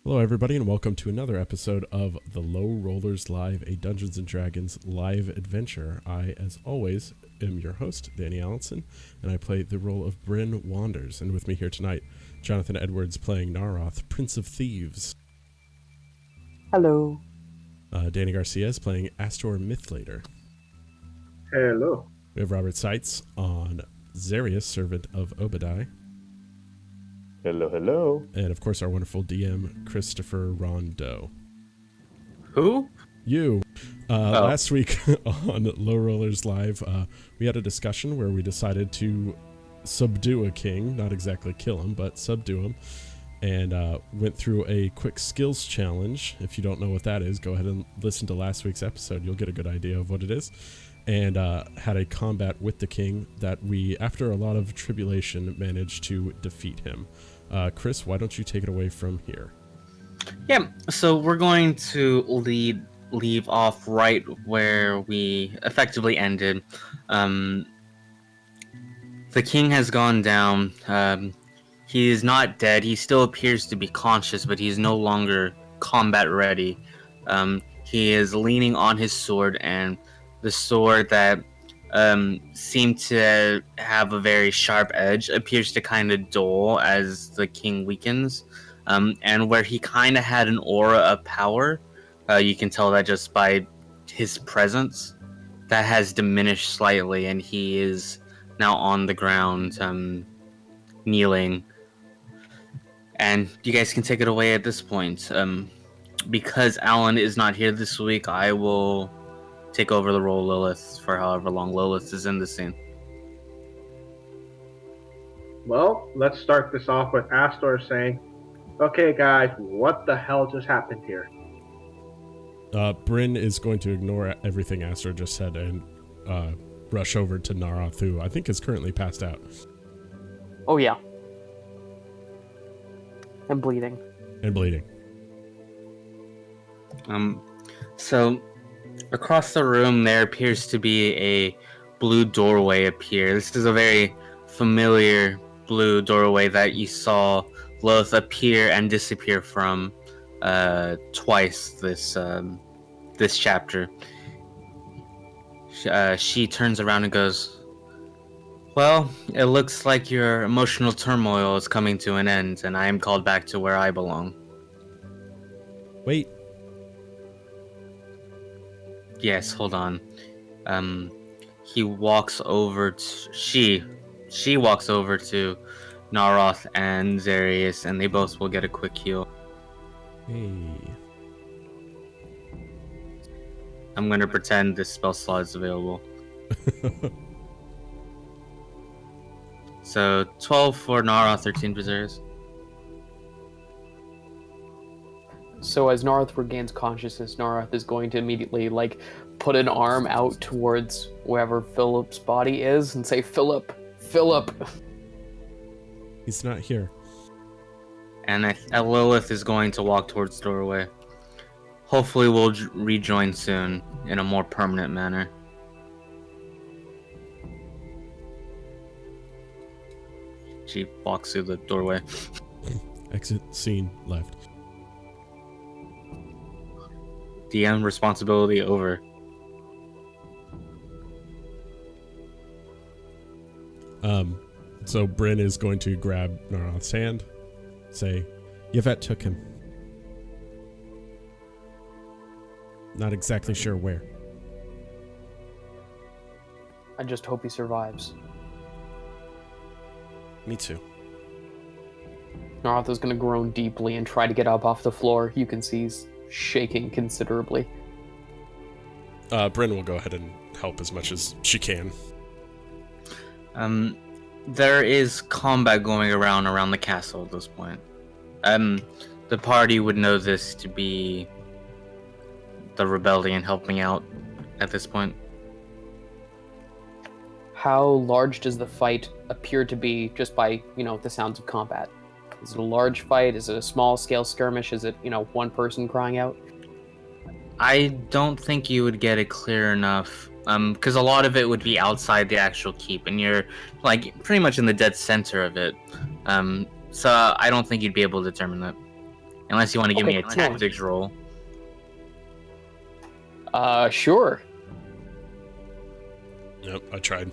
Hello, everybody, and welcome to another episode of The Low Rollers Live, a Dungeons & Dragons live adventure. I, as always, am your host, Danny Allinson, and I play the role of Bryn Wanders. And with me here tonight, Jonathan Edwards playing Narroth, Prince of Thieves. Hello. Danny Garcia is playing Astor Mithlader. Hello. We have Robert Seitz on Zarrius, servant of Obad-hai. Hello, hello. And, of course, our wonderful DM, Christopher Rondeau. Who? You. Last week on Low Rollers Live, we had a discussion where we decided to subdue a king, not exactly kill him, but subdue him, and went through a quick skills challenge. If you don't know what that is, go ahead and listen to last week's episode. You'll get a good idea of what it is. And had a combat with the king that we, after a lot of tribulation, managed to defeat him. Chris, why don't you take it away from here? Yeah, so we're going to leave off right where we effectively ended. The king has gone down. He is not dead. He still appears to be conscious, but he's no longer combat ready. He is leaning on his sword, and the sword that seemed to have a very sharp edge appears to kind of dull as the king weakens. And where he kind of had an aura of power, you can tell that just by his presence, that has diminished slightly, and he is now on the ground, kneeling. And you guys can take it away at this point. Because Alan is not here this week, I will take over the role of Lilith for however long Lilith is in the scene. Well, let's start this off with Astor saying, "Okay, guys, what the hell just happened here?" Bryn is going to ignore everything Astor just said and rush over to Narroth, who I think is currently passed out. Oh, yeah. I'm bleeding. And bleeding. So across the room there appears to be a blue doorway appear. This is a very familiar blue doorway that you saw Lilith appear and disappear from twice this chapter. She turns around and goes, "Well, it looks like your emotional turmoil is coming to an end, and I am called back to where I belong." Wait. Yes, hold on. He walks over to... She walks over to Narroth and Zarrius, and they both will get a quick heal. Hey. I'm gonna pretend this spell slot is available. So, 12 for Narroth, 13 for Zarrius. So as Narroth regains consciousness, Narroth is going to immediately, put an arm out towards wherever Phillip's body is and say, Phillip! He's not here. And Lilith is going to walk towards the doorway. Hopefully we'll rejoin soon, in a more permanent manner. She walks through the doorway. Exit scene left. DM responsibility over. So Bryn is going to grab Narroth's hand, say, Yvette took him. Not exactly sure where. I just hope he survives. Me too. Narroth is going to groan deeply and try to get up off the floor. You can see he's shaking considerably. Bryn will go ahead and help as much as she can. There is combat going around the castle at this point. The party would know this to be the rebellion helping out at this point. How large does the fight appear to be just by, the sounds of combat? Is it a large fight? Is it a small-scale skirmish? Is it, one person crying out? I don't think you would get it clear enough, because a lot of it would be outside the actual keep, and you're, pretty much in the dead center of it. So I don't think you'd be able to determine that. Unless you want to give me a Okay, tactics roll. Sure. Yep, I tried.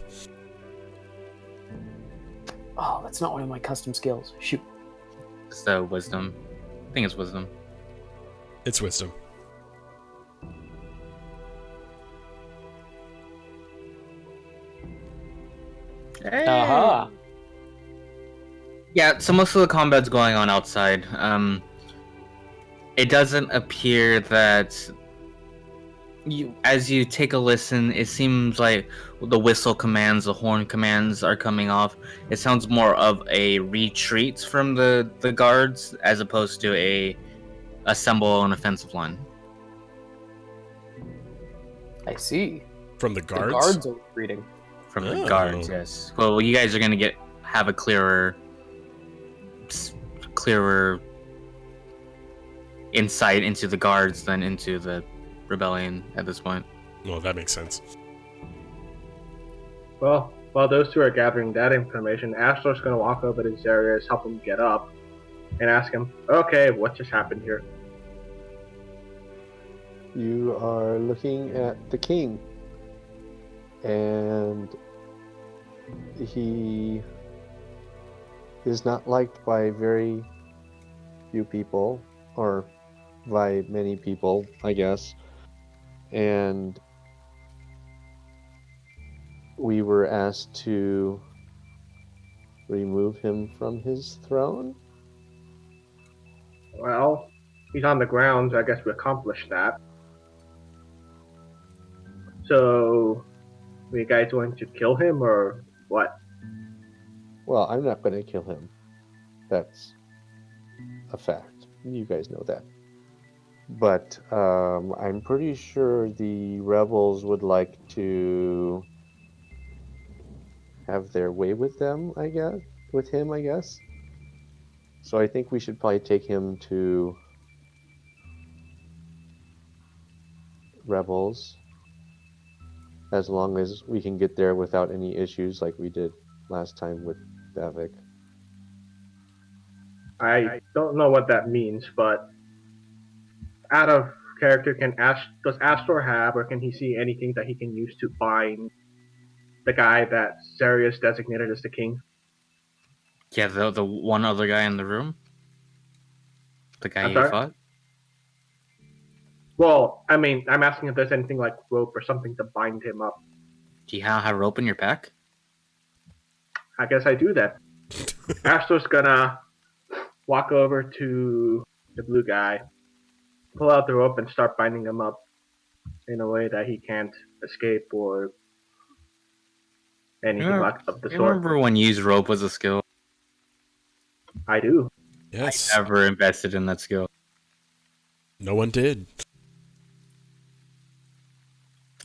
Oh, that's not one of my custom skills. Shoot. So wisdom. I think it's wisdom. It's wisdom. Hey. Aha. Yeah, so most of the combat's going on outside. It doesn't appear that as you take a listen, it seems like the whistle commands, the horn commands are coming off. It sounds more of a retreat from the guards as opposed to a assemble an offensive line. I see. From the guards? The guards are retreating. From the guards, yes. Well, you guys are going to have a clearer insight into the guards than into the rebellion at this point. Well, that makes sense. Well, while those two are gathering that information, Astor's going to walk over to Zarrius, help him get up, and ask him, okay, what just happened here? You are looking at the king, and he is not liked by very few people, or by many people, I guess. And we were asked to remove him from his throne. Well, he's on the ground, so I guess we accomplished that. So, are you guys going to kill him, or what? Well, I'm not going to kill him. That's a fact. You guys know that. But I'm pretty sure the rebels would like to have their way with them, I guess. With him, I guess. So I think we should probably take him to rebels, as long as we can get there without any issues like we did last time with Davik. I don't know what that means, but out of character, does Astor have, or can he see anything that he can use to bind the guy that Zarrius designated as the king? Yeah, the one other guy in the room? The guy I'm you sorry? fought? Well, I mean, I'm asking if there's anything like rope or something to bind him up. Do you have rope in your pack? I guess I do that. Astor's gonna walk over to the blue guy, pull out the rope, and start binding him up in a way that he can't escape or anything of the You sort. remember when used rope was a skill? I do. Yes. I never invested in that skill. No one did.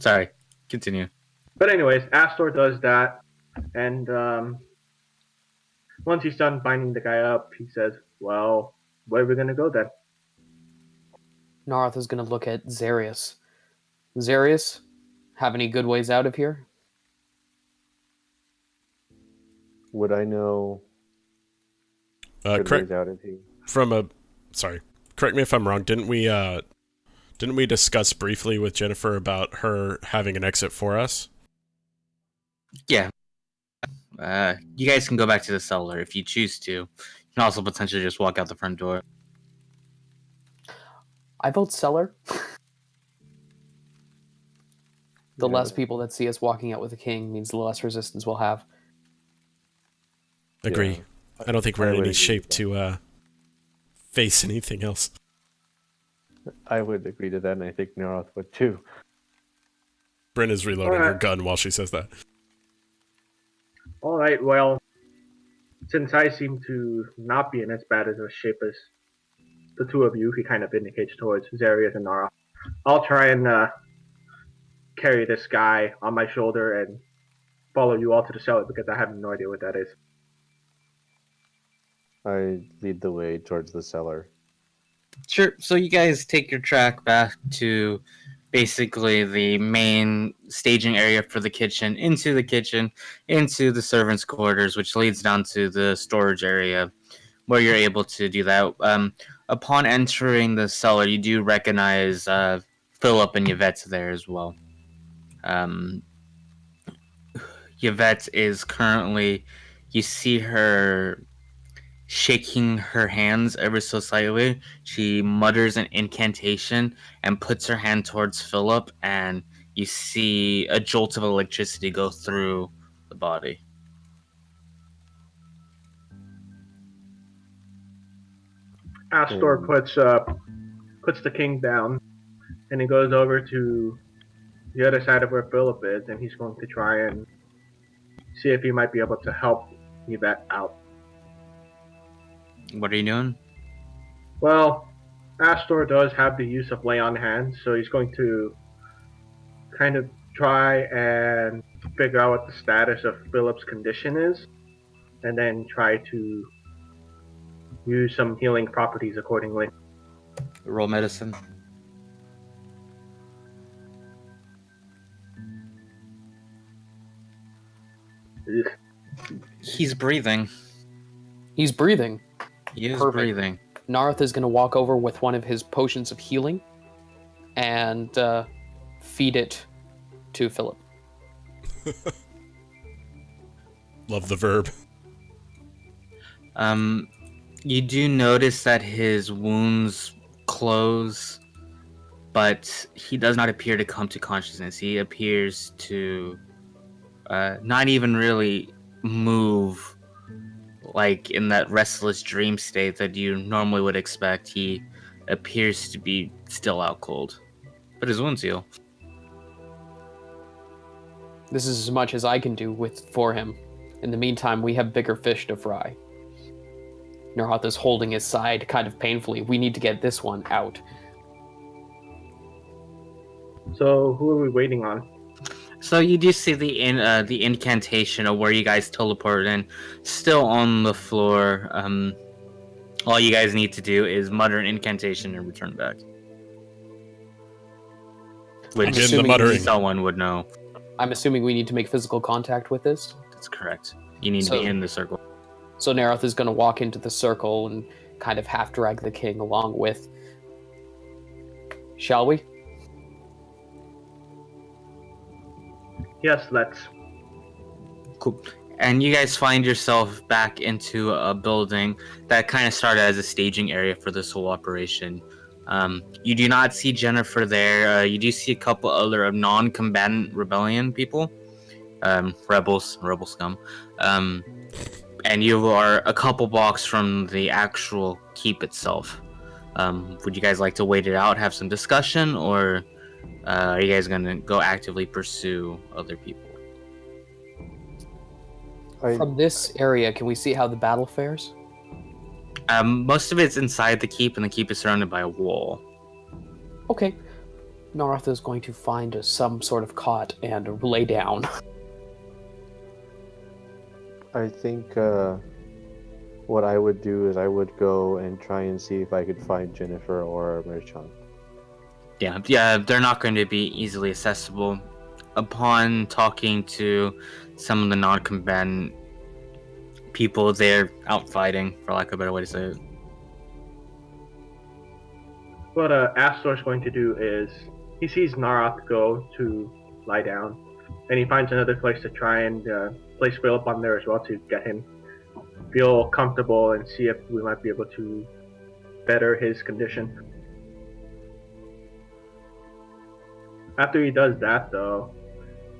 Sorry, continue. But anyways, Astor does that, and once he's done binding the guy up, he says, well, where are we going to go then? Narroth is going to look at Zarrius. Zarrius, have any good ways out of here? Would I know good Correct. ways out of here? Sorry. Correct me if I'm wrong. Didn't we discuss briefly with Jennifer about her having an exit for us? Yeah. You guys can go back to the cellar if you choose to. You can also potentially just walk out the front door. I vote cellar. The Yeah. less people that see us walking out with the king means the less resistance we'll have. Agree. Yeah. I don't think we're I in would any agree shape with that. to face anything else. I would agree to that, and I think Narroth would too. Bryn is reloading her Alright. gun while she says that. Alright, well, since I seem to not be in as bad as a shape as the two of you, he kind of indicates towards Zarrius and Nara. I'll try and carry this guy on my shoulder and follow you all to the cellar because I have no idea what that is. I lead the way towards the cellar. Sure. So you guys take your track back to basically the main staging area for the kitchen, into the servants' quarters, which leads down to the storage area where you're able to do that. Upon entering the cellar, you do recognize Phillip and Yvette's there as well. Yvette is currently, you see her shaking her hands ever so slightly. She mutters an incantation and puts her hand towards Phillip, and you see a jolt of electricity go through the body. Astor puts the king down, and he goes over to the other side of where Phillip is, and he's going to try and see if he might be able to help Yvette out. What are you doing? Well, Astor does have the use of lay on hands, so he's going to kind of try and figure out what the status of Phillip's condition is, and then try to use some healing properties accordingly. Roll medicine. Ugh. He's breathing. He's breathing. He is Perfect. breathing. Narroth is going to walk over with one of his potions of healing and feed it to Phillip. Love the verb. You do notice that his wounds close, but he does not appear to come to consciousness. He appears to not even really move, like in that restless dream state that you normally would expect. He appears to be still out cold, but his wounds heal. This is as much as I can do for him. In the meantime, we have bigger fish to fry. Narroth is holding his side kind of painfully. We need to get this one out. So, who are we waiting on? So you do see the incantation of where you guys teleported in, still on the floor. All you guys need to do is mutter an incantation and return back. Which Begin the muttering. someone would know. I'm assuming we need to make physical contact with this. That's correct. You need to be in the circle. So Narroth is going to walk into the circle and kind of half drag the king along with. Shall we? Yes, let's. Cool. And you guys find yourself back into a building that kind of started as a staging area for this whole operation. You do not see Jennifer there. You do see a couple other non-combatant rebellion people. Rebel scum. And you are a couple blocks from the actual keep itself. Would you guys like to wait it out, have some discussion, or are you guys going to go actively pursue other people? From this area, can we see how the battle fares? Most of it's inside the keep, and the keep is surrounded by a wall. Okay. Narroth is going to find some sort of cot and lay down. I think what I would do is I would go and try and see if I could find Jennifer or Merchant. Yeah, they're not going to be easily accessible. Upon talking to some of the non-combatant people, they're out fighting, for lack of a better way to say it. What Astor's going to do is he sees Narroth go to lie down, and he finds another place to try and place Phillip on there as well to get him feel comfortable and see if we might be able to better his condition. After he does that, though,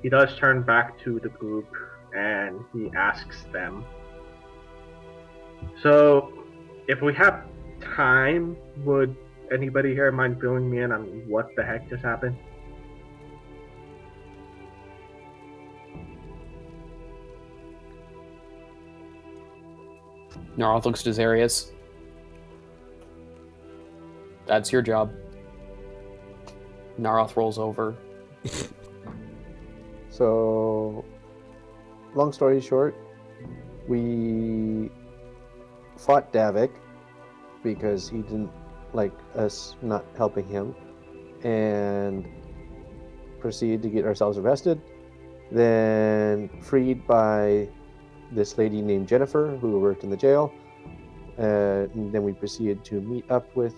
he does turn back to the group and he asks them, so if we have time, would anybody here mind filling me in on what the heck just happened? Narroth looks to Zarrius. That's your job. Narroth rolls over. So, long story short, we fought Davik because he didn't like us not helping him, and proceeded to get ourselves arrested, then freed by this lady named Jennifer who worked in the jail, And then we proceeded to meet up with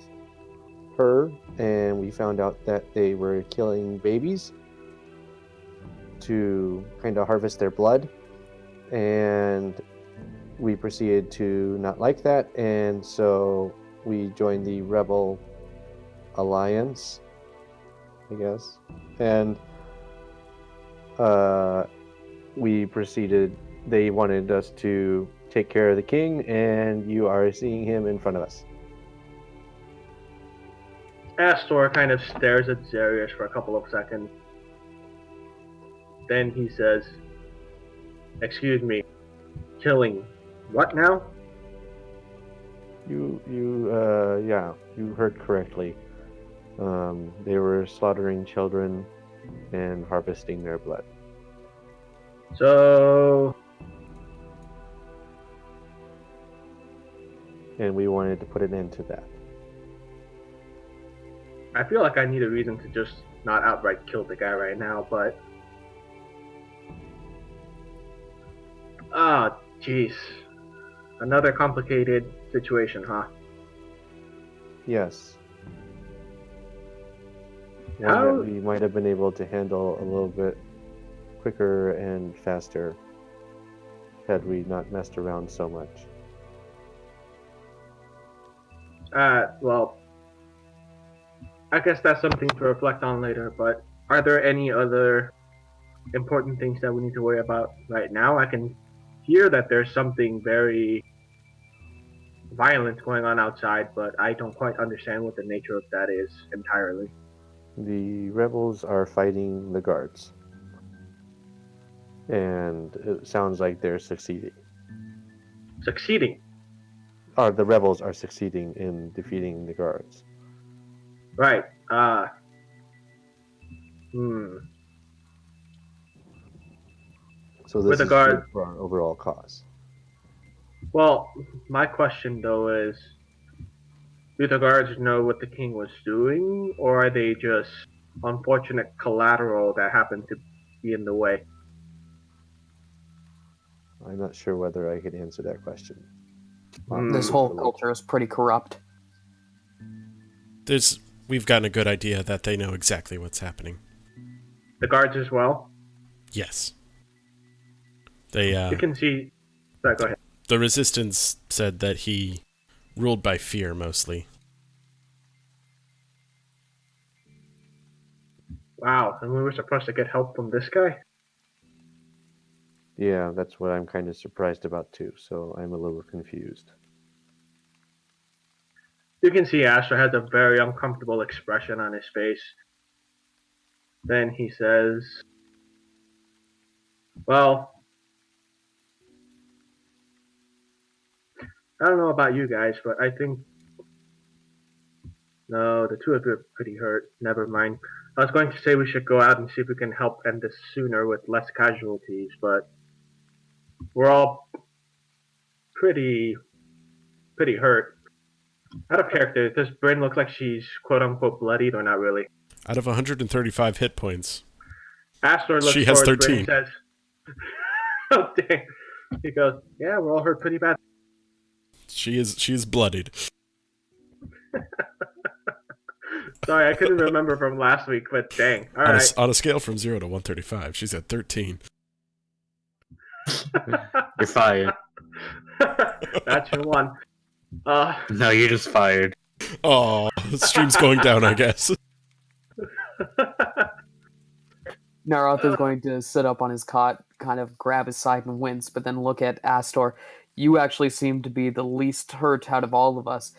her, and we found out that they were killing babies to kind of harvest their blood. And we proceeded to not like that, and so we joined the Rebel Alliance, I guess. And they wanted us to take care of the king, and you are seeing him in front of us. Astor kind of stares at Zarrius for a couple of seconds. Then he says, "Excuse me, killing what now?" Yeah, you heard correctly. They were slaughtering children and harvesting their blood. So, And we wanted to put an end to that. I feel like I need a reason to just not outright kill the guy right now, but... Ah, jeez. Another complicated situation, huh? Yes. One How- that we might have been able to handle a little bit quicker and faster had we not messed around so much. Well, I guess that's something to reflect on later, but are there any other important things that we need to worry about right now? I can hear that there's something very violent going on outside, but I don't quite understand what the nature of that is entirely. The rebels are fighting the guards. And it sounds like they're succeeding. Succeeding. The rebels are succeeding in defeating the guards. Right. So With this the is guard- good for our overall cause. Well, my question though is, do the guards know what the king was doing, or are they just unfortunate collateral that happened to be in the way? I'm not sure whether I can answer that question. This whole culture is pretty corrupt. We've gotten a good idea that they know exactly what's happening. The guards as well? Yes. They, You can see... Sorry, go ahead. the resistance said that he ruled by fear mostly. Wow, and we were supposed to get help from this guy? Yeah, that's what I'm kind of surprised about too, so I'm a little confused. You can see Astor has a very uncomfortable expression on his face. Then he says, well, I don't know about you guys, but I think... No, the two of you are pretty hurt. Never mind. I was going to say we should go out and see if we can help end this sooner with less casualties, but we're all pretty hurt. Out of character, does Bryn look like she's quote-unquote bloodied or not really? Out of 135 hit points, Astor looks she has towards 13. Bryn and says, oh dang. He goes, yeah, we're all hurt pretty bad. She is bloodied. Sorry, I couldn't remember from last week, but dang. Alright. On a scale from 0 to 135, she's at 13. You're fired. That's your one. No, you're just fired. Oh, the stream's going down, I guess. Narroth is going to sit up on his cot, kind of grab his side and wince, but then look at Astor. You actually seem to be the least hurt out of all of us.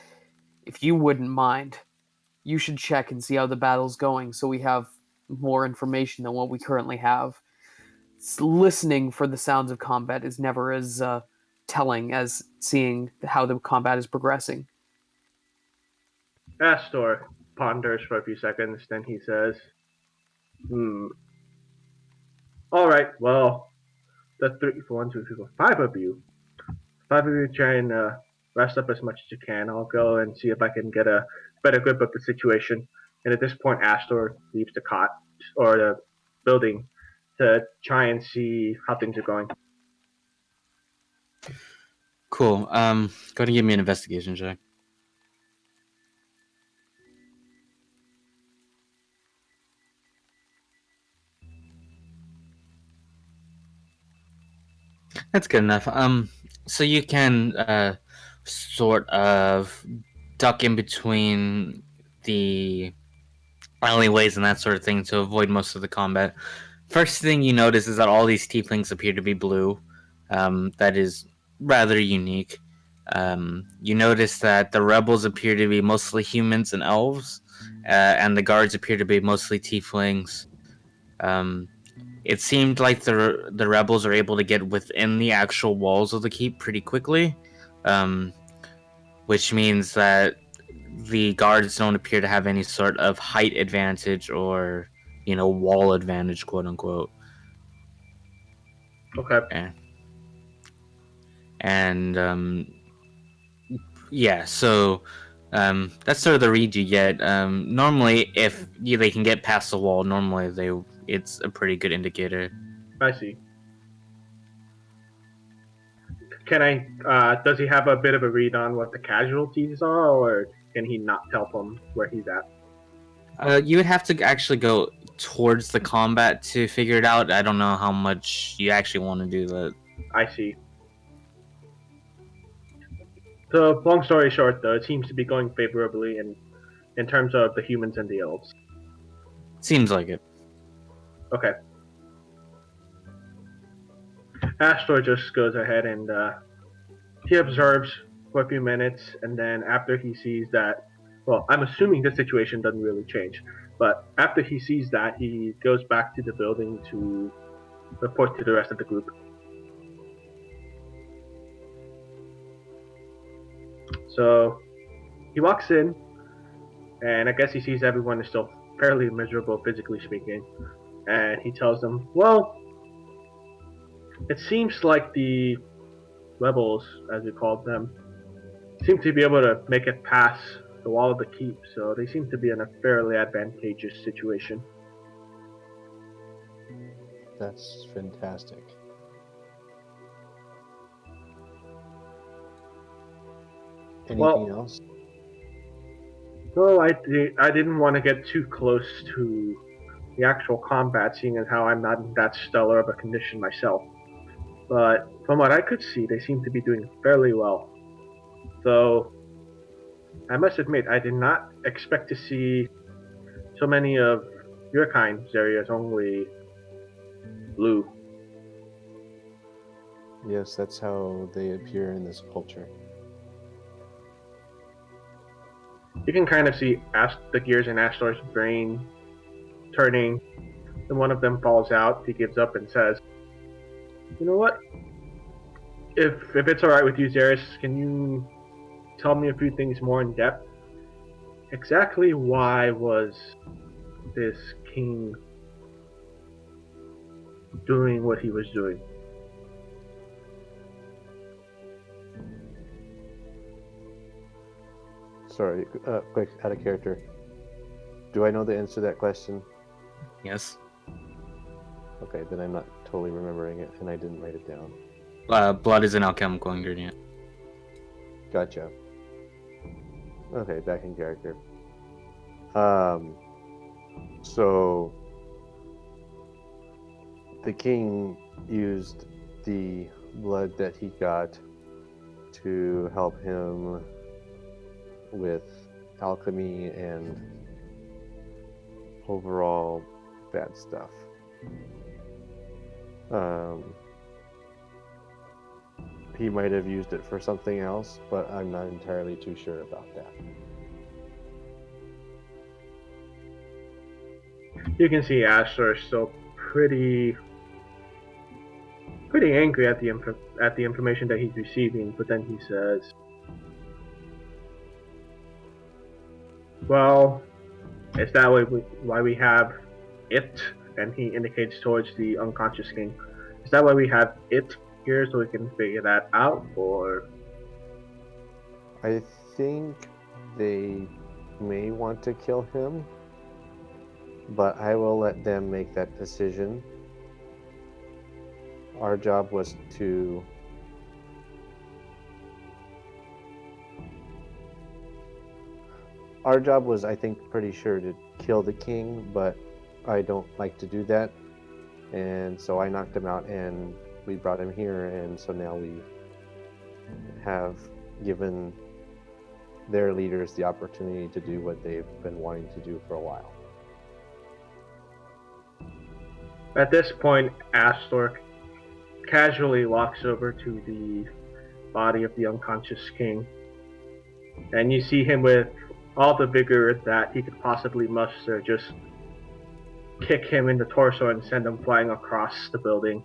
If you wouldn't mind, you should check and see how the battle's going so we have more information than what we currently have. Listening for the sounds of combat is never as telling as seeing how the combat is progressing. Astor ponders for a few seconds, then he says, Alright, well, the 5 of you. 5 of you try and rest up as much as you can. I'll go and see if I can get a better grip of the situation. And at this point, Astor leaves the cot, or the building, to try and see how things are going. Cool. Go ahead and give me an investigation check. That's good enough. So you can sort of duck in between the alleyways and that sort of thing to avoid most of the combat. First thing you notice is that all these tieflings appear to be blue. That is rather unique. You notice that the rebels appear to be mostly humans and elves, and the guards appear to be mostly tieflings. Um, it seemed like the rebels are able to get within the actual walls of the keep pretty quickly, um, which means that the guards don't appear to have any sort of height advantage or wall advantage, quote unquote. Okay. And yeah, so that's sort of the read you get. Normally, if they can get past the wall, normally it's a pretty good indicator. I see. Can I? Does he have a bit of a read on what the casualties are, or can he not tell from where he's at? You would have to actually go towards the combat to figure it out. I don't know how much you actually want to do that. I see. So, long story short, though, it seems to be going favorably in terms of the humans and the elves. Seems like it. Okay. Astor just goes ahead and he observes for a few minutes, and then after he sees that, well, I'm assuming the situation doesn't really change, but after he sees that, he goes back to the building to report to the rest of the group. So he walks in, and I guess he sees everyone is still fairly miserable, physically speaking, and he tells them, well, it seems like the rebels, as we called them, seem to be able to make it past the wall of the keep, so they seem to be in a fairly advantageous situation. That's fantastic. Anything else? No, I didn't want to get too close to the actual combat, seeing as how I'm not in that stellar of a condition myself. But from what I could see, they seem to be doing fairly well. So I must admit, I did not expect to see so many of your kind, Zarrius, only blue. Yes, that's how they appear in this culture. You can kind of see the gears in Astor's brain turning, and one of them falls out. He gives up and says, "You know what? If it's all right with you, Zarrius, can you tell me a few things more in depth? Exactly why was this king doing what he was doing?" Sorry, quick, out of character. Do I know the answer to that question? Yes. Okay, then I'm not totally remembering it, and I didn't write it down. Blood is an alchemical ingredient. Gotcha. Okay, back in character. So the king used the blood that he got to help him with alchemy and overall bad stuff. He might have used it for something else, but I'm not entirely too sure about that. You can see Astor is still pretty angry at the information that he's receiving, but then he says, "Well, is that why we have it?" And he indicates towards the unconscious king. "Is that why we have it here, so we can figure that out?" Or I think they may want to kill him, but I will let them make that decision. Our job was to our job was, I think, pretty sure to kill the king, but I don't like to do that. And so I knocked him out and we brought him here, and so now we have given their leaders the opportunity to do what they've been wanting to do for a while. At this point, Astor casually walks over to the body of the unconscious king, and you see him with all the vigor that he could possibly muster just kick him in the torso and send him flying across the building.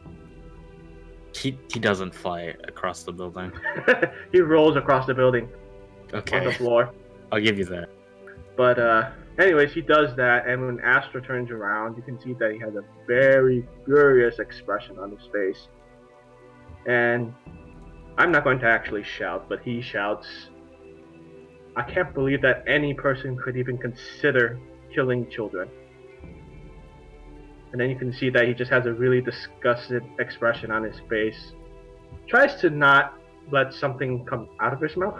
He doesn't fly across the building. He rolls across the building Okay, on the floor. I'll give you that. But anyways, he does that, and when Astor turns around, you can see that he has a very furious expression on his face. And I'm not going to actually shout, but he shouts, "I can't believe that any person could even consider killing children." And then you can see that he just has a really disgusted expression on his face. Tries to not let something come out of his mouth.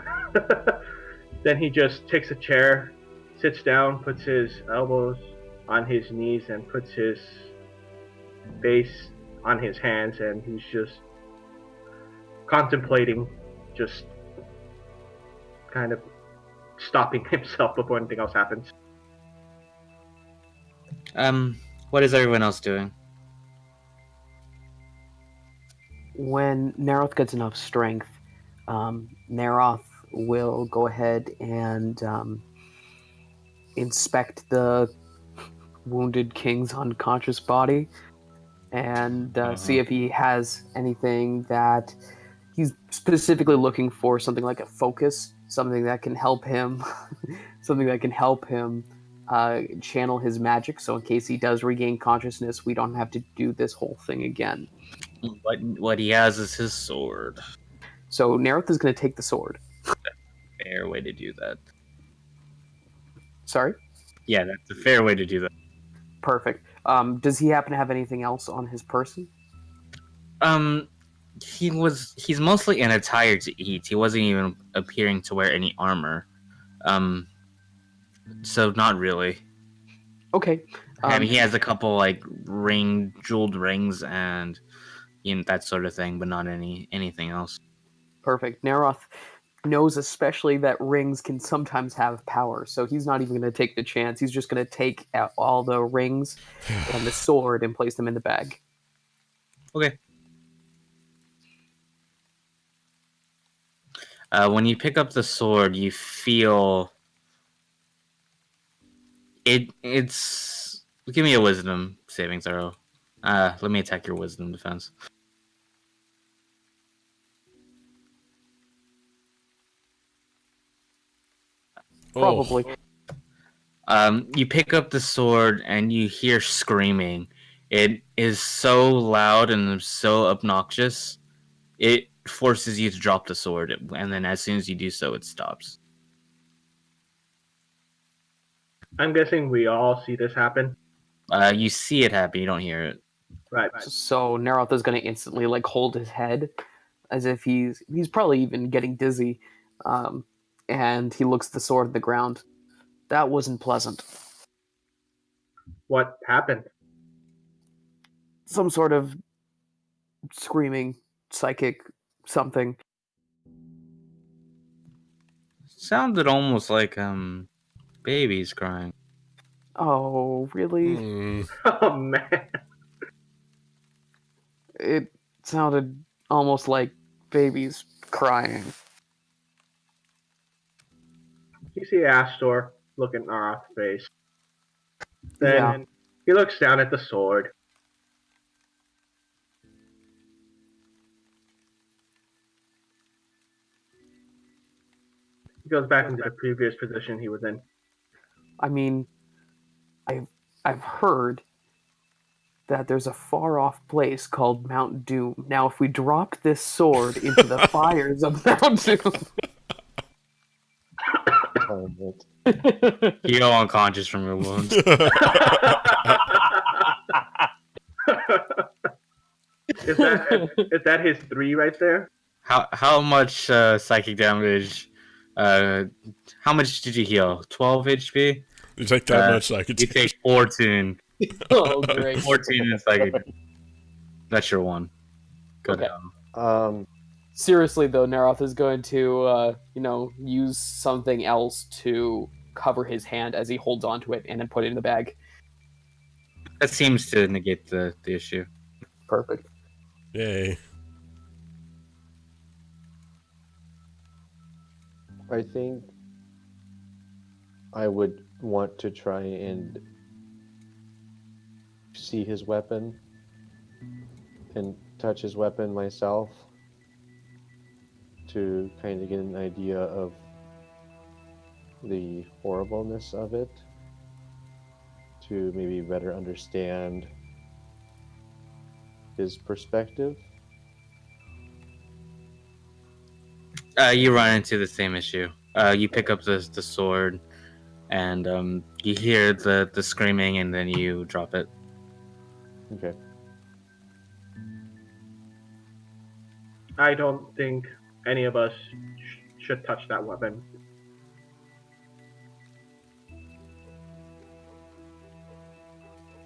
Then he just takes a chair, sits down, puts his elbows on his knees, and puts his face on his hands, and he's just contemplating, just kind of stopping himself before anything else happens. What is everyone else doing? When Narroth gets enough strength, Narroth will go ahead and inspect the wounded king's unconscious body and see if he has anything that he's specifically looking for, something like a focus, something that can help him, channel his magic. So in case he does regain consciousness, we don't have to do this whole thing again. What he has is his sword. So Narroth is going to take the sword. Fair way to do that. Sorry? Yeah, that's a fair way to do that. Perfect. Does he happen to have anything else on his person? He's mostly in attire to eat. He wasn't even appearing to wear any armor. So not really. Okay. I mean, he has a couple like jeweled rings and that sort of thing, but not anything else. Perfect. Narroth knows especially that rings can sometimes have power, so he's not even going to take the chance. He's just going to take out all the rings and the sword and place them in the bag. Okay. When you pick up the sword, you feel it's. Give me a wisdom saving throw. Let me attack your wisdom defense. Probably. You pick up the sword and you hear screaming. It is so loud and so obnoxious. It forces you to drop the sword, and then as soon as you do so, it stops. I'm guessing we all see this happen. You see it happen, you don't hear it. Right. So Narroth is going to instantly hold his head as if he's probably even getting dizzy. And he looks at the sword on the ground. That wasn't pleasant. What happened? Some sort of screaming, psychic something. Sounded almost like babies crying. Oh, really? Oh man. It sounded almost like babies crying. You see Astor look at Narroth's face. Then he looks down at the sword. He goes back into the previous position he was in. I mean, I've heard that there's a far-off place called Mount Doom. Now, if we dropped this sword into the fires of Mount Doom... You go unconscious from your wounds. Is that his 3 right there? How much psychic damage? How How much did you heal? 12 HP? You take that much, so I could You take 14. Oh, great. 14 is like... That's your one. Good. Okay. Seriously, though, Narroth is going to, use something else to cover his hand as he holds onto it and then put it in the bag. That seems to negate the issue. Perfect. Yay. I think I would want to try and see his weapon and touch his weapon myself to kind of get an idea of the horribleness of it, to maybe better understand his perspective. You run into the same issue. You pick up the sword, and you hear the screaming, and then you drop it. Okay. I don't think any of us should touch that weapon.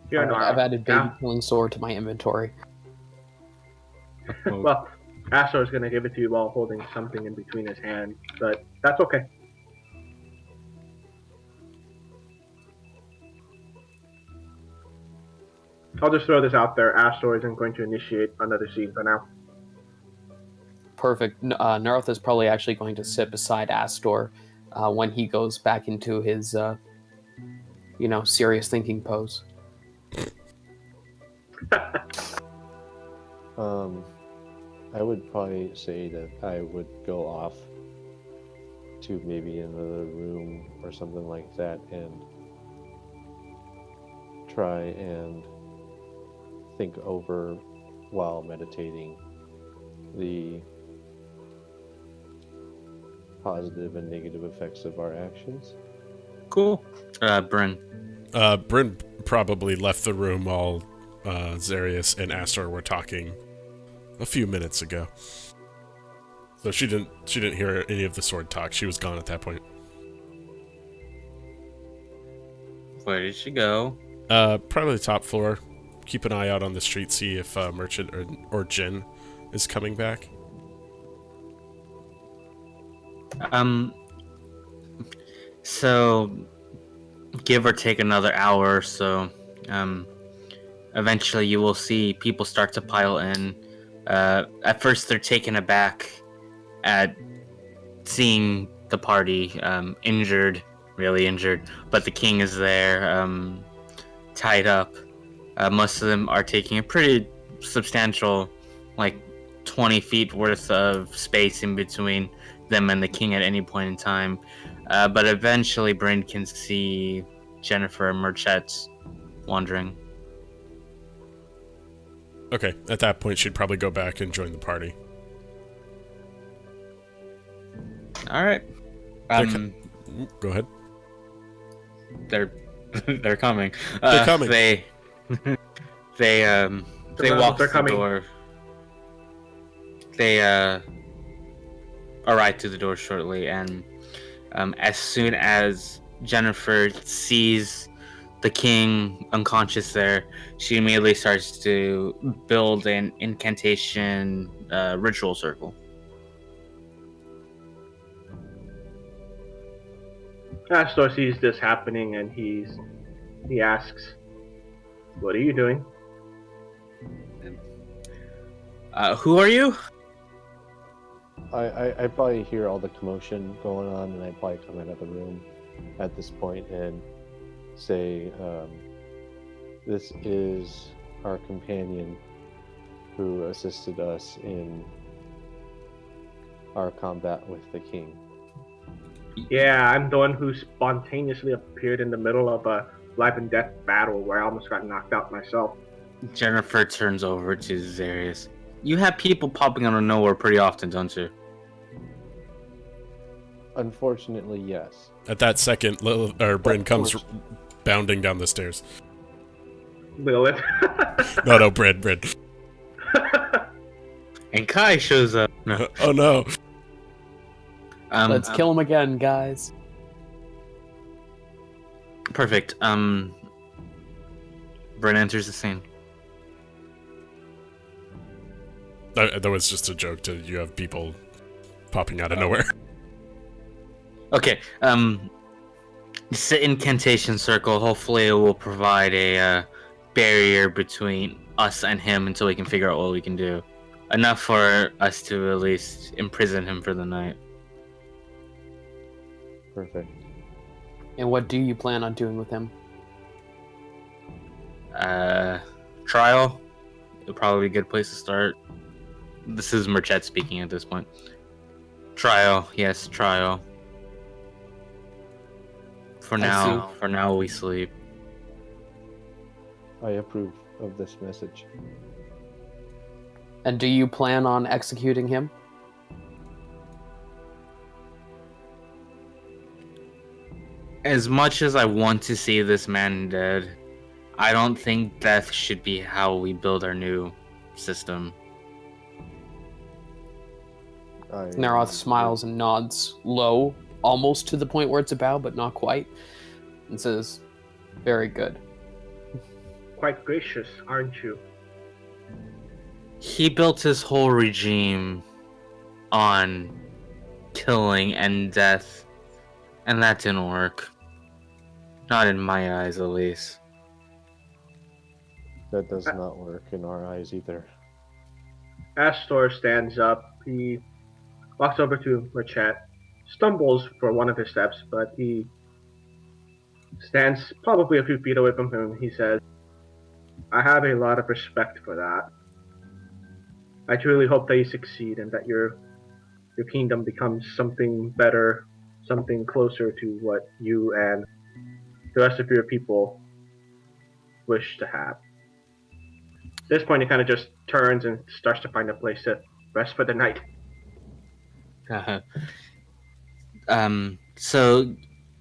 Here, Nara. I've added baby Yeah. killing sword to my inventory. Well, Astor is going to give it to you while holding something in between his hands, but that's okay. I'll just throw this out there. Astor isn't going to initiate another scene for now. Perfect. Narroth is probably actually going to sit beside Astor when he goes back into his, serious thinking pose. I would probably say that I would go off to maybe another room or something like that and try and think over while meditating the positive and negative effects of our actions. Cool. Bryn. Bryn probably left the room while Zarrius and Astor were talking a few minutes ago. So she didn't hear any of the sword talk. She was gone at that point. Where did she go? Probably the top floor. Keep an eye out on the street, see if Merchant or Jin is coming back. So give or take another hour or so, eventually you will see people start to pile in. At first they're taken aback at seeing the party, really injured, but the king is there, tied up. Most of them are taking a pretty substantial, 20 feet worth of space in between them and the king at any point in time. But eventually Bryn can see Jennifer and Merchant wandering. Okay, at that point she'd probably go back and join the party. Alright. Go ahead. They're coming. They're coming. They walk They're to coming. the door. They arrive to the door shortly, and as soon as Jennifer sees the king unconscious there, she immediately starts to build an incantation ritual circle. Astor sees this happening and he asks, "What are you doing?" Who are you? I probably hear all the commotion going on, and I probably come out of the room at this point and say, this is our companion who assisted us in our combat with the king. Yeah, I'm the one who spontaneously appeared in the middle of a life and death battle where I almost got knocked out myself. Jennifer turns over to Zarrius. You have people popping out of nowhere pretty often, don't you? Unfortunately, yes. At that second, Bryn comes bounding down the stairs. Lilith. No, Bryn. And Kai shows up. No. Oh no. Let's kill him again, guys. Perfect. Bryn enters the scene. That was just a joke. You have people popping out of nowhere. Okay. It's an incantation circle. Hopefully, it will provide a barrier between us and him until we can figure out what we can do. Enough for us to at least imprison him for the night. Perfect. And what do you plan on doing with him? Trial. It'll probably be a good place to start. This is Merchet speaking at this point. Trial. Yes, trial. For now, we sleep. I approve of this message. And do you plan on executing him? As much as I want to see this man dead, I don't think death should be how we build our new system. Narroth smiles and nods low, almost to the point where it's a bow, but not quite, and says, "Very good." Quite gracious, aren't you? He built his whole regime on killing and death, and that didn't work. Not in my eyes, at least. That does not work in our eyes either. Astor stands up. He walks over to Merchet, stumbles for one of his steps, but he stands probably a few feet away from him. He says, "I have a lot of respect for that. I truly hope that you succeed and that your kingdom becomes something better, something closer to what you and the rest of your people wish to have." At this point, he kind of just turns and starts to find a place to rest for the night. So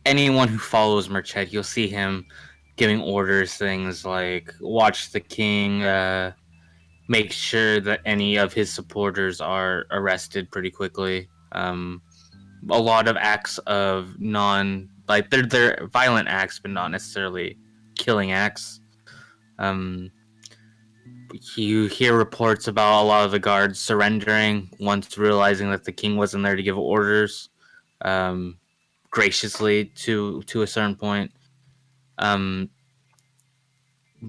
anyone who follows Merchet, you'll see him giving orders, things like watch the king, make sure that any of his supporters are arrested pretty quickly. A lot of acts of they're violent acts, but not necessarily killing acts. You hear reports about a lot of the guards surrendering once realizing that the king wasn't there to give orders, graciously to a certain point.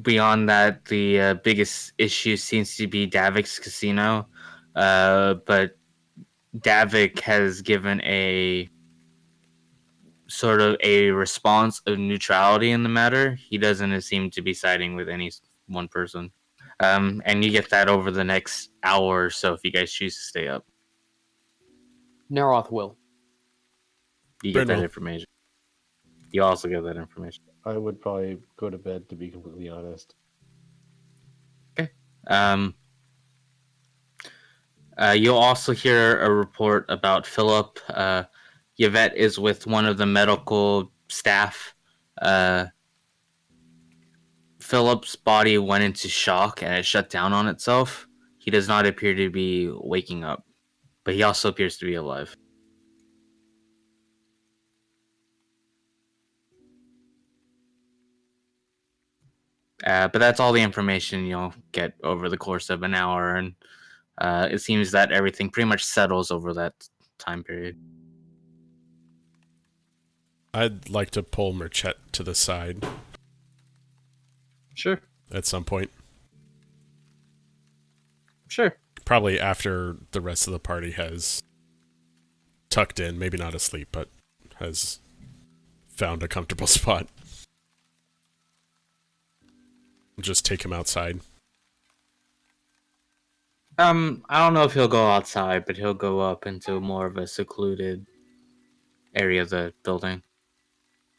Beyond that, the biggest issue seems to be Davik's casino, but Davik has given a sort of a response of neutrality in the matter. He doesn't seem to be siding with any one person. And you get that over the next hour or so if you guys choose to stay up. Narroth will. You get that Bryn will. information. You also get that information. I would probably go to bed, to be completely honest. Okay. You'll also hear a report about Phillip. Yvette is with one of the medical staff. Philip's body went into shock and it shut down on itself. He does not appear to be waking up, but he also appears to be alive. But that's all the information you'll get over the course of an hour, and it seems that everything pretty much settles over that time period. I'd like to pull Merchet to the side Sure. at some point. Sure. Probably after the rest of the party has tucked in, maybe not asleep, but has found a comfortable spot. Just take him outside. I don't know if he'll go outside, but he'll go up into more of a secluded area of the building.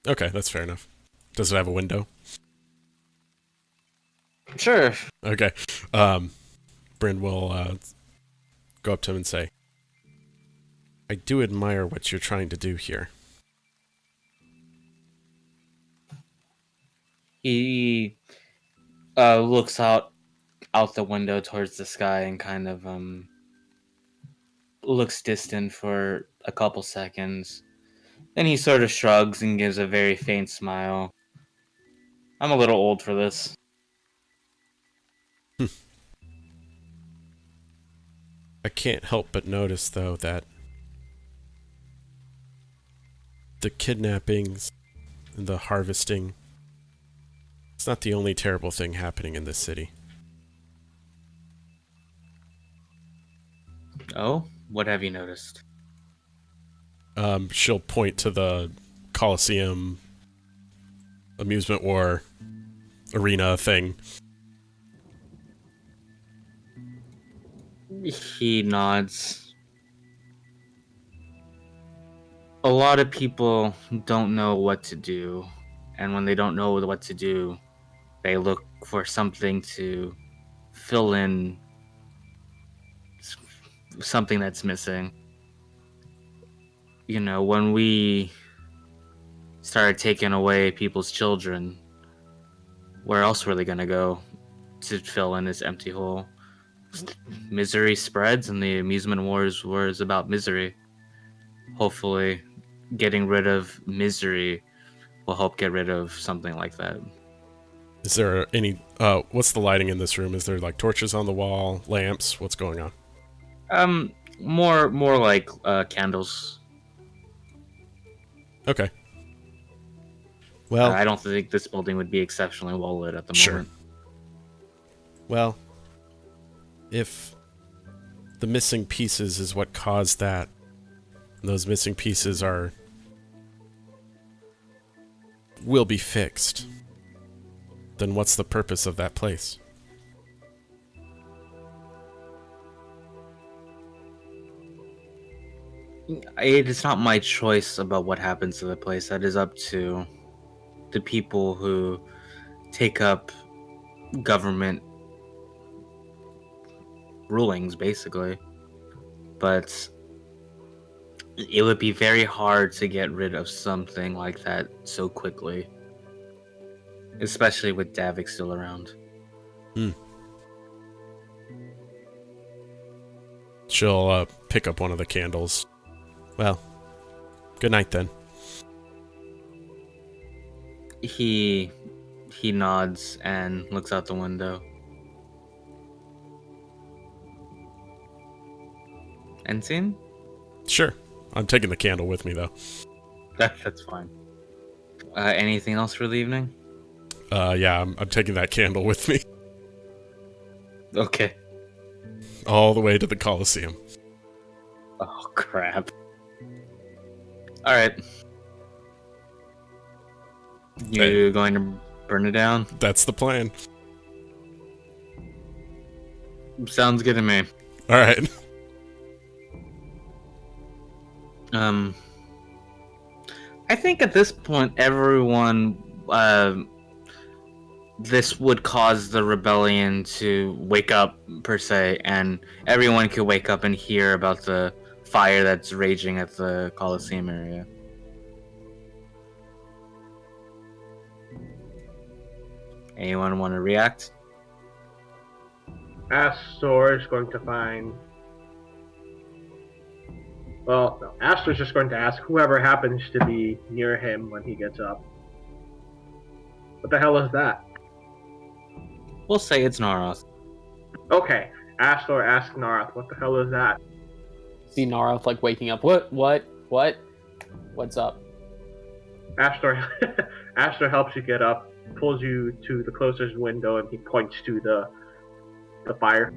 Okay, that's fair enough. Does it have a window? Sure. Okay. Bryn will go up to him and say, "I do admire what you're trying to do here." He looks out the window towards the sky and kind of looks distant for a couple seconds. Then he sort of shrugs and gives a very faint smile. I'm a little old for this. I can't help but notice, though, that the kidnappings and the harvesting, it's not the only terrible thing happening in this city. Oh? What have you noticed? She'll point to the Coliseum amusement war arena thing. He nods. A lot of people don't know what to do, and when they don't know what to do, they look for something to fill in something that's missing. You know, when we started taking away people's children, where else were they gonna go to fill in this empty hole? Misery spreads, and the amusement wars was about misery. Hopefully, getting rid of misery will help get rid of something like that. Is there any, what's the lighting in this room? Is there, like, torches on the wall, lamps? What's going on? More like candles. Okay. Well, I don't think this building would be exceptionally well lit at the sure. moment. Well, if the missing pieces is what caused that, and those missing pieces will be fixed, then what's the purpose of that place? It is not my choice about what happens to the place. That is up to the people who take up government rulings, basically. But it would be very hard to get rid of something like that so quickly, especially with Davik still around. She'll pick up one of the candles. Well, good night then. He nods and looks out the window. End scene? Sure. I'm taking the candle with me, though. That's fine. Anything else for the evening? Yeah, I'm taking that candle with me. Okay. All the way to the Coliseum. Oh, crap. Alright. You going to burn it down? That's the plan. Sounds good to me. Alright. I think at this point, everyone, this would cause the rebellion to wake up, per se, and everyone could wake up and hear about the fire that's raging at the Coliseum area. Anyone want to react? Astor is going to find... Well, no. Astor's just going to ask whoever happens to be near him when he gets up. What the hell is that? We'll say it's Narroth. Okay. Astor asks Narroth, what the hell is that? See Narroth like waking up. What? What's up? Astor helps you get up, pulls you to the closest window, and he points to the fire.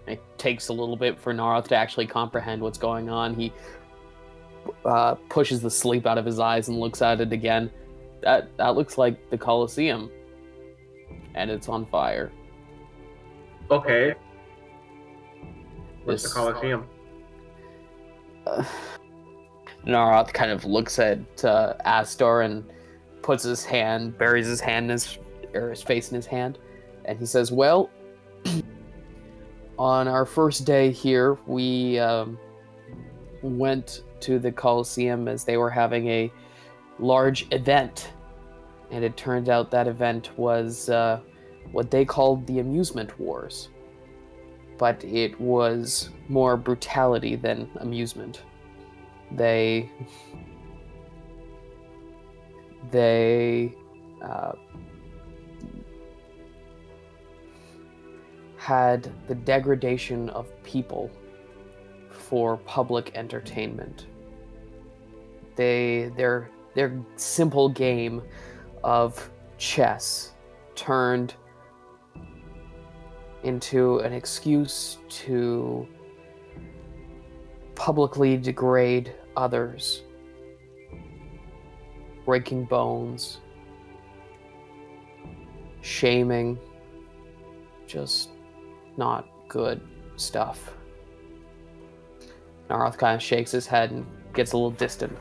It takes a little bit for Narroth to actually comprehend what's going on. He pushes the sleep out of his eyes and looks at it again. That looks like the Coliseum, and it's on fire. Okay. What's the Coliseum? Narroth kind of looks at Astor and puts his hand, buries his hand in his face in his hand, and he says, "Well, on our first day here, we went to the Coliseum as they were having a large event, and it turned out that event was what they called the Amusement Wars, but it was more brutality than amusement. They had the degradation of people for public entertainment. Their simple game of chess turned into an excuse to publicly degrade others, breaking bones, shaming, just not good stuff. Narroth kind of shakes his head and gets a little distant.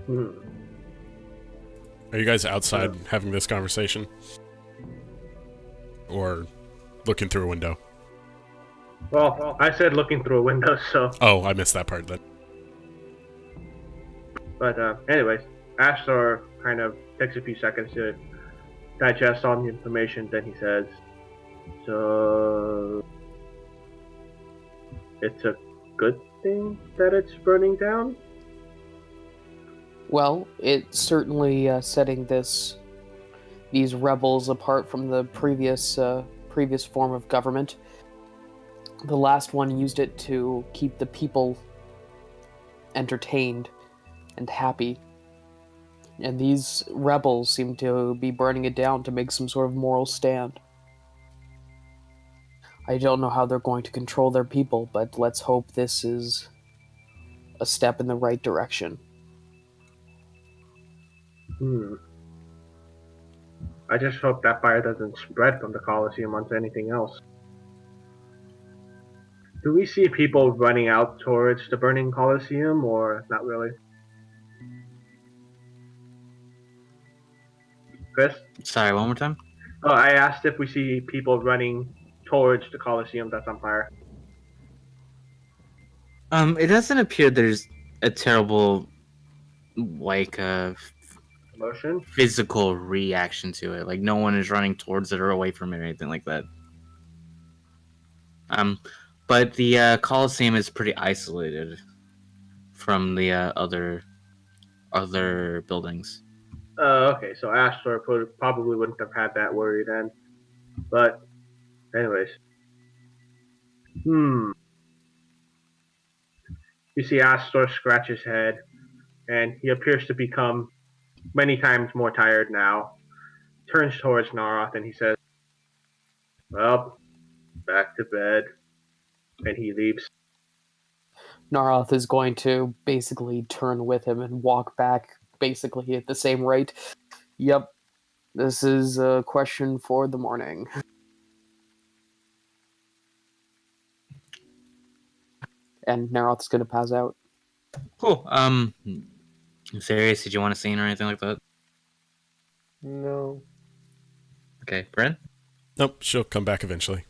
Hmm. Are you guys outside having this conversation? Or looking through a window? Well, I said looking through a window, so. Oh, I missed that part then. But anyways, Astor kind of takes a few seconds to digest all the information. Then he says, "So it's a good thing that it's burning down." Well, it's certainly setting these rebels apart from the previous form of government. The last one used it to keep the people entertained and happy. And these rebels seem to be burning it down to make some sort of moral stand. I don't know how they're going to control their people, but let's hope this is a step in the right direction. I just hope that fire doesn't spread from the Colosseum onto anything else. Do we see people running out towards the burning Colosseum, or not really? Chris? Sorry, one more time? Oh, I asked if we see people running towards the Colosseum that's on fire. It doesn't appear there's a terrible, like, Motion? physical reaction to it. Like, no one is running towards it or away from it or anything like that. But the Colosseum is pretty isolated from the other buildings. Okay, so Astor probably wouldn't have had that worry then. But, anyways. You see Astor scratch his head, and he appears to become many times more tired now. Turns towards Narroth and he says, "Well, back to bed." And he leaves. Narroth is going to basically turn with him and walk back basically at the same rate. Yep, this is a question for the morning. And Narroth's going to pass out. Cool. Zarrius, did you want to scene or anything like that? No. Okay, Bryn? Nope, she'll come back eventually.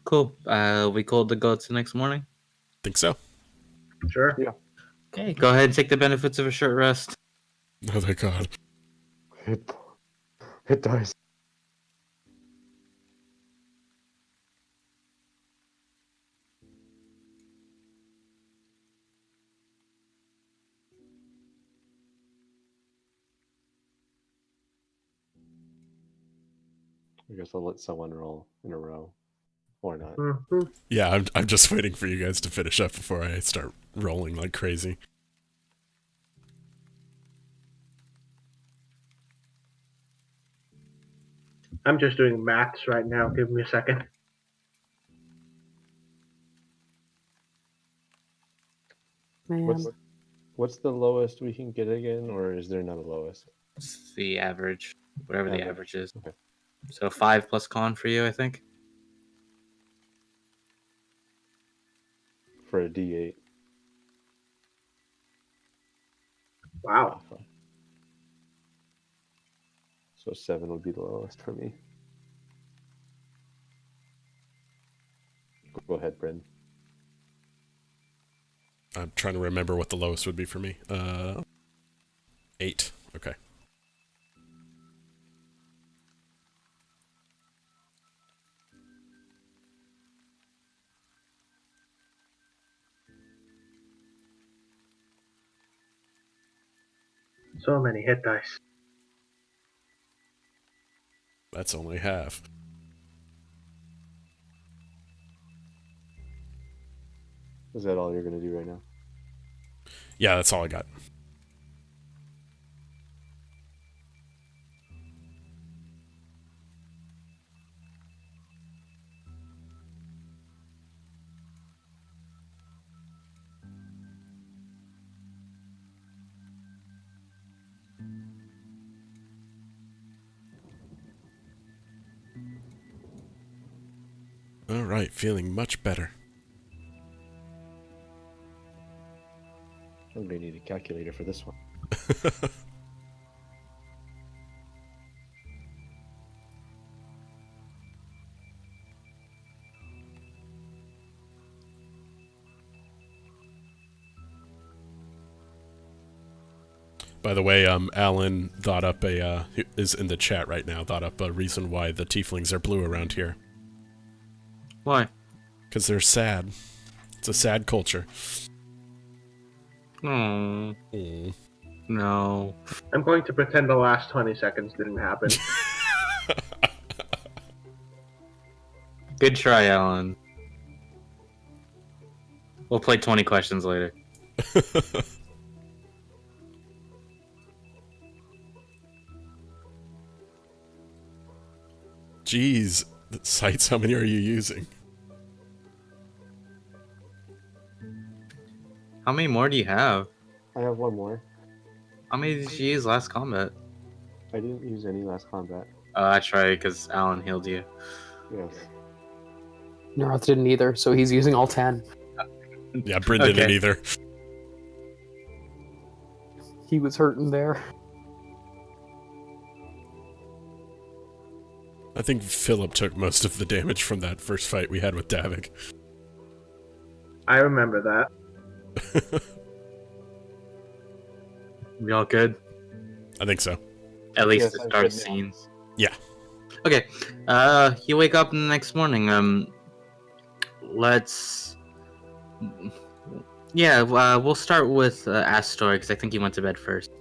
Cool. We called the goats the next morning? Think so. Sure. Yeah. Okay, go ahead and take the benefits of a short rest. Oh, thank God. It does. I guess I'll let someone roll in a row. Or not. Yeah, I'm just waiting for you guys to finish up before I start rolling like crazy. I'm just doing maths right now. Give me a second. Man. What's the lowest we can get again, or is there not a lowest? It's the average, whatever the average is. Okay. So 5 plus con for you, I think. For a D8. Wow. So 7 would be the lowest for me. Go ahead, Bryn. I'm trying to remember what the lowest would be for me. 8. Okay. So many hit dice. That's only half. Is that all you're going to do right now? Yeah, that's all I got. All right, feeling much better. I'm going to need a calculator for this one. By the way, Alan thought up is in the chat right now, thought up a reason why the tieflings are blue around here. Why? Because they're sad. It's a sad culture. Oh. No. I'm going to pretend the last 20 seconds didn't happen. Good try, Alan. We'll play 20 questions later. Jeez, Seitz, how many are you using? How many more do you have? I have one more. How many did you use last combat? I didn't use any last combat. That's right, because Alan healed you. Yes. Narroth didn't either, so he's using all 10. Yeah, Bryn didn't either. He was hurting there. I think Phillip took most of the damage from that first fight we had with Davik. I remember that. We all good? I think so. At least Yes, to I'm start good now. scenes. Yeah. Okay. You wake up the next morning. Let's. Yeah. We'll start with Astor because I think he went to bed first.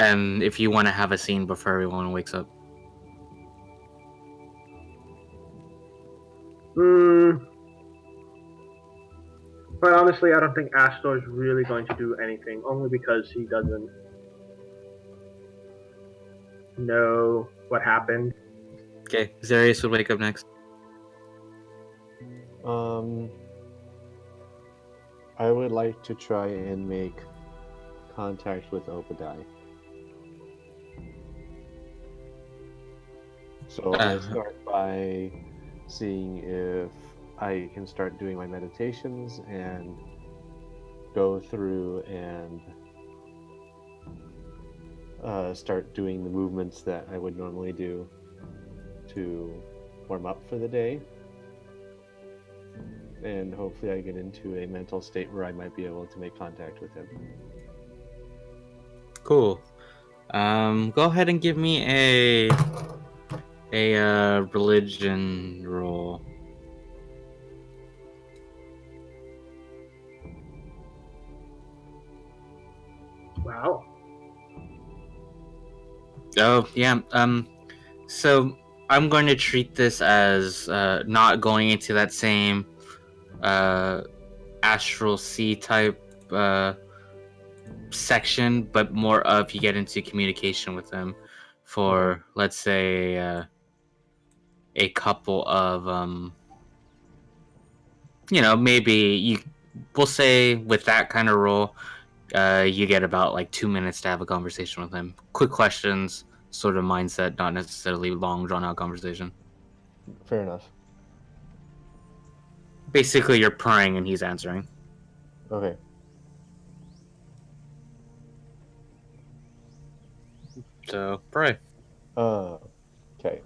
And if you want to have a scene before everyone wakes up. But honestly, I don't think Astor's really going to do anything, only because he doesn't know what happened. Okay. Zarrius would wake up next. I would like to try and make contact with Obad-hai. So I start by seeing if I can start doing my meditations and go through and start doing the movements that I would normally do to warm up for the day. And hopefully I get into a mental state where I might be able to make contact with him. Cool. Go ahead and give me a religion roll. Wow. Oh yeah. So I'm going to treat this as not going into that same astral sea type section, but more of you get into communication with them for let's say a couple of maybe we'll say with that kind of role you get about like 2 minutes to have a conversation with him. Quick questions, sort of mindset, not necessarily long drawn out conversation. Fair enough. Basically you're praying and he's answering. Okay. So pray. Okay. I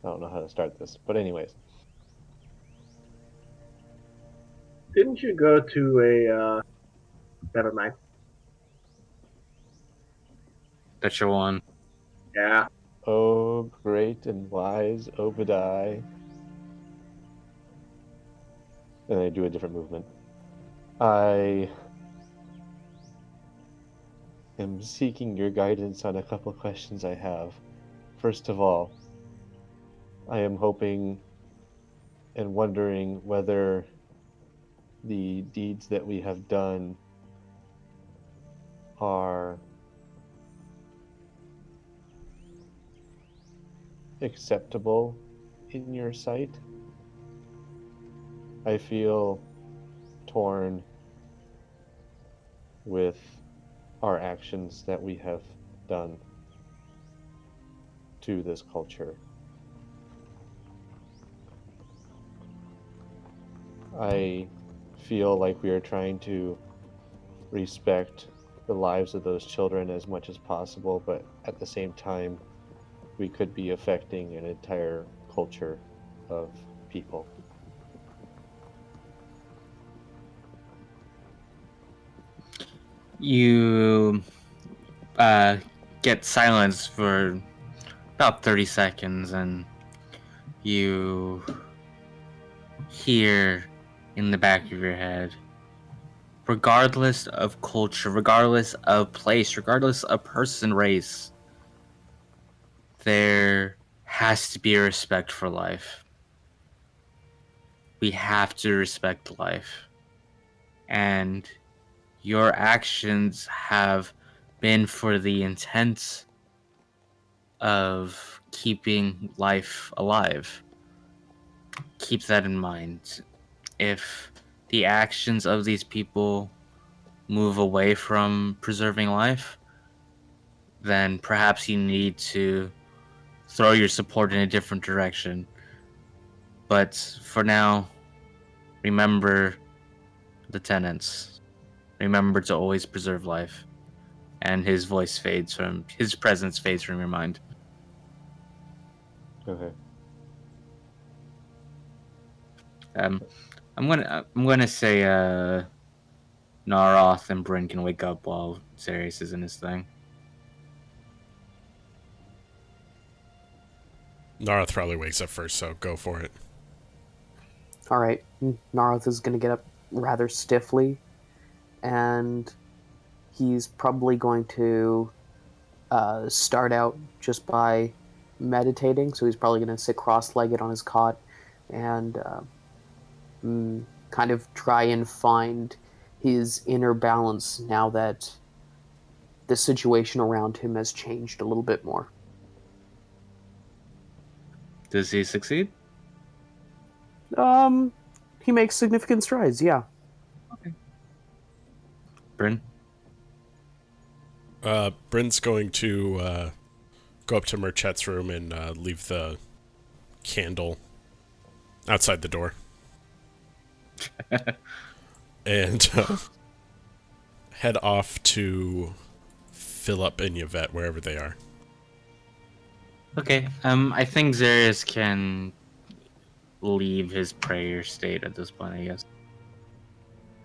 don't know how to start this, but anyways. Didn't you go to a, never mind. That's your one. Yeah. Oh, great and wise Obad-hai. And I do a different movement. I am seeking your guidance on a couple questions I have. First of all, I am hoping and wondering whether the deeds that we have done are acceptable in your sight. I feel torn with our actions that we have done to this culture. I feel like we are trying to respect the lives of those children as much as possible, but at the same time, we could be affecting an entire culture of people. You get silence for about 30 seconds, and you hear in the back of your head, regardless of culture, regardless of place, regardless of person, race, there has to be a respect for life. We have to respect life. And your actions have been for the intent of keeping life alive. Keep that in mind. If the actions of these people move away from preserving life, then perhaps you need to throw your support in a different direction. But for now, remember the tenets. Remember to always preserve life. And his presence fades from your mind. Okay. I'm gonna say Narroth and Bryn can wake up while Zarrius is in his thing. Narroth probably wakes up first, so go for it. All right, Narroth is going to get up rather stiffly, and he's probably going to start out just by meditating. So he's probably going to sit cross-legged on his cot and kind of try and find his inner balance now that the situation around him has changed a little bit more. Does he succeed? He makes significant strides, yeah. Okay. Bryn? Bryn's going to go up to Merchette's room and leave the candle outside the door. And head off to Phillip and Yvette, wherever they are. Okay. I think Zarrius can leave his prayer state at this point, I guess.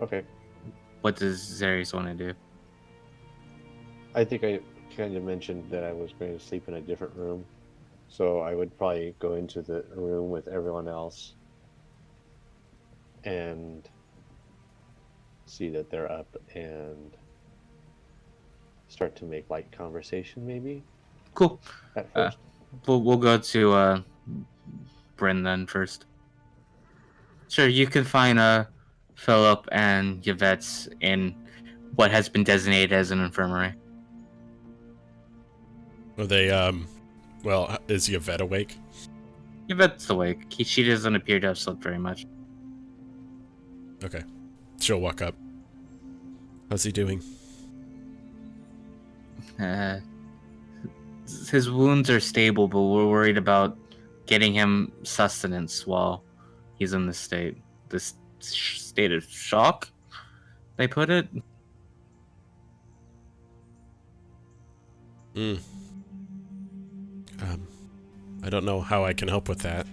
Okay. What does Zarrius want to do? I think I kind of mentioned that I was going to sleep in a different room. So I would probably go into the room with everyone else and see that they're up and start to make light conversation, maybe. Cool. At first. We'll go to Bryn then first. Sure, you can find Phillip and Yvette's in what has been designated as an infirmary. Are they, well, is Yvette awake? Yvette's awake. She doesn't appear to have slept very much. Okay. She'll walk up. How's he doing? His wounds are stable, but we're worried about getting him sustenance while he's in this state. This state of shock, they put it. I don't know how I can help with that.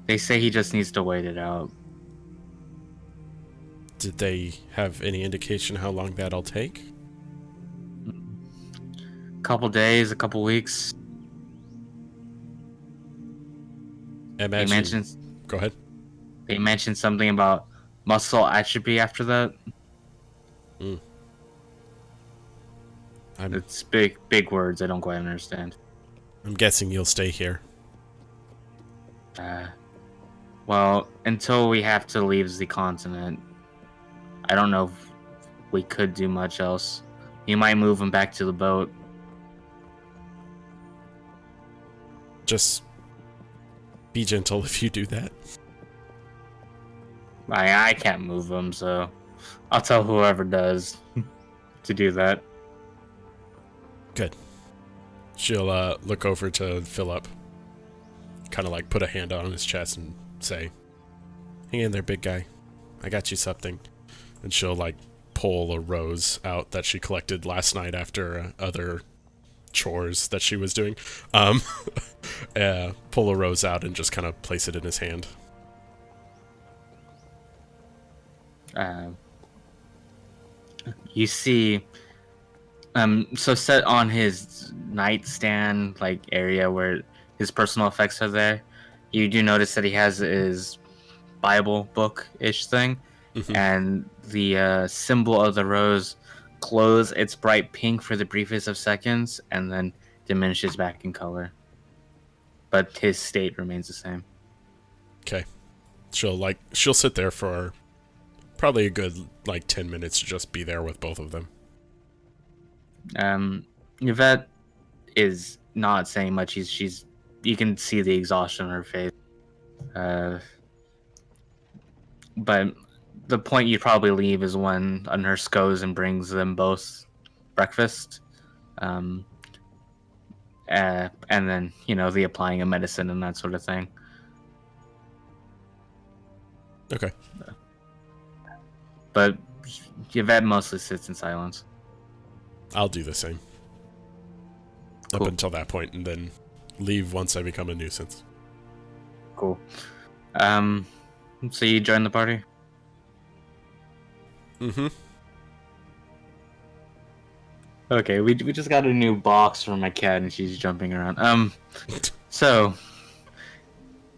They say he just needs to wait it out. Did they have any indication how long that'll take? Couple days, a couple weeks. Imagine... Go ahead. They mentioned something about muscle atrophy after that. It's big words I don't quite understand. I'm guessing you'll stay here. Well, until we have to leave the continent, I don't know if we could do much else. You might move him back to the boat. Just be gentle if you do that. I can't move him, so I'll tell whoever does to do that. Good. She'll look over to Phillip, kind of like put a hand on his chest and say, "Hang in there, big guy. I got you something." And she'll like pull a rose out that she collected last night after other chores that she was doing. Pull a rose out and just kind of place it in his hand. You see, so set on his nightstand, like area where his personal effects are there, you do notice that he has his Bible book-ish thing, and the symbol of the rose glows its bright pink for the briefest of seconds, and then diminishes back in color. But his state remains the same. Okay. She'll sit there for probably a good 10 minutes to just be there with both of them. Yvette is not saying much. She's you can see the exhaustion on her face. But the point you'd probably leave is when a nurse goes and brings them both breakfast. And then, the applying of medicine and that sort of thing. Okay. But Yvette mostly sits in silence. I'll do the same. Cool. Up until that point, and then leave once I become a nuisance. Cool. So you join the party? Mm-hmm. Okay, we just got a new box for my cat, and she's jumping around. So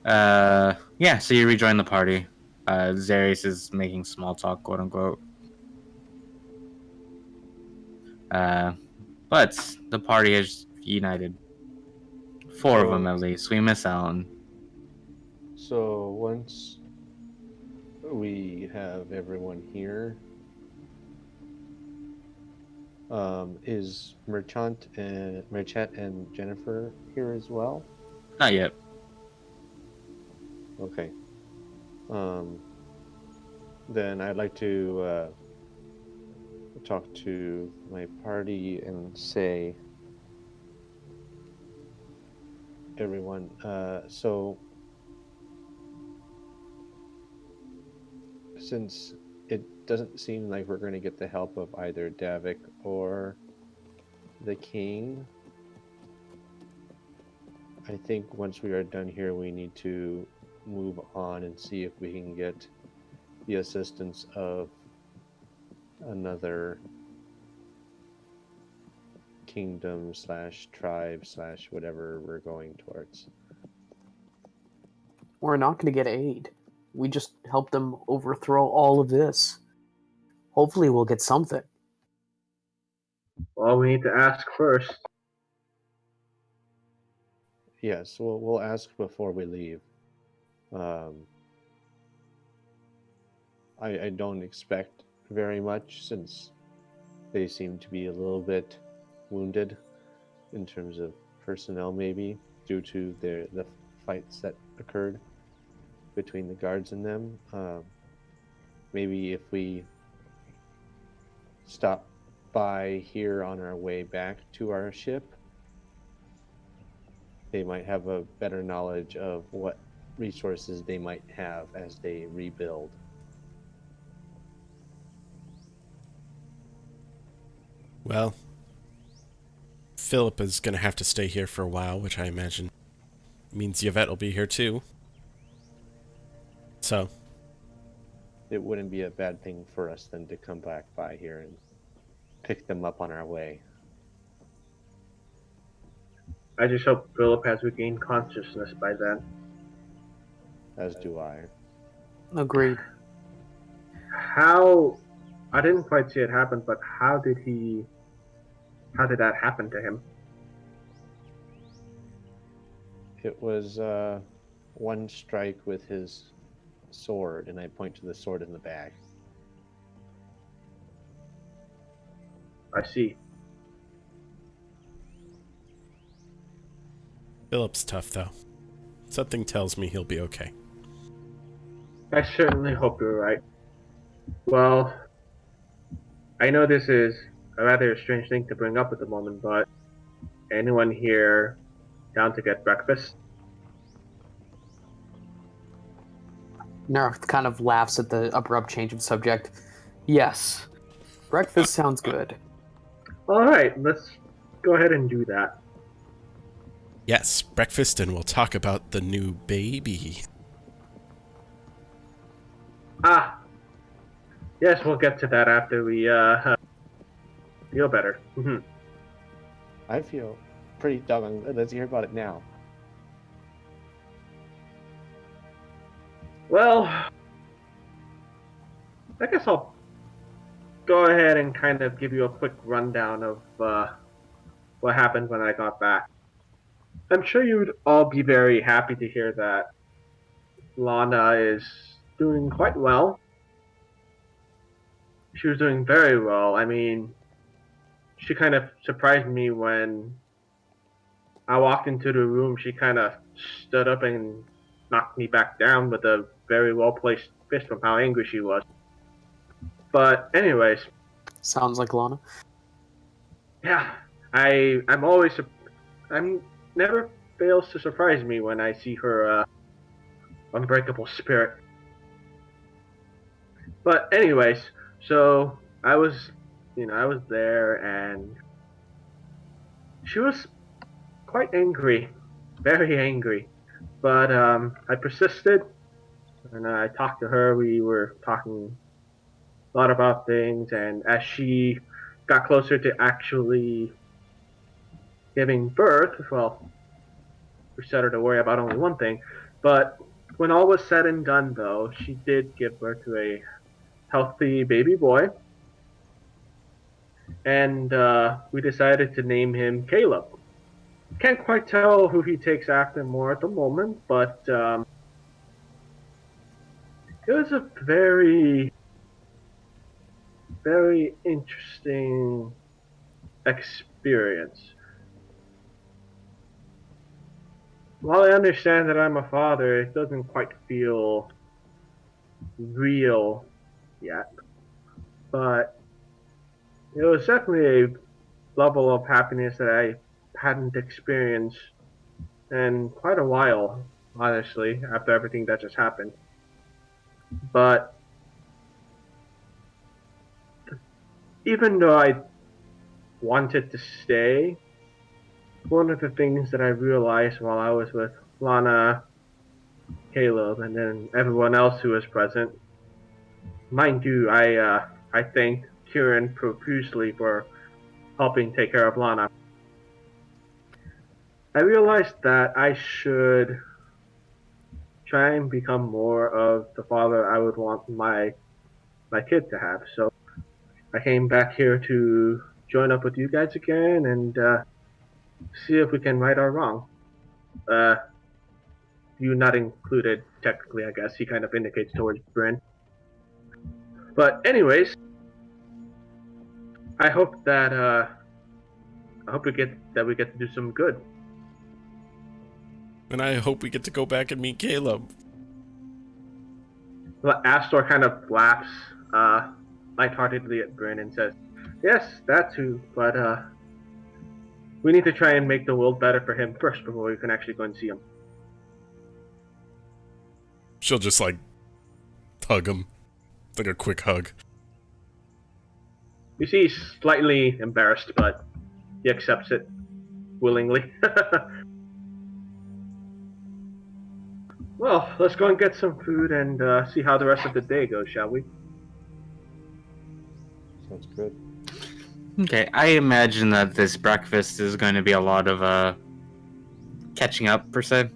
you rejoin the party. Zarrius is making small talk, quote unquote. But the party is united. 4 of them at least. We miss Alan. So once we have everyone here, is Merchant and Jennifer here as well? Not yet. Okay. Then I'd like to talk to my party and say, everyone, so since it doesn't seem like we're going to get the help of either Davik or the king, I think once we are done here, we need to move on and see if we can get the assistance of another kingdom / tribe / whatever we're going towards. We're not going to get aid. We just help them overthrow all of this. Hopefully we'll get something. Well, we need to ask first. Yes, we'll ask before we leave. I don't expect very much, since they seem to be a little bit wounded in terms of personnel, maybe due to the fights that occurred between the guards and them. Maybe if we stop by here on our way back to our ship, they might have a better knowledge of what resources they might have as they rebuild. Well, Phillip is going to have to stay here for a while, which I imagine means Yvette will be here too. So it wouldn't be a bad thing for us then to come back by here and pick them up on our way. I just hope Phillip has regained consciousness by then. As do I. Agreed. How... I didn't quite see it happen, but how did he How did that happen to him? It was one strike with his sword, and I point to the sword in the bag. I see. Phillip's tough, though. Something tells me he'll be okay. I certainly hope you're right. Well, I know this is a rather strange thing to bring up at the moment, but anyone here down to get breakfast? Narroth kind of laughs at the abrupt change of subject. Yes. Breakfast sounds good. Alright, let's go ahead and do that. Yes, breakfast, and we'll talk about the new baby. Ah! Yes, we'll get to that after we, feel better. I feel pretty doggone good. Let's hear about it now. Well, I guess I'll go ahead and kind of give you a quick rundown of what happened when I got back. I'm sure you'd all be very happy to hear that Lana is doing quite well. She was doing very well. I mean, she kind of surprised me when I walked into the room. She kind of stood up and knocked me back down with a very well-placed fist from how angry she was. But anyways, Sounds like Lana. yeah, I'm never fails to surprise me when I see her unbreakable spirit. But anyways, so I was there, and she was quite angry, very angry. But I persisted, and I talked to her. We were talking a lot about things, and as she got closer to actually giving birth, well, we set her to worry about only one thing. But when all was said and done, though, she did give birth to a healthy baby boy, and we decided to name him Caleb. Can't quite tell who he takes after more at the moment, but it was a very, very interesting experience. While I understand that I'm a father, it doesn't quite feel real yet. But it was definitely a level of happiness that I hadn't experienced in quite a while, honestly, after everything that just happened. But even though I wanted to stay, one of the things that I realized while I was with Lana, Caleb, and then everyone else who was present, mind you, I thank Kieran profusely for helping take care of Lana. I realized that I should try and become more of the father I would want my kid to have. So I came back here to join up with you guys again and see if we can right our wrong. You not included, technically, I guess. He kind of indicates towards Bryn. But anyways, I hope that we get to do some good. And I hope we get to go back and meet Caleb. Well, Astor kind of laughs lightheartedly at Bryn and says, "Yes, that too, but we need to try and make the world better for him first before we can actually go and see him." She'll just, like, hug him. Like a quick hug. You see he's slightly embarrassed, but he accepts it willingly. Well, let's go and get some food and see how the rest of the day goes, shall we? Sounds good. Okay, I imagine that this breakfast is going to be a lot of catching up per se.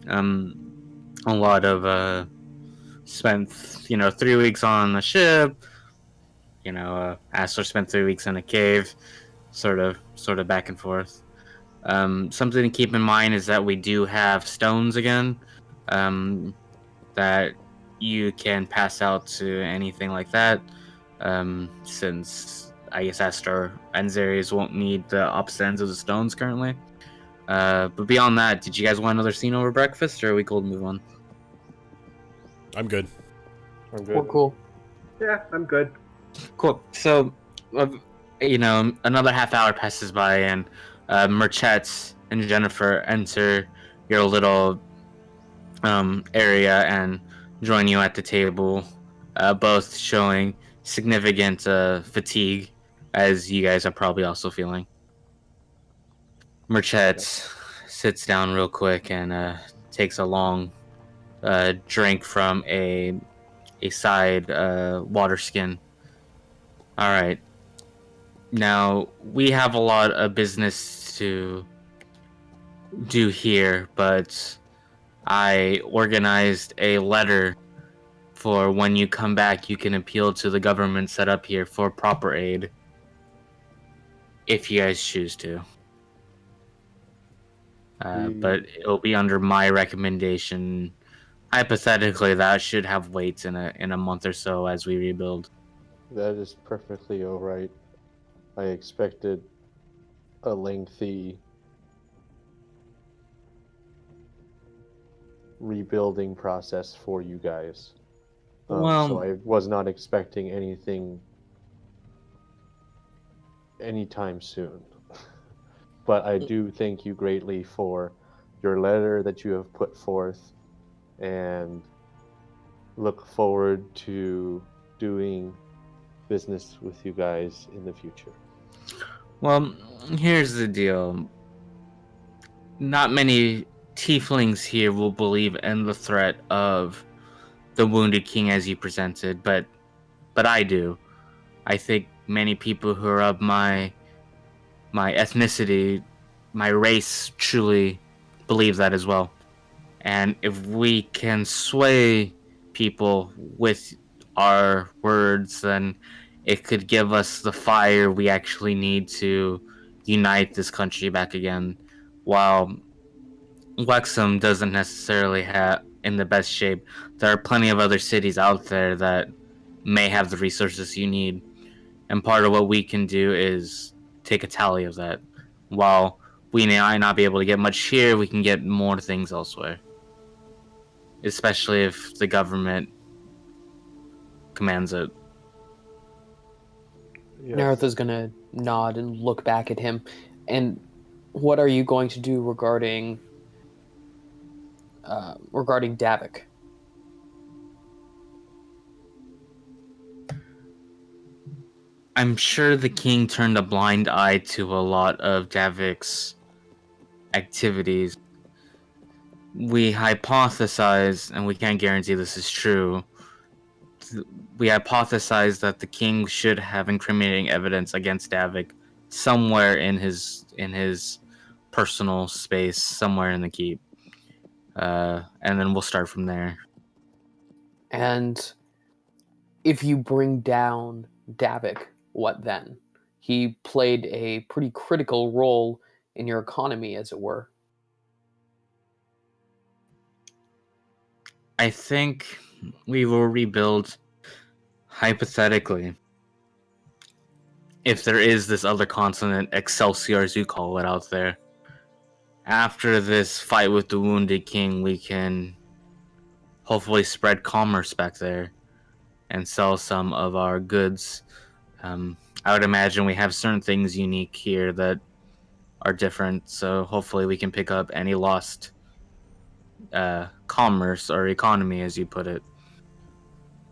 A lot of spent 3 weeks on the ship. Astor spent 3 weeks in a cave, sort of back and forth. Something to keep in mind is that we do have stones again, that you can pass out to anything like that, since I guess Astor and Zarrius won't need the opposite ends of the stones currently. But beyond that, did you guys want another scene over breakfast, or are we cool to move on? I'm good. I'm We're good. cool. Yeah, I'm good. Cool. So, another half hour passes by, and Merchet and Jennifer enter your little area and join you at the table, both showing significant fatigue, as you guys are probably also feeling. Merchet sits down real quick and takes a long drink from a side water skin. All right. Now, we have a lot of business to do here, but I organized a letter for when you come back, you can appeal to the government set up here for proper aid, if you guys choose to. But it'll be under my recommendation. Hypothetically, that should have weight in a month or so as we rebuild. That is perfectly all right. I expected a lengthy rebuilding process for you guys. So I was not expecting anything anytime soon. But I do thank you greatly for your letter that you have put forth, and look forward to doing business with you guys in the future. Well, here's the deal. Not many tieflings here will believe in the threat of the Wounded King as you presented, but I do. I think many people who are of my ethnicity, my race, truly believe that as well. And if we can sway people with our words, then it could give us the fire we actually need to unite this country back again. While Wexham doesn't necessarily have in the best shape, there are plenty of other cities out there that may have the resources you need. And part of what we can do is take a tally of that. While we might not be able to get much here, we can get more things elsewhere. Especially if the government commands it. Yes. Narroth is going to nod and look back at him. And what are you going to do regarding Davik? I'm sure the king turned a blind eye to a lot of Davik's activities. We hypothesize, and we can't guarantee this is true, we hypothesize that the king should have incriminating evidence against Davik somewhere in his personal space, somewhere in the keep. And then we'll start from there. And if you bring down Davik, what then? He played a pretty critical role in your economy, as it were. I think we will rebuild, hypothetically, if there is this other continent, Excelsior as you call it, out there. After this fight with the Wounded King, we can hopefully spread commerce back there and sell some of our goods. I would imagine we have certain things unique here that are different, so hopefully we can pick up any lost commerce or economy, as you put it,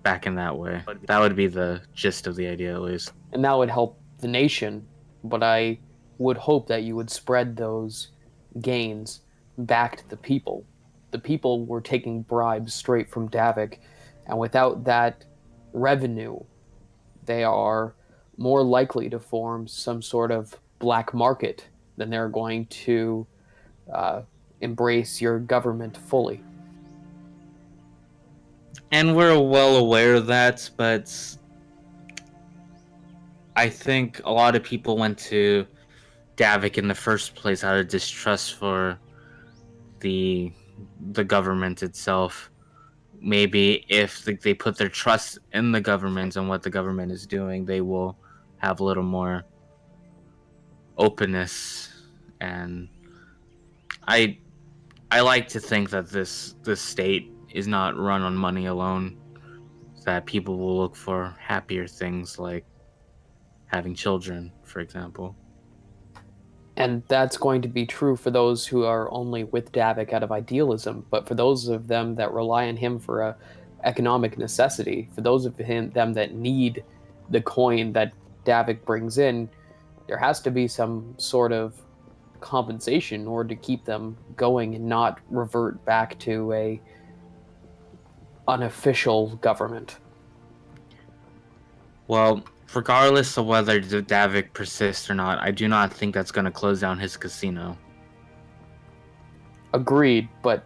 back in that way. That would be the gist of the idea, at least. And that would help the nation, but I would hope that you would spread those gains back to the people. The people were taking bribes straight from Davik, and without that revenue, they are more likely to form some sort of black market than they're going to embrace your government fully. And we're well aware of that, but I think a lot of people went to Davik in the first place out of distrust for the government itself. Maybe if they put their trust in the government and what the government is doing, they will have a little more openness. And I like to think that this state is not run on money alone. That people will look for happier things like having children, for example. And that's going to be true for those who are only with Davik out of idealism, but for those of them that rely on him for a economic necessity, for those of them that need the coin that Davik brings in, there has to be some sort of compensation in order to keep them going and not revert back to a unofficial government. Well, regardless of whether Davik persists or not, I do not think that's going to close down his casino. Agreed, but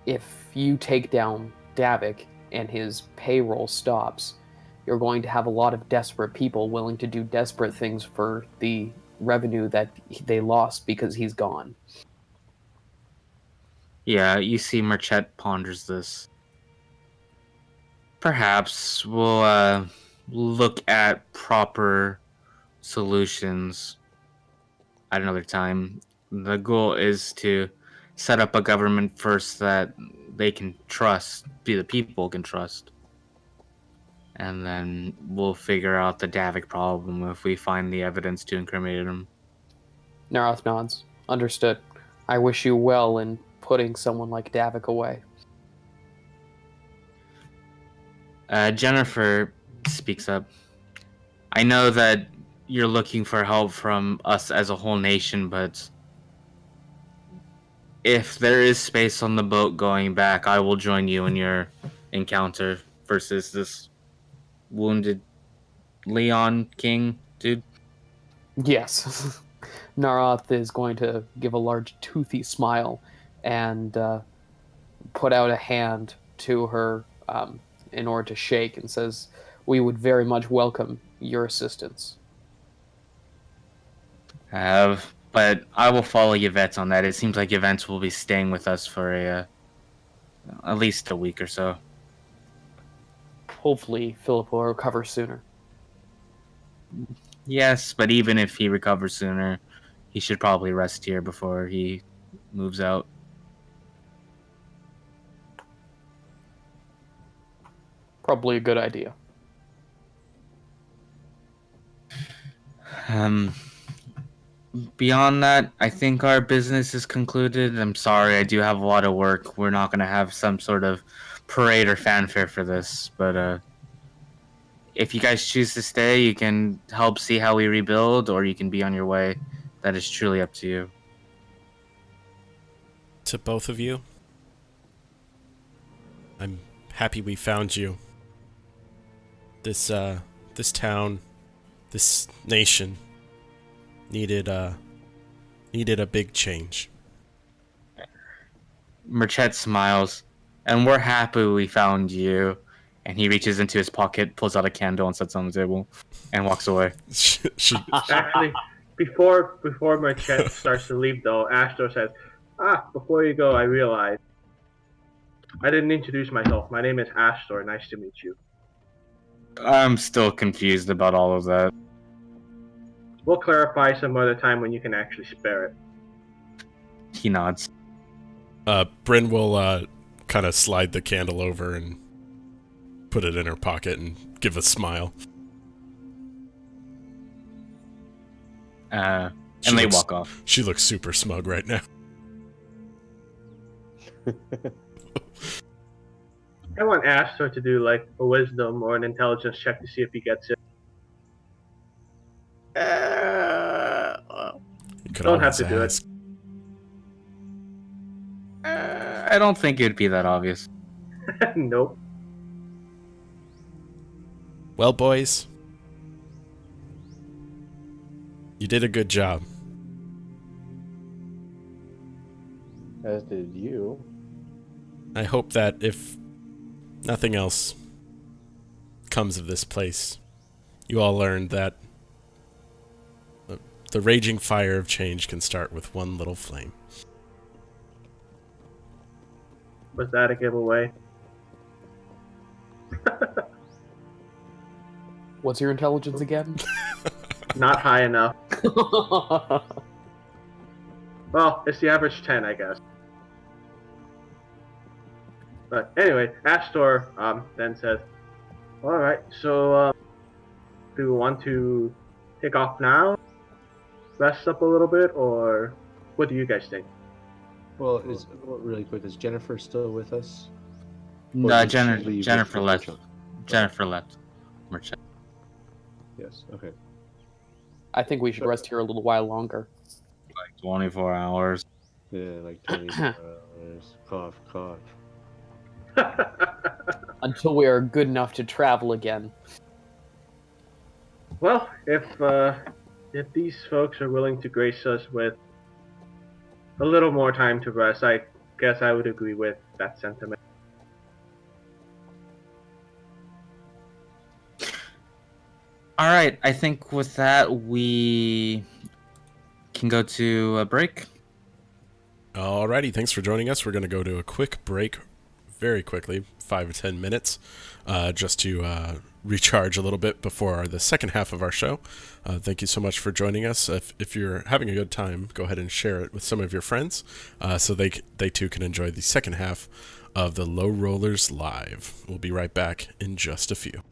if you take down Davik and his payroll stops, you're going to have a lot of desperate people willing to do desperate things for the revenue that they lost because he's gone. Yeah, you see Merchet ponders this. Perhaps we'll look at proper solutions at another time. The goal is to set up a government first that they can trust, the people can trust. And then we'll figure out the Davik problem if we find the evidence to incriminate him. Narroth nods. Understood. I wish you well in putting someone like Davik away. Jennifer speaks up. I know that you're looking for help from us as a whole nation, but if there is space on the boat going back, I will join you in your encounter versus this wounded Leon King dude. Yes. Narroth is going to give a large toothy smile and put out a hand to her in order to shake and says, "We would very much welcome your assistance." But I will follow Yvette on that. It seems like Yvette will be staying with us for at least a week or so. Hopefully, Phillip will recover sooner. Yes, but even if he recovers sooner, he should probably rest here before he moves out. Probably a good idea. Beyond that, I think our business is concluded. I'm sorry, I do have a lot of work. We're not going to have some sort of parade or fanfare for this, but if you guys choose to stay, you can help see how we rebuild, or you can be on your way. That is truly up to you. To both of you, I'm happy we found you. This town, this nation needed a big change. Merchet smiles, and we're happy we found you. And he reaches into his pocket, pulls out a candle, and sets it on the table, and walks away. Actually, before Merchet starts to leave, though, Astor says, before you go, I realized I didn't introduce myself. My name is Astor. Nice to meet you. I'm still confused about all of that. We'll clarify some other time when you can actually spare it. He nods. Bryn will kind of slide the candle over and put it in her pocket and give a smile. And they walk off. She looks super smug right now. I want Astor to do like a wisdom or an intelligence check to see if he gets it. You could Don't have always to do ask. I don't think it'd be that obvious. Nope. Well, boys, you did a good job. As did you. I hope that if nothing else comes of this place, you all learned that the raging fire of change can start with one little flame. Was that a giveaway? What's your intelligence again? Not high enough. Well, it's the average 10, I guess. But anyway, Astor then says, all right, so do we want to take off now, rest up a little bit, or what do you guys think? Well, really quick, is Jennifer still with us? Or No, did she leave Jennifer with left. Rachael? Jennifer left. Merchant. Yes. Okay. I think we should rest here a little while longer. Like 24 hours. Yeah, like 24 hours. Cough, cough. Until we are good enough to travel again. Well, if these folks are willing to grace us with a little more time to rest, I guess I would agree with that sentiment. All right, I think with that we can go to a break. Alrighty, thanks for joining us. We're going to go to a quick break very quickly, 5 or 10 minutes, just to recharge a little bit before the second half of our show. Thank you so much for joining us. If you're having a good time, go ahead and share it with some of your friends so they too can enjoy the second half of the Low Rollers Live. We'll be right back in just a few.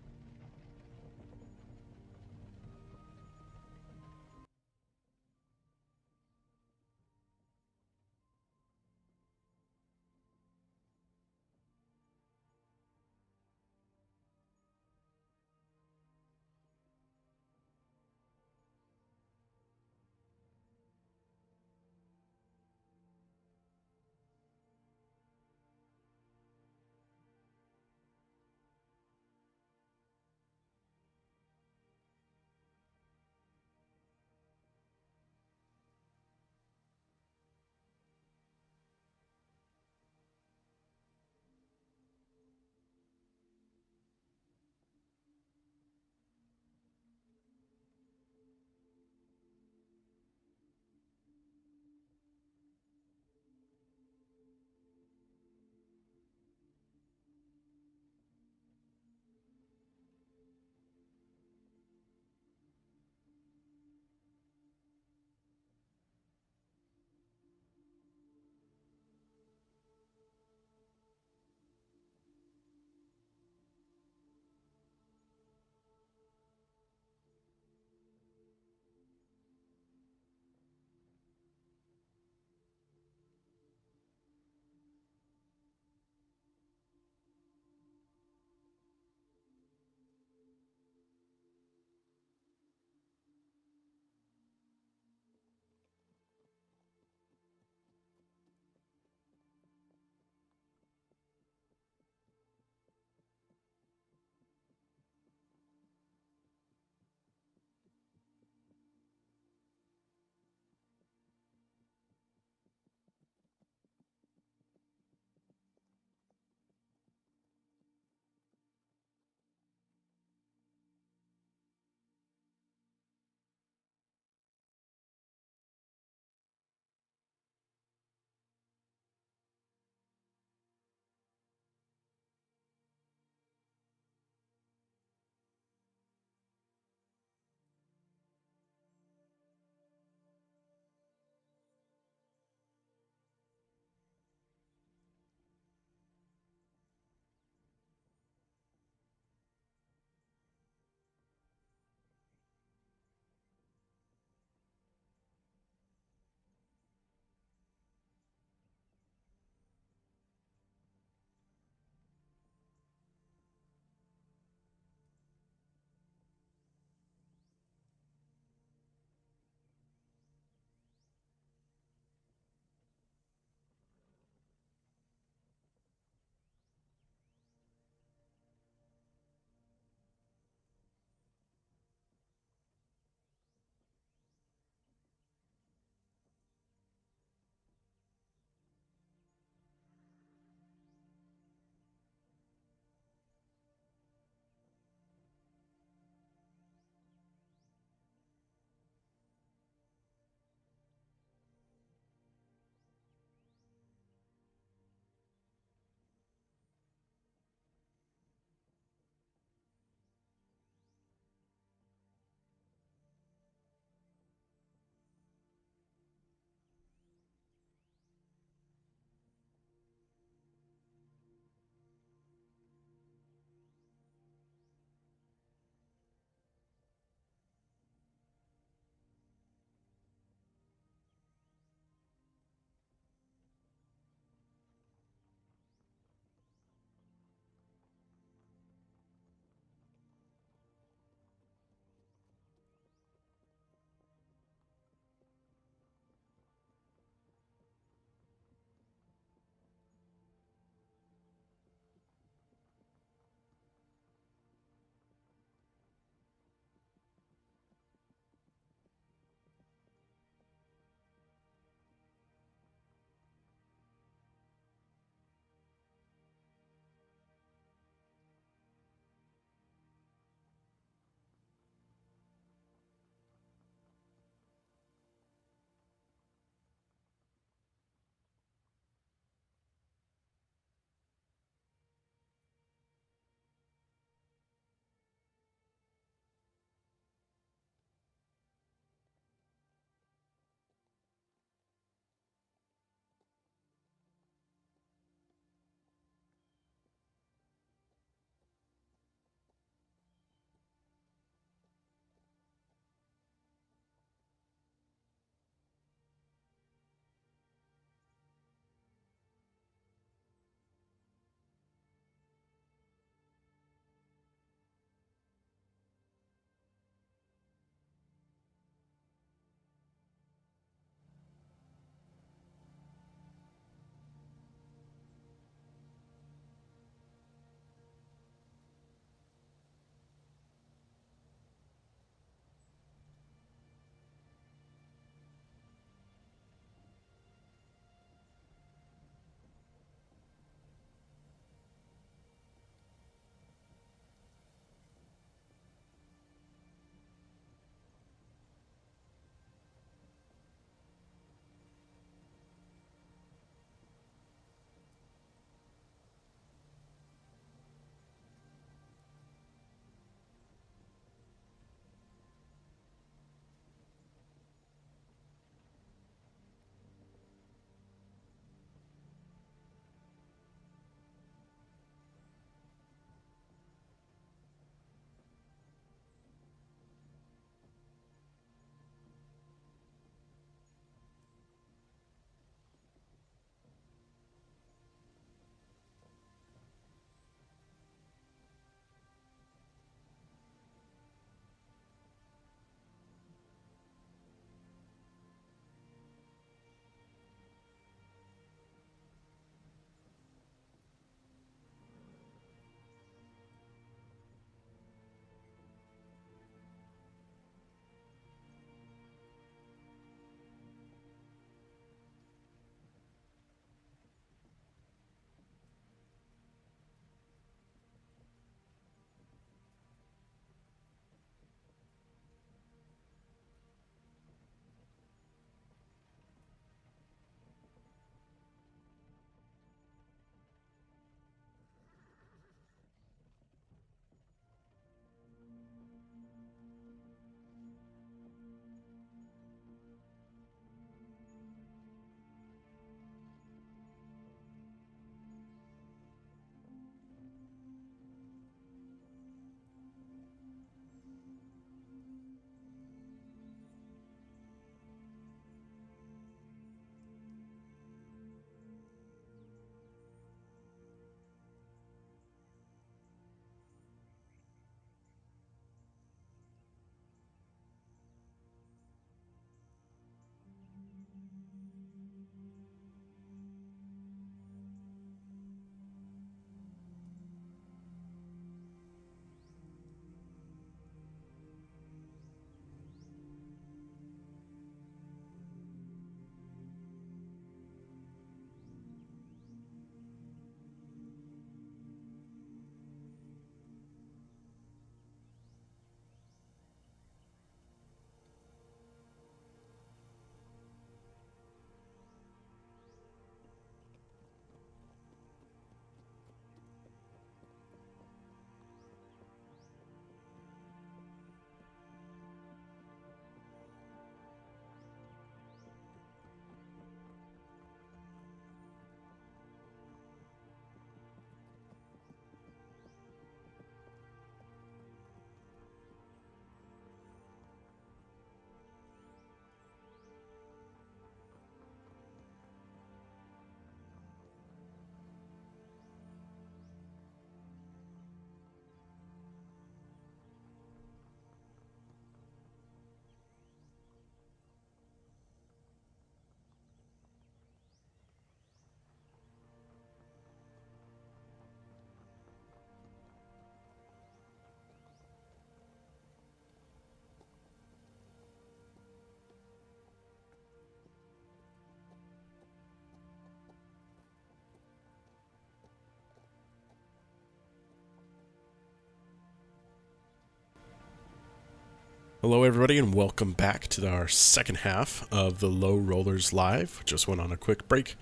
Hello, everybody, and welcome back to our second half of the Low Rollers Live. Just went on a quick break.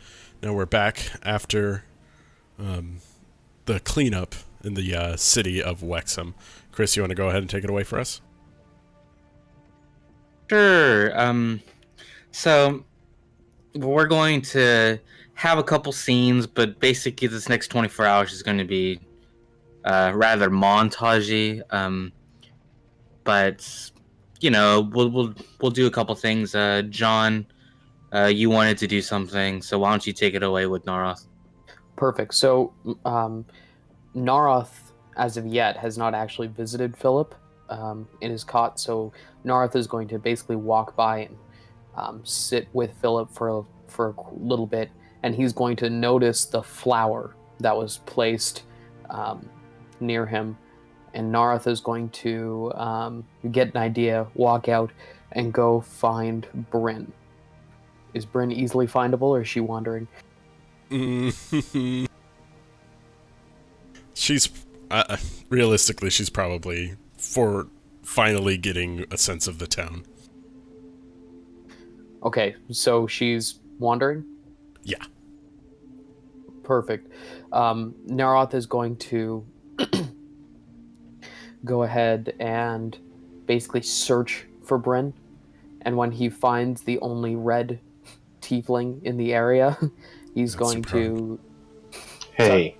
Now we're back after the cleanup in the city of Wexham. Chris, you want to go ahead and take it away for us? Sure. So we're going to have a couple scenes, but basically this next 24 hours is going to be rather montagey. But you know, we'll do a couple things. John, you wanted to do something, so why don't you take it away with Narroth? Perfect. So, Narroth, as of yet, has not actually visited Phillip in his cot. So Narroth is going to basically walk by and sit with Phillip for a little bit, and he's going to notice the flower that was placed near him. And Narroth is going to get an idea, walk out, and go find Bryn. Is Bryn easily findable, or is she wandering? She's realistically, she's probably finally getting a sense of the town. Okay, so she's wandering? Yeah. Perfect. Narroth is going to go ahead and basically search for Bryn, and when he finds the only red tiefling in the area, he's going to... Hey.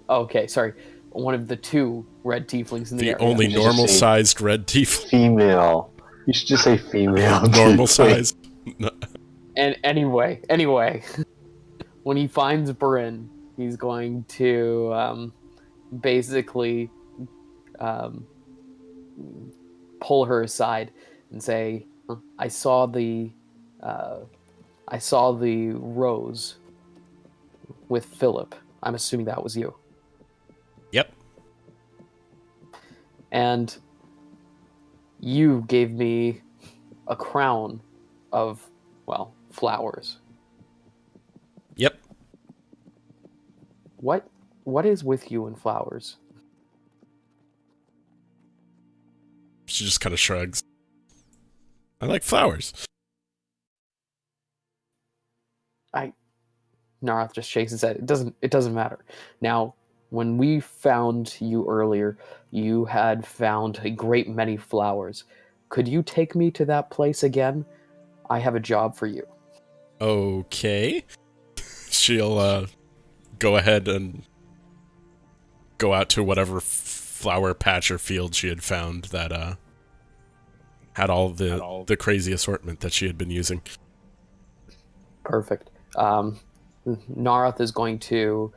Okay, sorry. One of the two red tieflings in the area. The only normal-sized red tiefling. Female. You should just say female. Normal-sized. And anyway, when he finds Bryn, he's going to basically pull her aside and say, I saw the rose with Phillip. I'm assuming that was you. Yep. And you gave me a crown of, well, flowers. Yep. What is with you and flowers? She just kind of shrugs. I like flowers. Narroth just shakes his head. It doesn't matter. Now, when we found you earlier, you had found a great many flowers. Could you take me to that place again? I have a job for you. Okay. She'll go ahead and go out to whatever flower patch or field she had found that had all the crazy assortment that she had been using. Perfect. Narroth is going to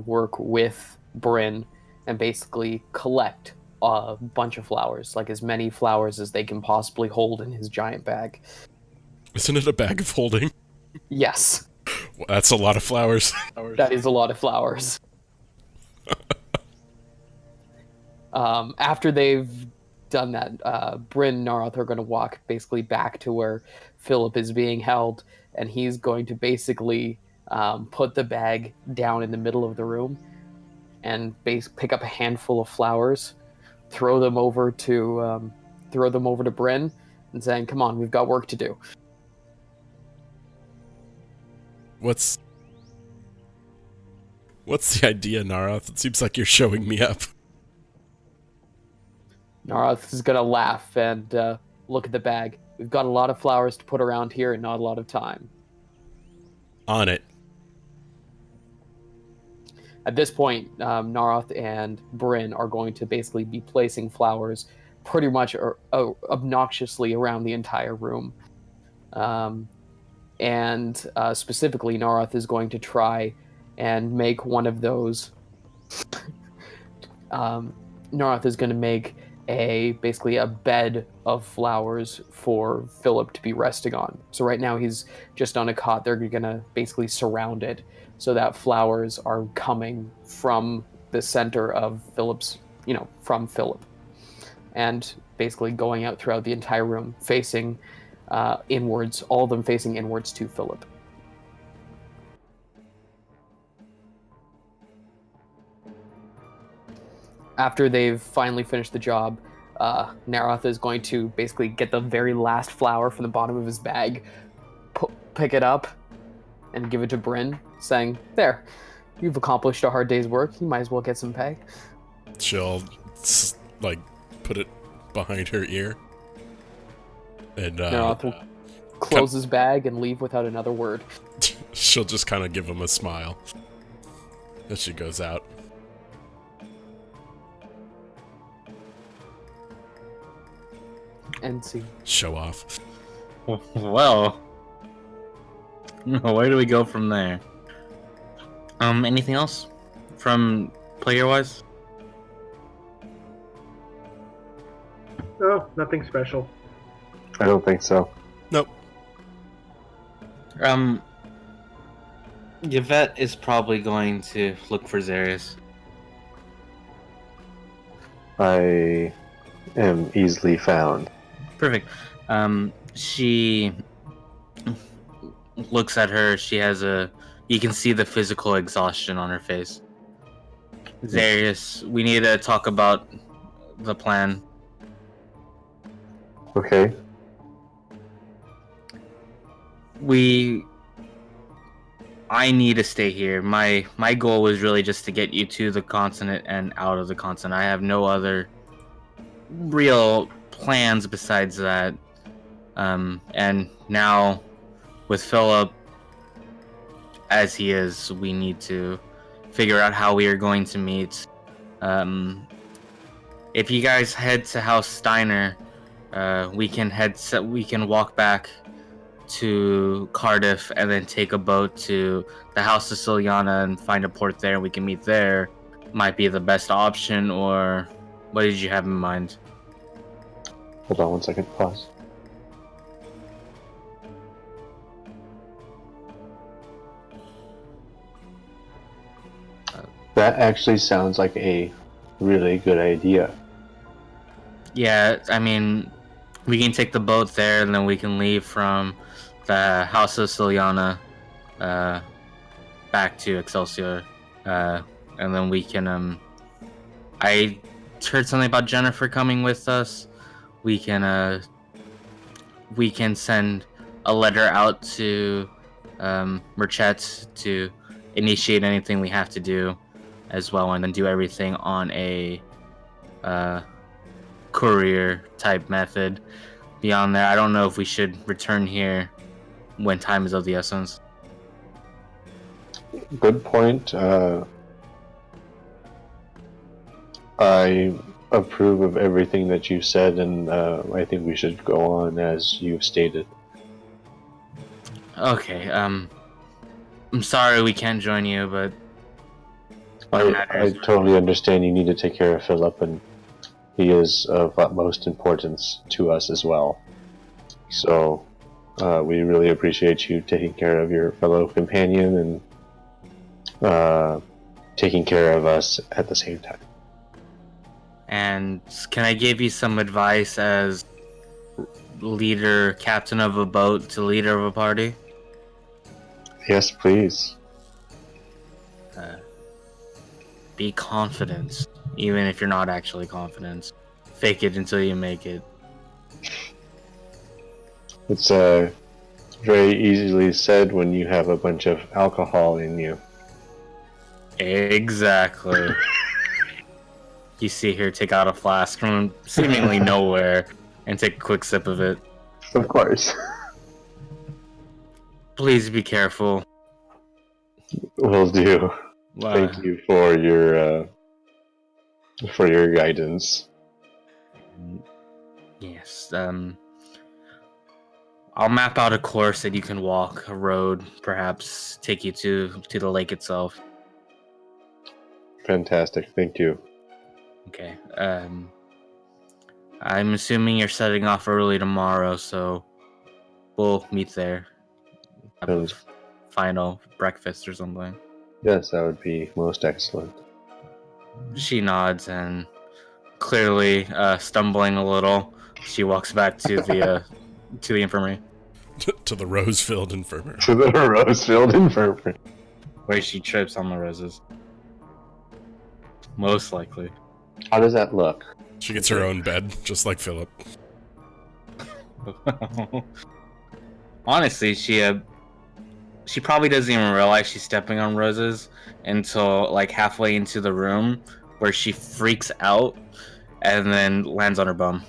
work with Bryn and basically collect a bunch of flowers, like as many flowers as they can possibly hold in his giant bag. Isn't it a bag of holding? Yes. Well, that's a lot of flowers. That is a lot of flowers. After they've done that, Bryn and Narroth are going to walk basically back to where Phillip is being held, and he's going to basically put the bag down in the middle of the room and pick up a handful of flowers, throw them over to Bryn, and saying, "Come on, we've got work to do." What's the idea, Narroth? It seems like you're showing me up. Narroth is going to laugh and look at the bag. We've got a lot of flowers to put around here and not a lot of time. On it. At this point, Narroth and Bryn are going to basically be placing flowers pretty much obnoxiously around the entire room. And specifically, Narroth is going to try and make one of those... Narroth is going to make basically a bed of flowers for Phillip to be resting on. So right now he's just on a cot. They're going to basically surround it so that flowers are coming from the center of Phillip's, from Phillip, and basically going out throughout the entire room, facing inwards, all of them facing inwards to Phillip. After they've finally finished the job, Narroth is going to basically get the very last flower from the bottom of his bag, pick it up, and give it to Bryn, saying, "There, you've accomplished a hard day's work. You might as well get some pay." She'll like put it behind her ear, and Narroth will close his bag and leave without another word. She'll just kind of give him a smile as she goes out. And see. Show off. Well, where do we go from there? Anything else from player-wise? No, nothing special. I don't think so. Nope. Yvette is probably going to look for Zarrius. I am easily found. Perfect. She looks at her. She has you can see the physical exhaustion on her face. Zarrius, we need to talk about the plan. Okay. I need to stay here. My goal was really just to get you to the continent and out of the continent. I have no other real plans besides that. And now with Phillip as he is, we need to figure out how we are going to meet. If you guys head to House Steiner, we can walk back to Cardiff and then take a boat to the House of Ciliana and find a port there. We can meet there. Might be the best option, or what did you have in mind? Hold on 1 second. Pause. That actually sounds like a really good idea. Yeah, I mean, we can take the boat there, and then we can leave from the House of Ciliana back to Excelsior. And then we can... I heard something about Jennifer coming with us. We can send a letter out to Merchet to initiate anything we have to do as well, and then do everything on a courier type method. Beyond that, I don't know if we should return here when time is of the essence. Good point. I approve of everything that you said, and I think we should go on as you've stated. Okay, I'm sorry we can't join you, but I totally understand you need to take care of Phillip, and he is of utmost importance to us as well. So we really appreciate you taking care of your fellow companion and taking care of us at the same time. And can I give you some advice as leader, captain of a boat to leader of a party? Yes, please. Be confident, even if you're not actually confident. Fake it until you make it. It's very easily said when you have a bunch of alcohol in you. Exactly. You see her take out a flask from seemingly nowhere and take a quick sip of it. Of course. Please be careful. Will do. Thank you for your guidance. Yes. I'll map out a course that you can walk, a road, perhaps take you to the lake itself. Fantastic. Thank you. Okay. I'm assuming you're setting off early tomorrow, so we'll meet there. Have a final breakfast or something. Yes, that would be most excellent. She nods and, clearly stumbling a little, she walks back to the infirmary. To the rose-filled infirmary. To the rose-filled infirmary. Where she trips on the roses. Most likely. How does that look? She gets her own bed, just like Phillip. Honestly, she probably doesn't even realize she's stepping on roses until like halfway into the room, where she freaks out and then lands on her bum.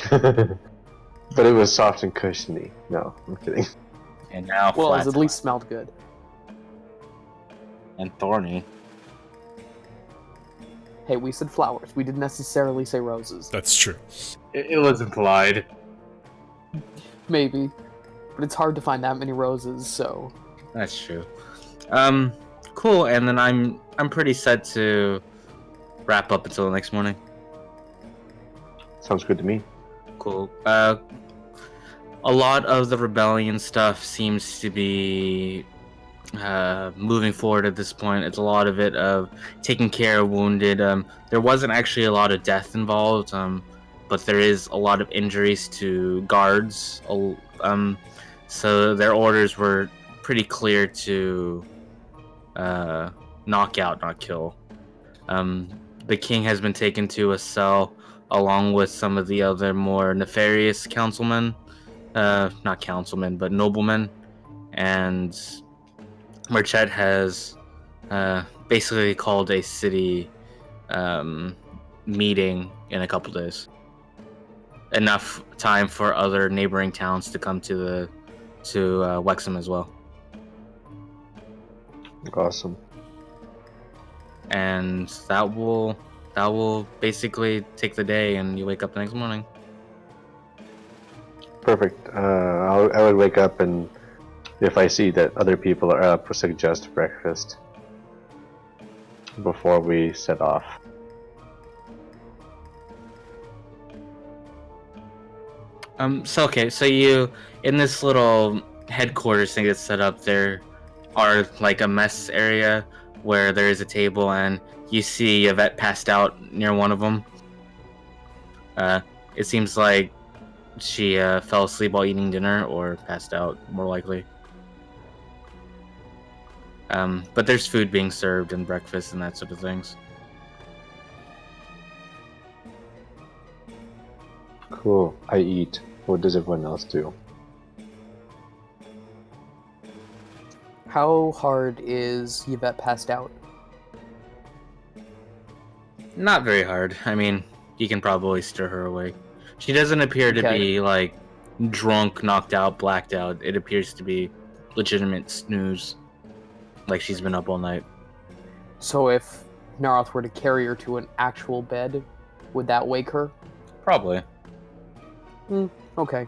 But it was soft and cushiony. No, I'm kidding. And now Well, flat it at least smelled good. and thorny. Hey, we said flowers. We didn't necessarily say roses. That's true. It was implied. Maybe. But it's hard to find that many roses, so... That's true. Cool. And then I'm pretty set to wrap up until the next morning. Sounds good to me. Cool. A lot of the rebellion stuff seems to be moving forward at this point. It's a lot of it of taking care of wounded. There wasn't actually a lot of death involved, but there is a lot of injuries to guards. So their orders were pretty clear to knock out, not kill. The king has been taken to a cell along with some of the other more nefarious councilmen. Not councilmen, but noblemen. And Marchette has basically called a city meeting in a couple days. Enough time for other neighboring towns to come to Wexham as well. Awesome. And that will basically take the day, and you wake up the next morning. Perfect. I would wake up, and if I see that other people are up, suggest breakfast before we set off. So you, in this little headquarters thing that's set up, there are like a mess area where there is a table, and you see Yvette passed out near one of them. It seems like she fell asleep while eating dinner, or passed out, more likely. But there's food being served and breakfast and that sort of things. Cool. I eat. What does everyone else do? How hard is Yvette passed out? Not very hard. I mean, you can probably stir her awake. She doesn't appear to Okay. be like drunk, knocked out, blacked out. It appears to be legitimate snooze, like she's been up all night. So if Narroth were to carry her to an actual bed, would that wake her? Probably. Okay.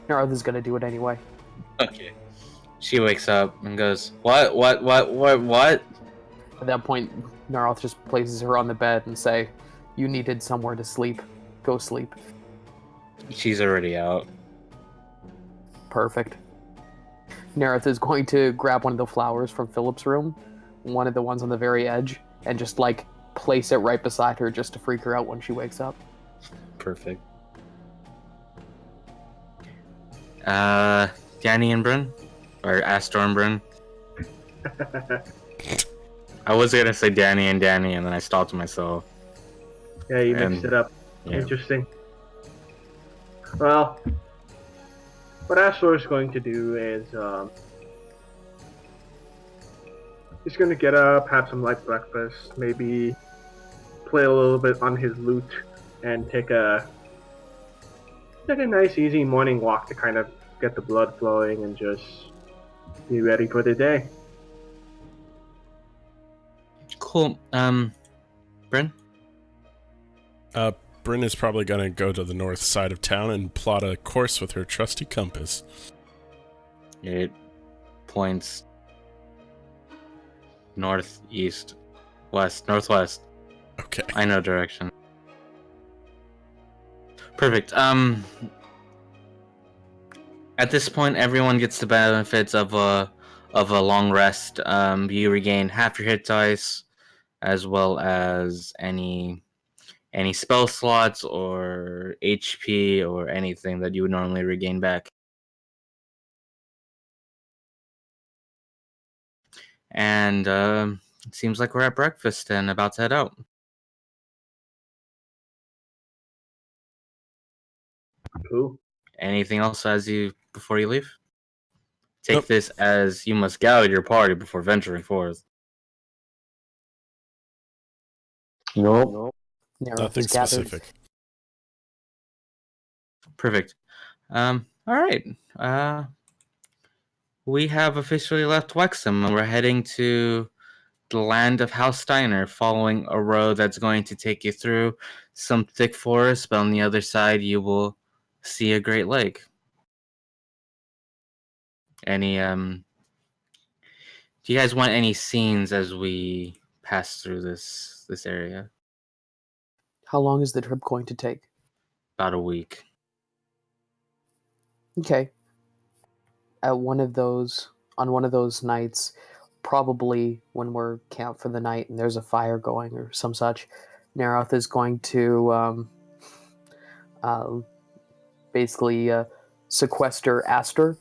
Narroth is gonna do it anyway. Okay. She wakes up and goes, What? At that point, Narroth just places her on the bed and say, "You needed somewhere to sleep. Go sleep." She's already out. Perfect. Narroth is going to grab one of the flowers from Phillip's room, one of the ones on the very edge, and just like place it right beside her just to freak her out when she wakes up. Perfect. Danny and Bryn? Or Astor and Bryn? I was gonna say Danny, and then I stopped myself. Yeah, you mixed it up. Yeah. Interesting. Well, what Astor is going to do is he's going to get up, have some light breakfast, maybe play a little bit on his lute, and take a nice, easy morning walk to kind of get the blood flowing and just be ready for the day. Cool. Bryn? Bryn is probably going to go to the north side of town and plot a course with her trusty compass. It points north, east, west, northwest. Okay. I know direction. Perfect. At this point, everyone gets the benefits of a long rest. You regain half your hit dice, as well as any spell slots or HP or anything that you would normally regain back. And it seems like we're at breakfast and about to head out. Cool. Anything else before you leave? Take Nope. this as you must gather your party before venturing forth. Nope. Narroth Nothing is gathered. specific. Perfect. All right. We have officially left Wexham, and we're heading to the land of House Steiner, following a road that's going to take you through some thick forest, but on the other side you will see a great lake. Do you guys want any scenes as we pass through this area? How long is the trip going to take? About a week. Okay. On one of those nights, probably when we're camped for the night and there's a fire going or some such, Narroth is going to basically sequester Astor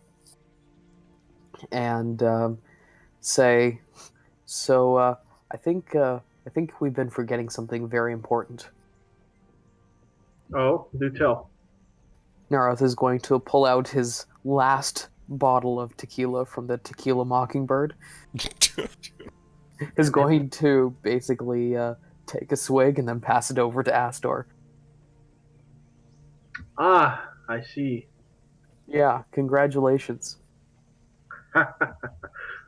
and say, so I think we've been forgetting something very important. Oh, do tell. Narroth is going to pull out his last bottle of tequila from the Tequila Mockingbird. Is going to basically take a swig and then pass it over to Astor. Ah, I see. Yeah, congratulations.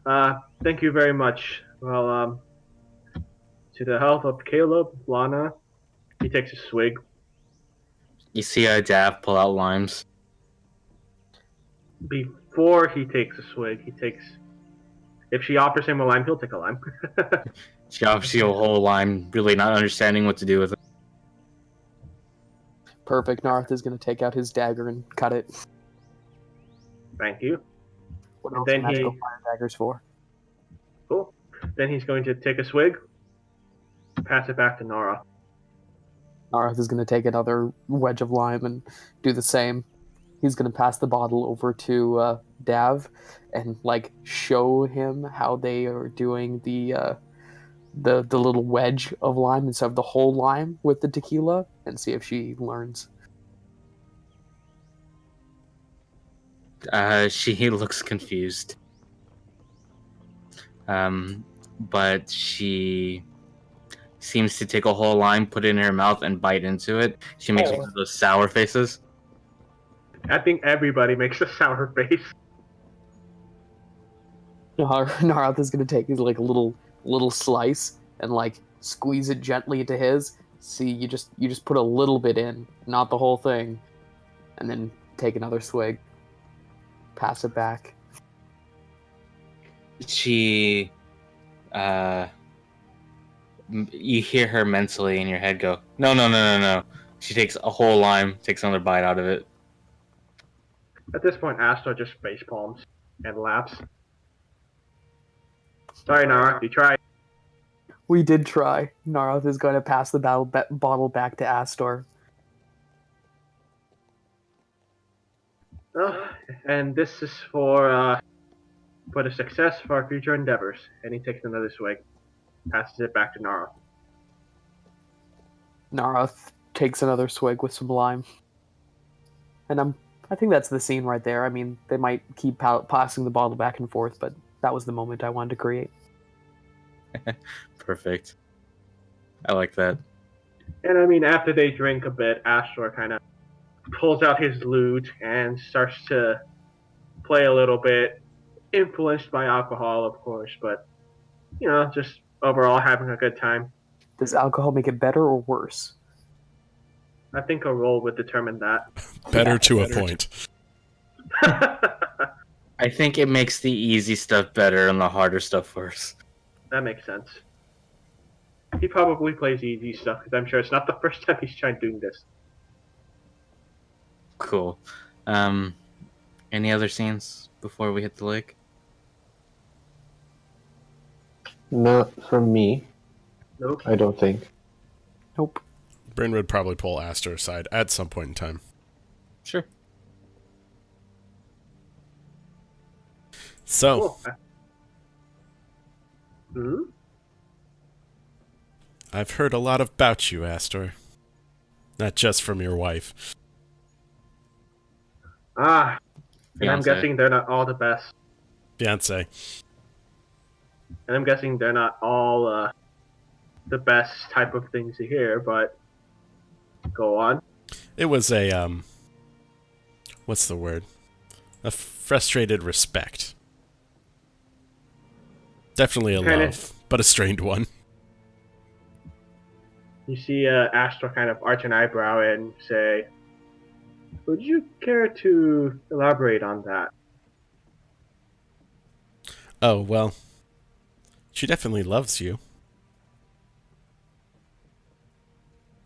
Thank you very much. Well, to the health of Caleb, Lana, he takes a swig. You see Dav pull out limes. Before he takes a swig, if she offers him a lime, he'll take a lime. She offers you a whole lime, really not understanding what to do with it. Perfect. Narth is going to take out his dagger and cut it. Thank you. What And else then magical fire daggers for? Cool. Then he's going to take a swig, pass it back to Nara. Narth is going to take another wedge of lime and do the same. He's going to pass the bottle over to Dav and show him how they are doing the little wedge of lime instead of the whole lime with the tequila, and see if she learns. She looks confused. But she seems to take a whole lime, put it in her mouth, and bite into it. She makes one of those sour faces. I think everybody makes a sour face. Narth is going to take his little slice and squeeze it gently into his. See, you just put a little bit in, not the whole thing, and then take another swig. Pass it back. She, you hear her mentally in your head go, no. She takes a whole lime, takes another bite out of it. At this point, Astor just face palms and laughs. Sorry, Nara, you tried. We did try. Narth is going to pass the bottle back to Astor. And this is for the success of our future endeavors. And he takes another swig, passes it back to Nara. Narth takes another swig with some lime. And I think that's the scene right there. I mean, they might keep passing the bottle back and forth, but that was the moment I wanted to create. Perfect. I like that. And I mean, after they drink a bit, Astor kind of pulls out his lute and starts to play a little bit, influenced by alcohol, of course, but, just overall having a good time. Does alcohol make it better or worse? I think a roll would determine that. Better to a point. I think it makes the easy stuff better and the harder stuff worse. That makes sense. He probably plays easy stuff, because I'm sure it's not the first time he's tried doing this. Cool. Any other scenes before we hit the lake? Not from me, Nope. I don't think. Nope. Bryn would probably pull Astor aside at some point in time. Sure. So, Hmm? I've heard a lot about you, Astor. Not just from your wife. Ah, and I'm Beyonce. guessing they're not all the best. Fiance. And I'm guessing they're not all the best type of things to hear, but go on. It was a, what's the word? A frustrated respect. Definitely a Kinda- love, but a strained one. You see Astor kind of arch an eyebrow and say, would you care to elaborate on that? Oh, well, she definitely loves you.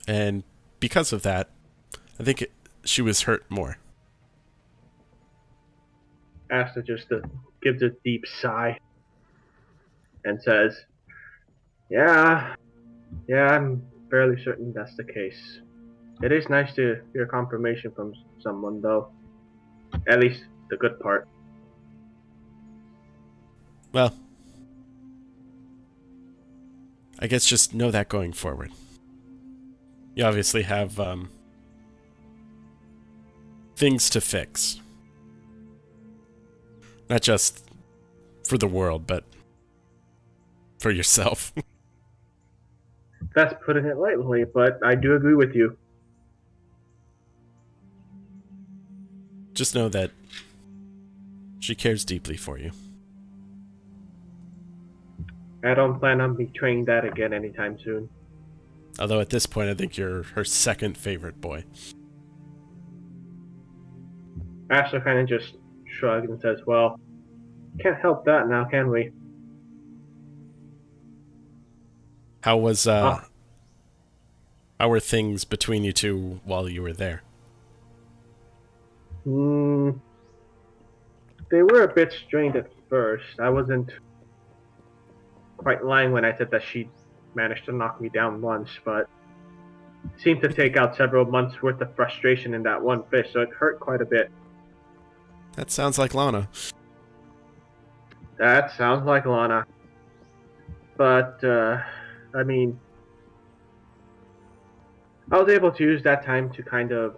And because of that, I think she was hurt more. Astor just gives a deep sigh and says, yeah, I'm fairly certain that's the case. It is nice to hear confirmation from someone, though. At least the good part. Well, I guess just know that going forward. You obviously have things to fix. Not just for the world, but for yourself. That's putting it lightly, but I do agree with you. Just know that she cares deeply for you. I don't plan on betraying that again anytime soon. Although at this point, I think you're her second favorite boy. Astor kind of just shrugs and says, well, can't help that now, can we? How were things between you two while you were there? They were a bit strained at first. I wasn't quite lying when I said that she managed to knock me down once, but it seemed to take out several months worth of frustration in that one fish, so it hurt quite a bit. That sounds like Lana. That sounds like Lana. But, I mean, I was able to use that time to kind of,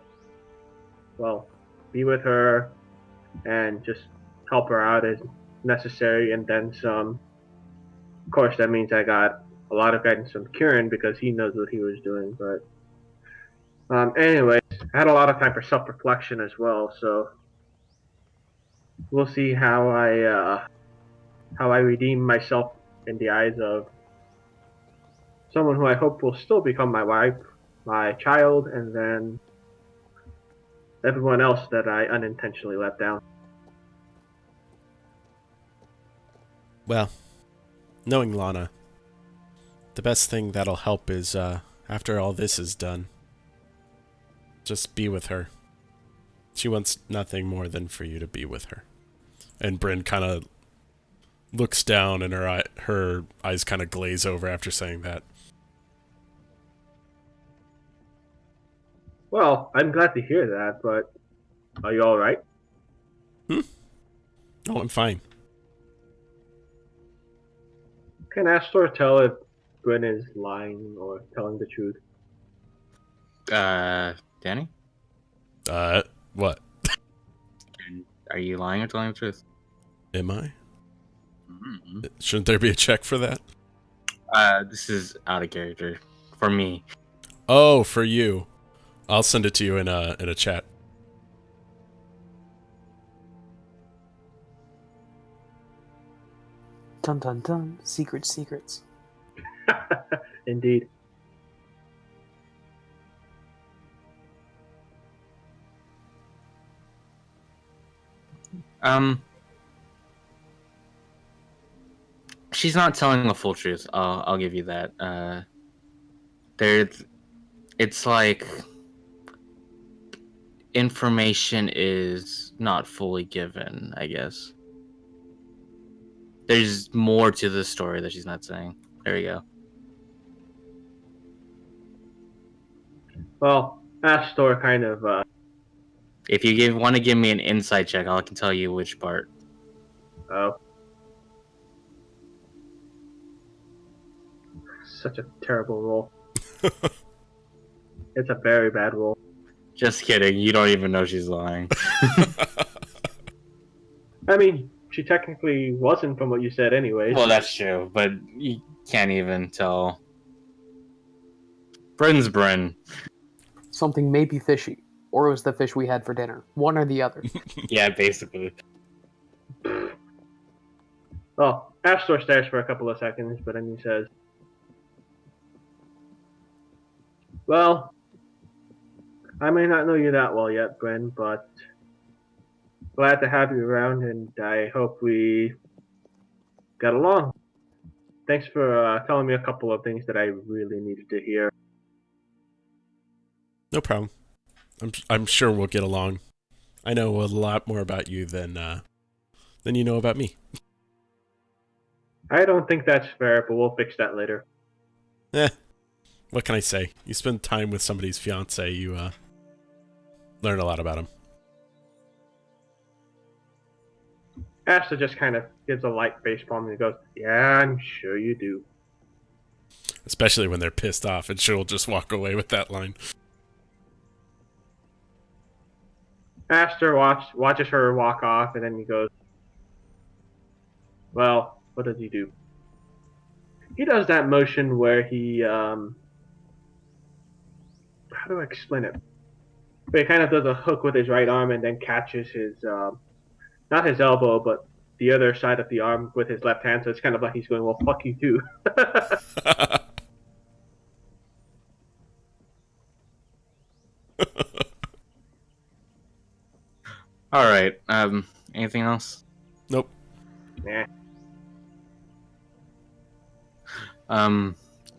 well, be with her and just help her out as necessary, and then some. Of course, that means I got a lot of guidance from Kieran because he knows what he was doing. But, anyways, I had a lot of time for self-reflection as well, so we'll see how I redeem myself in the eyes of someone who I hope will still become my wife, my child, and then everyone else that I unintentionally let down. Well, knowing Lana, the best thing that'll help is, after all this is done, just be with her. She wants nothing more than for you to be with her. And Bryn kind of looks down and her eyes kind of glaze over after saying that. Well, I'm glad to hear that, but are you alright? Oh, I'm fine. Can Astor tell if Bryn is lying or telling the truth? Danny? What? Are you lying or telling the truth? Am I? Mm-hmm. Shouldn't there be a check for that? This is out of character for me. Oh, for you. I'll send it to you in a chat. Dun dun dun. Secrets. Indeed. She's not telling the full truth. I'll give you that. It's like information is not fully given, I guess. There's more to the story that she's not saying. There you go. Well, Astor kind of, If you want to give me an insight check, I can tell you which part. oh. Such a terrible roll. It's a very bad roll. Just kidding. You don't even know she's lying. I mean, she technically wasn't from what you said anyway. Well, that's true, but you can't even tell. Bryn's Bryn. Something may be fishy, or it was the fish we had for dinner. One or the other. Yeah, basically. Well, Astor stares for a couple of seconds, but then he says, "Well, I may not know you that well yet, Bryn, but glad to have you around, and I hope we get along. Thanks for telling me a couple of things that I really needed to hear." No problem. I'm sure we'll get along. I know a lot more about you than you know about me. I don't think that's fair, but we'll fix that later. What can I say? You spend time with somebody's fiance, you learn a lot about him. Astor just kind of gives a light face palm and he goes, "Yeah, I'm sure you do." Especially when they're pissed off, and she'll just walk away with that line. Astor watches her walk off, and then he goes, "Well, what does he do?" He does that motion where he, how do I explain it? But he kind of does a hook with his right arm and then catches his, not his elbow, but the other side of the arm with his left hand. So it's kind of like he's going, "Well, fuck you too." All right. Anything else? Nope. Yeah.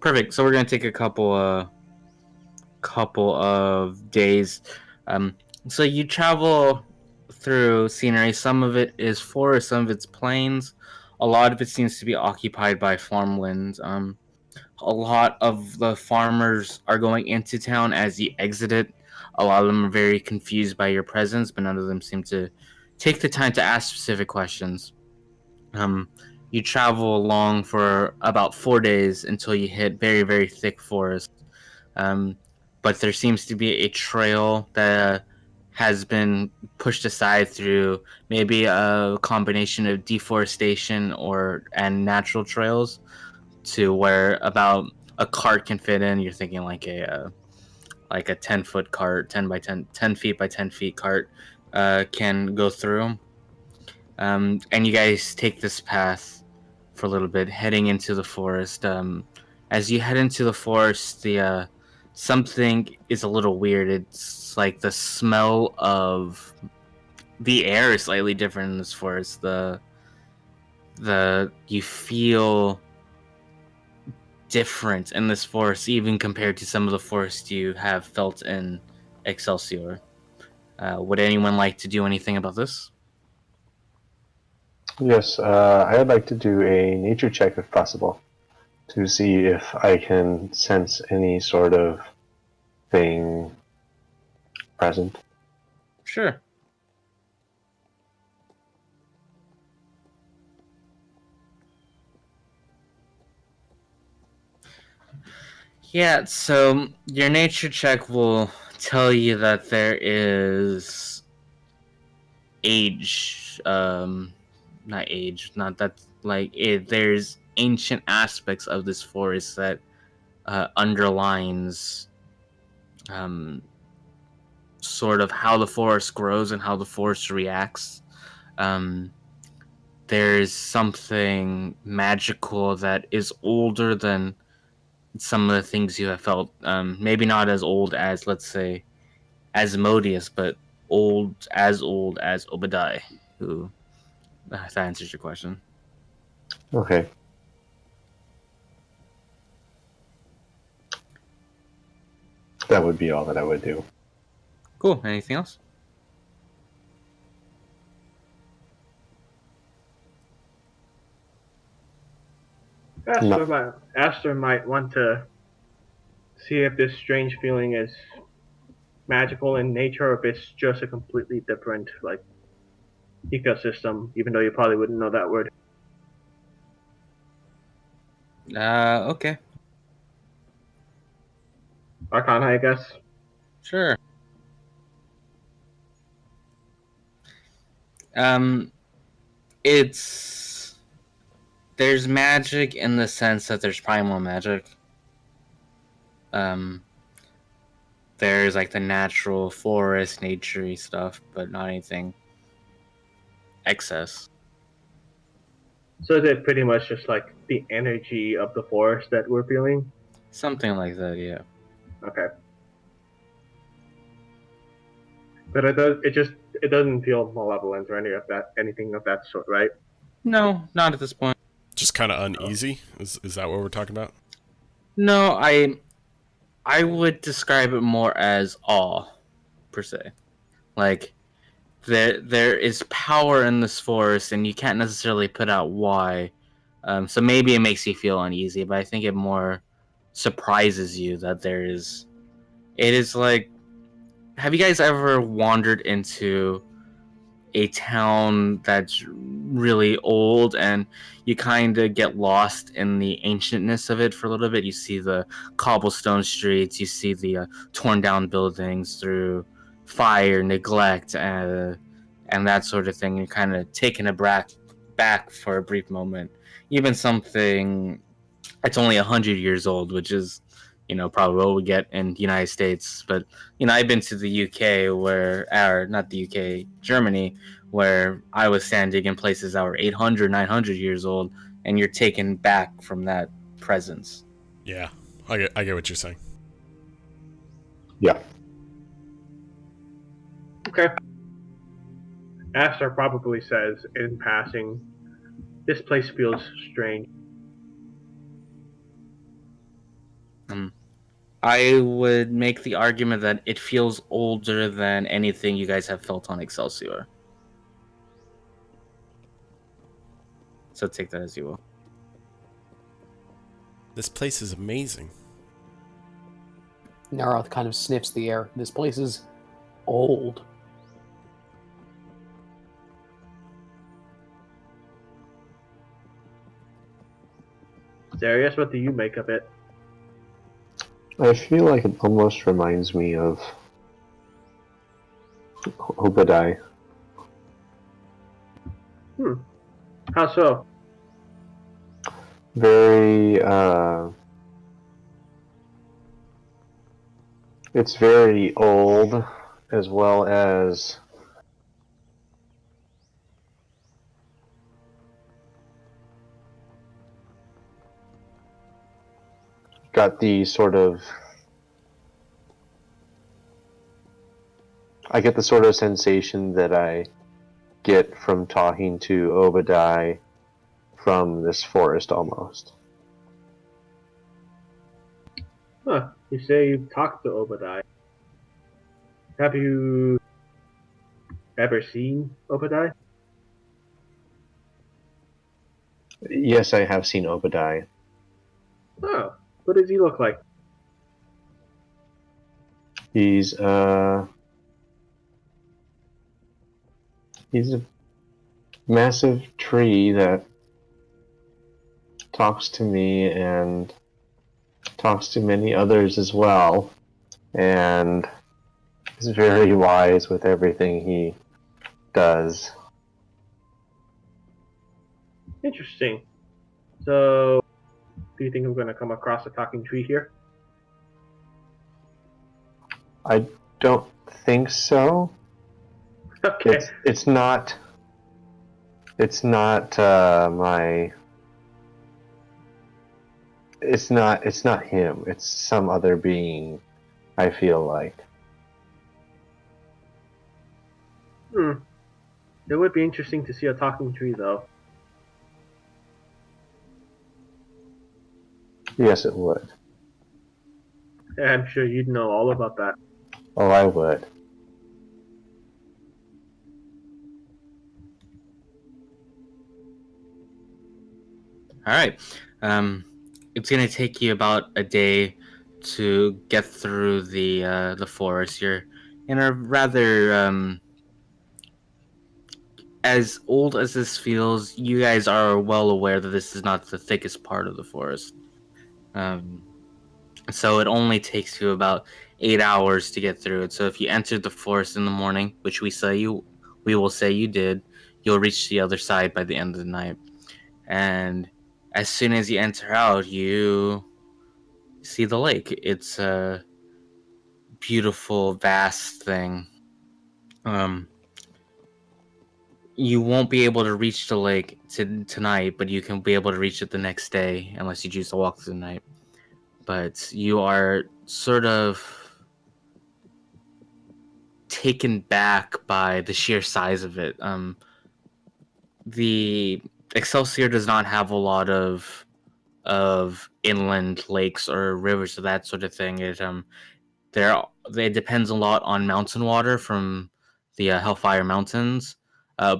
Perfect. So we're gonna take a couple of days. So you travel through scenery. Some of it is forest, some of it's plains. A lot of it seems to be occupied by farmlands. A lot of the farmers are going into town as you exit it. A lot of them are very confused by your presence, but none of them seem to take the time to ask specific questions. You travel along for about 4 days until you hit very, very thick forest. But there seems to be a trail that has been pushed aside through maybe a combination of deforestation and natural trails, to where about a cart can fit in. You're thinking like a 10-foot cart, 10 feet by 10 feet cart can go through. And you guys take this path for a little bit, heading into the forest. As you head into the forest, the something is a little weird. It's like the smell of the air is slightly different in this forest. The you feel different in this forest, even compared to some of the forests you have felt in Excelsior. Would anyone like to do anything about this? Yes, I'd like to do a nature check if possible to see if I can sense any sort of thing present. Sure. Yeah, so your nature check will tell you that there is age, not age, not that, like, there's ancient aspects of this forest that underlines sort of how the forest grows and how the forest reacts. There's something magical that is older than some of the things you have felt. Maybe not as old as, let's say, Asmodeus, but old as Obad-hai, who, if that answers your question. Okay. That would be all that I would do. Cool. Anything else? Astor might want to see if this strange feeling is magical in nature or if it's just a completely different, like, ecosystem, even though you probably wouldn't know that word. Okay. Arcana, I guess. Sure. It's there's magic in the sense that there's primal magic. There's like the natural forest, naturey stuff, but not anything excess. So is it pretty much just like the energy of the forest that we're feeling? Something like that, yeah. Okay. But it doesn't feel malevolent or anything of that sort, right? No, not at this point. Just kind of uneasy. Is that what we're talking about? No, I would describe it more as awe, per se. Like there is power in this forest, and you can't necessarily put out why. So maybe it makes you feel uneasy, but I think it more surprises you that there is. It is like, have you guys ever wandered into a town that's really old and you kind of get lost in the ancientness of it for a little bit? You see the cobblestone streets, you see the torn down buildings through fire, neglect, and that sort of thing. You're kind of taken aback back for a brief moment. Even something that's only 100 years old, which is, probably what we get in the United States. But, I've been to the UK not the UK, Germany, where I was standing in places that were 800, 900 years old, and you're taken back from that presence. Yeah, I get what you're saying. Yeah. Okay. Astor probably says in passing, this place feels strange. I would make the argument that it feels older than anything you guys have felt on Excelsior. So take that as you will. This place is amazing. Narroth kind of sniffs the air. This place is old. Zarrius, what do you make of it? I feel like it almost reminds me of Obad-hai. How so? Very, it's very old, as well as got the sort of, I get the sort of sensation that I get from talking to Obad-hai from this forest almost. Huh. You say you've talked to Obad-hai. Have you ever seen Obad-hai? Yes, I have seen Obad-hai. Oh, what does he look like? He's a massive tree that talks to me and talks to many others as well, and is very wise with everything he does. Interesting. So, do you think I'm going to come across a talking tree here? I don't think so. Okay. It's not my. It's not him. It's some other being. I feel like. It would be interesting to see a talking tree, though. Yes, it would. Yeah, I'm sure you'd know all about that. Oh, I would. All right. It's gonna take you about a day to get through the forest. You're in a rather as old as this feels. You guys are well aware that this is not the thickest part of the forest. So it only takes you about 8 hours to get through it. So if you entered the forest in the morning, which we say you we will say you did, you'll reach the other side by the end of the night. And as soon as you enter out, you see the lake. It's a beautiful, vast thing. You won't be able to reach the lake tonight, but you can be able to reach it the next day, unless you choose to walk through the night. But you are sort of taken back by the sheer size of it. The Excelsior does not have a lot of inland lakes or rivers or that sort of thing. It depends a lot on mountain water from the Hellfire Mountains.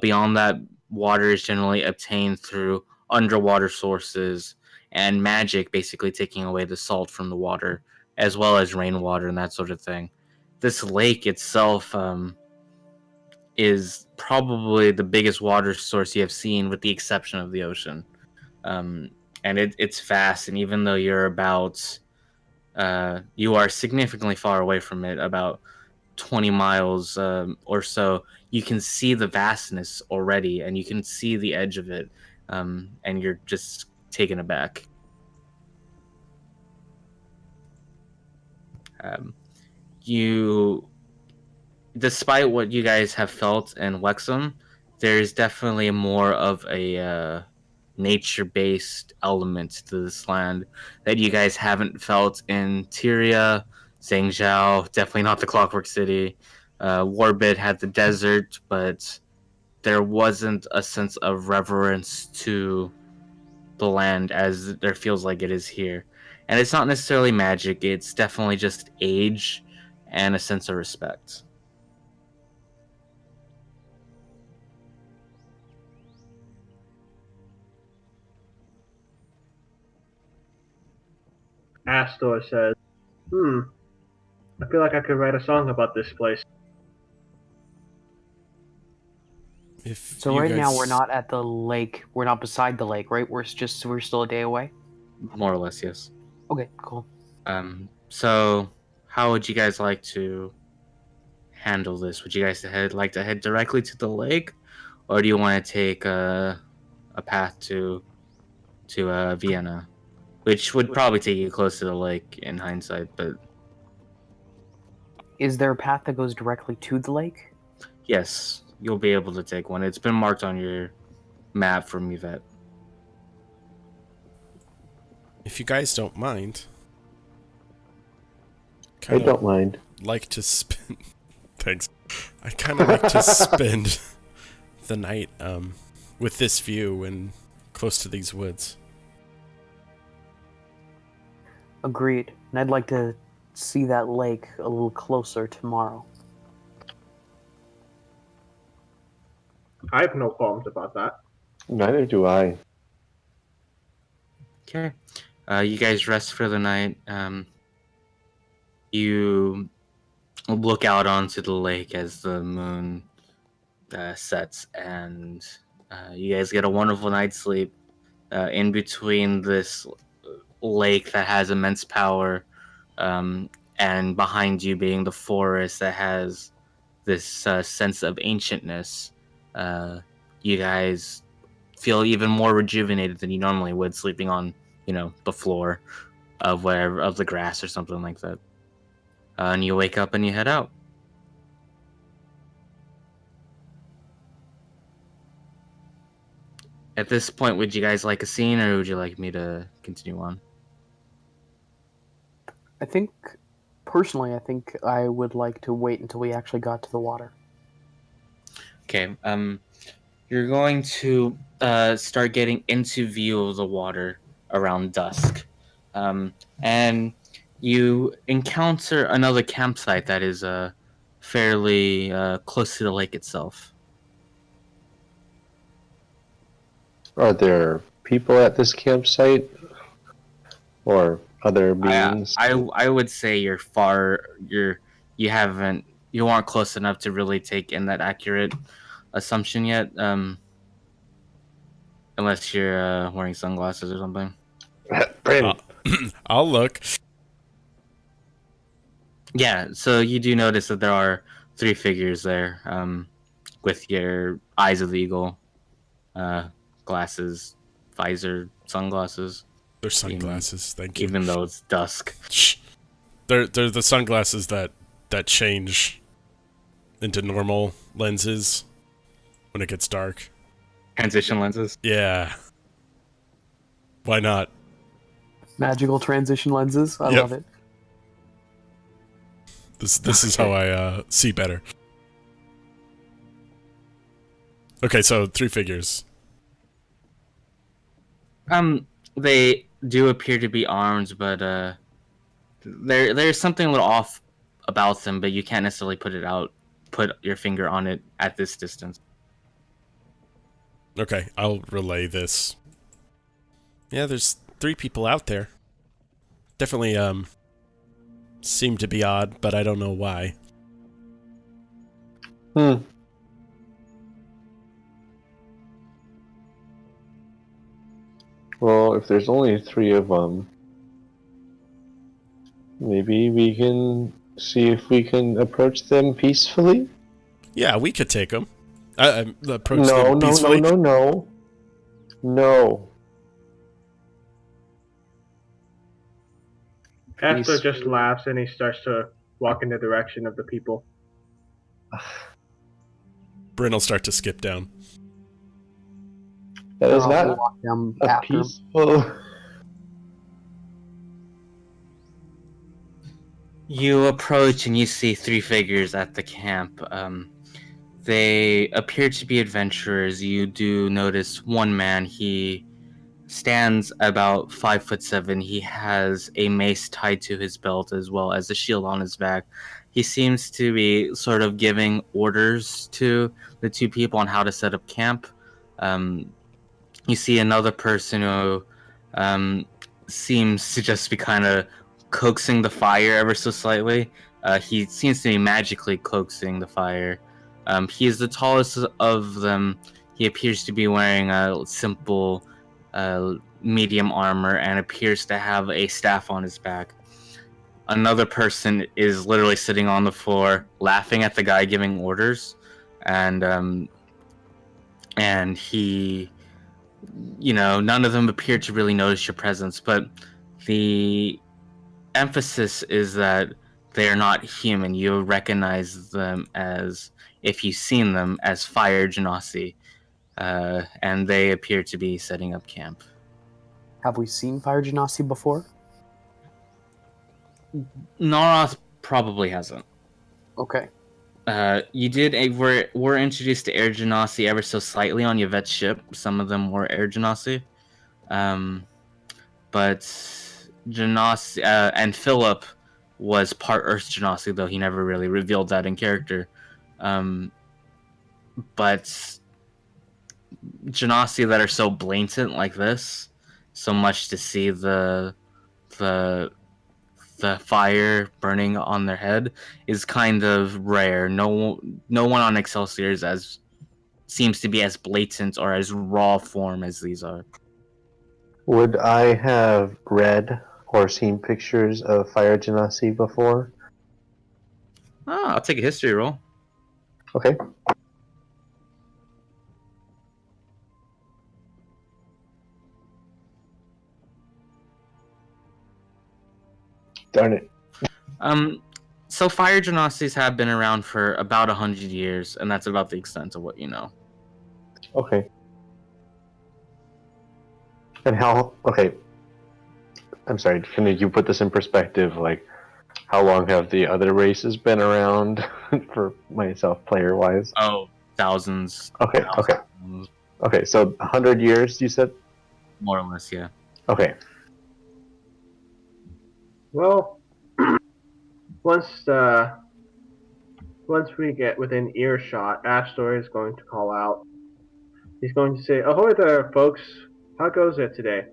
Beyond that, water is generally obtained through underwater sources and magic, basically taking away the salt from the water, as well as rainwater and that sort of thing. This lake itself is probably the biggest water source you have seen, with the exception of the ocean. And it's vast, and even though you are significantly far away from it, about 20 miles or so, you can see the vastness already, and you can see the edge of it, and you're just taken aback. Despite what you guys have felt in Wexham, there's definitely more of a nature-based element to this land that you guys haven't felt in Tyria, Zhangzhou, definitely not the Clockwork City. Warbit had the desert, but there wasn't a sense of reverence to the land as there feels like it is here. And it's not necessarily magic, it's definitely just age and a sense of respect. Astor says, I feel like I could write a song about this place. So right now we're not at the lake. We're not beside the lake, right? We're still a day away. More or less, yes. Okay, cool. So how would you guys like to handle this? Would you guys like to head directly to the lake, or do you want to take a path to Vienna, which would probably take you close to the lake in hindsight? But is there a path that goes directly to the lake? Yes, you'll be able to take one. It's been marked on your map from Yvette. If you guys don't mind, I don't mind. Like to spend. Thanks. I kind of like to spend the night with this view and close to these woods. Agreed. And I'd like to see that lake a little closer tomorrow. I have no qualms about that. Neither do I. Okay. You guys rest for the night. You look out onto the lake as the moon sets, and you guys get a wonderful night's sleep in between this lake that has immense power, and behind you being the forest that has this sense of ancientness. You guys feel even more rejuvenated than you normally would, sleeping on, the floor of the grass or something like that. And you wake up and you head out. At this point, would you guys like a scene, or would you like me to continue on? Personally, I think I would like to wait until we actually got to the water. Okay, you're going to start getting into view of the water around dusk. And you encounter another campsite that is fairly close to the lake itself. Are there people at this campsite? Or other beings? I would say you aren't close enough to really take in that accurate assumption yet, unless you're wearing sunglasses or something. Bryn. I'll look. Yeah, so you do notice that there are 3 figures there, with your eyes of the eagle, glasses, visor, sunglasses. They're sunglasses. Thank you. Even though it's dusk. Shh. They're the sunglasses that change into normal lenses when it gets dark. Transition lenses. Yeah. Why not? Magical transition lenses. I love it. This is how I see better. Okay, so 3 figures. They do appear to be armed, but there's something a little off about them, but you can't necessarily put your finger on it at this distance. Okay, I'll relay this. Yeah, there's 3 people out there. Definitely seem to be odd, but I don't know why. Well, if there's only 3 of them, maybe we can see if we can approach them peacefully? Yeah, we could take them. Approach them No. Astor just laughs and he starts to walk in the direction of the people. Bryn will start to skip down. That is I'll not walk down a after him. peaceful... You approach and you see 3 figures at the camp. They appear to be adventurers. You do notice one man. He stands about 5'7". He has a mace tied to his belt as well as a shield on his back. He seems to be sort of giving orders to the 2 people on how to set up camp. You see another person who seems to just be kind of coaxing the fire ever so slightly. He seems to be magically coaxing the fire. He is the tallest of them. He appears to be wearing a simple medium armor and appears to have a staff on his back. Another person is literally sitting on the floor laughing at the guy giving orders, and he, none of them appear to really notice your presence, but the emphasis is that they're not human. You recognize them as, if you've seen them, as fire genasi, and they appear to be setting up camp. Have we seen Fire Genasi before? Narroth probably hasn't. Okay. You did were introduced to Air Genasi ever so slightly on Yvette's ship. Some of them were Air Genasi, but Genasi and Phillip was part Earth Genasi, though he never really revealed that in character. But Genasi that are so blatant like this, so much to see the fire burning on their head, is kind of rare. No one on Excelsior seems to be as blatant or as raw form as these are. Would I have read or seen pictures of Fire Genasi before? I'll take a history roll. Okay. Darn it. So Fire Genasis have been around for about 100 years, and that's about the extent of what you know. Okay. And okay. I'm sorry, can you put this in perspective? Like, how long have the other races been around for myself, player-wise? Oh, thousands. Okay, thousands. Okay, so 100 years, you said? More or less, yeah. Okay. Well, once we get within earshot, Astor is going to call out. He's going to say, "Ahoy there, folks! How goes it today?"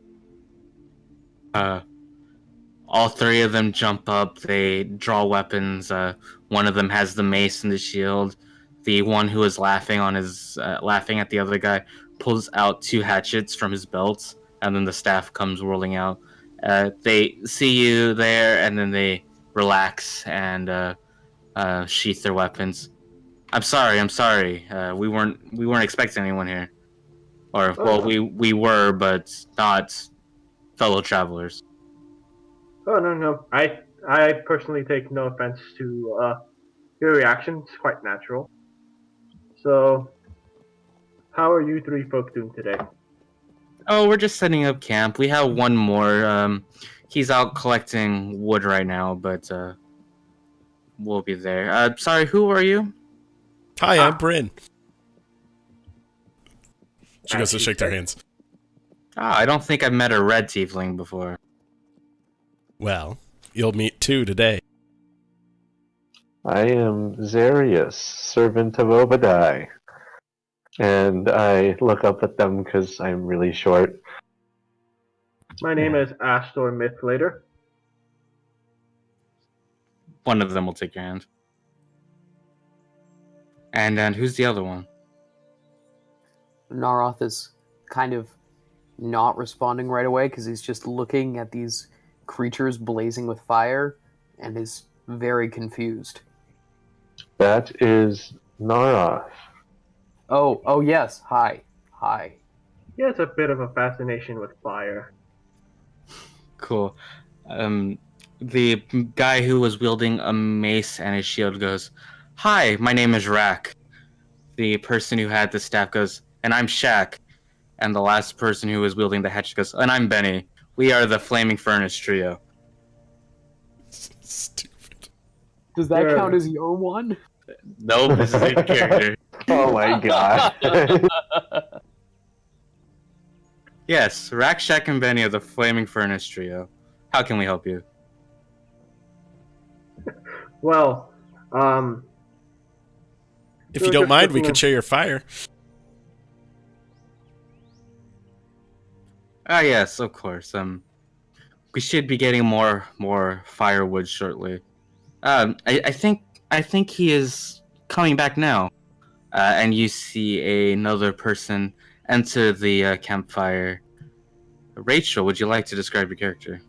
All 3 of them jump up. They draw weapons. One of them has the mace and the shield. The one who is laughing at the other guy pulls out 2 hatchets from his belt, and then the staff comes whirling out. They see you there, and then they relax and sheath their weapons. I'm sorry. We weren't expecting anyone here. Or, Oh, well, no. we were, but not fellow travelers. Oh, no. I personally take no offense to your reaction. It's quite natural. So, how are you three folk doing today? Oh, we're just setting up camp. We have one more. He's out collecting wood right now, but we'll be there. Sorry, who are you? Hi, I'm Bryn. She goes to As shake you their said. hands. Ah, I don't think I've met a red tiefling before. Well, you'll meet two today. I am Zarrius, servant of Obad-hai. And I look up at them because I'm really short. My name is Astor Mithlader. One of them will take your hand. And then who's the other one? Narroth is kind of not responding right away because he's just looking at these creatures blazing with fire and is very confused. That is Narroth. Oh yes, hi. He has a bit of a fascination with fire. Cool. The guy who was wielding a mace and a shield goes, "Hi, my name is Rack." The person who had the staff goes, "And I'm Shaq." And the last person who was wielding the hatchet goes, "And I'm Benny. We are the Flaming Furnace Trio." Stupid. Does that Yeah. count as your one? Nope, this is a character. Oh my god. Yes, Rack, Shaq, and Benny are the Flaming Furnace Trio. How can we help you? Well, If we you were don't just mind, we looking could at- share your fire. Ah, yes, of course. We should be getting more firewood shortly. I think he is coming back now. And you see another person enter the campfire. Rachael, would you like to describe your character?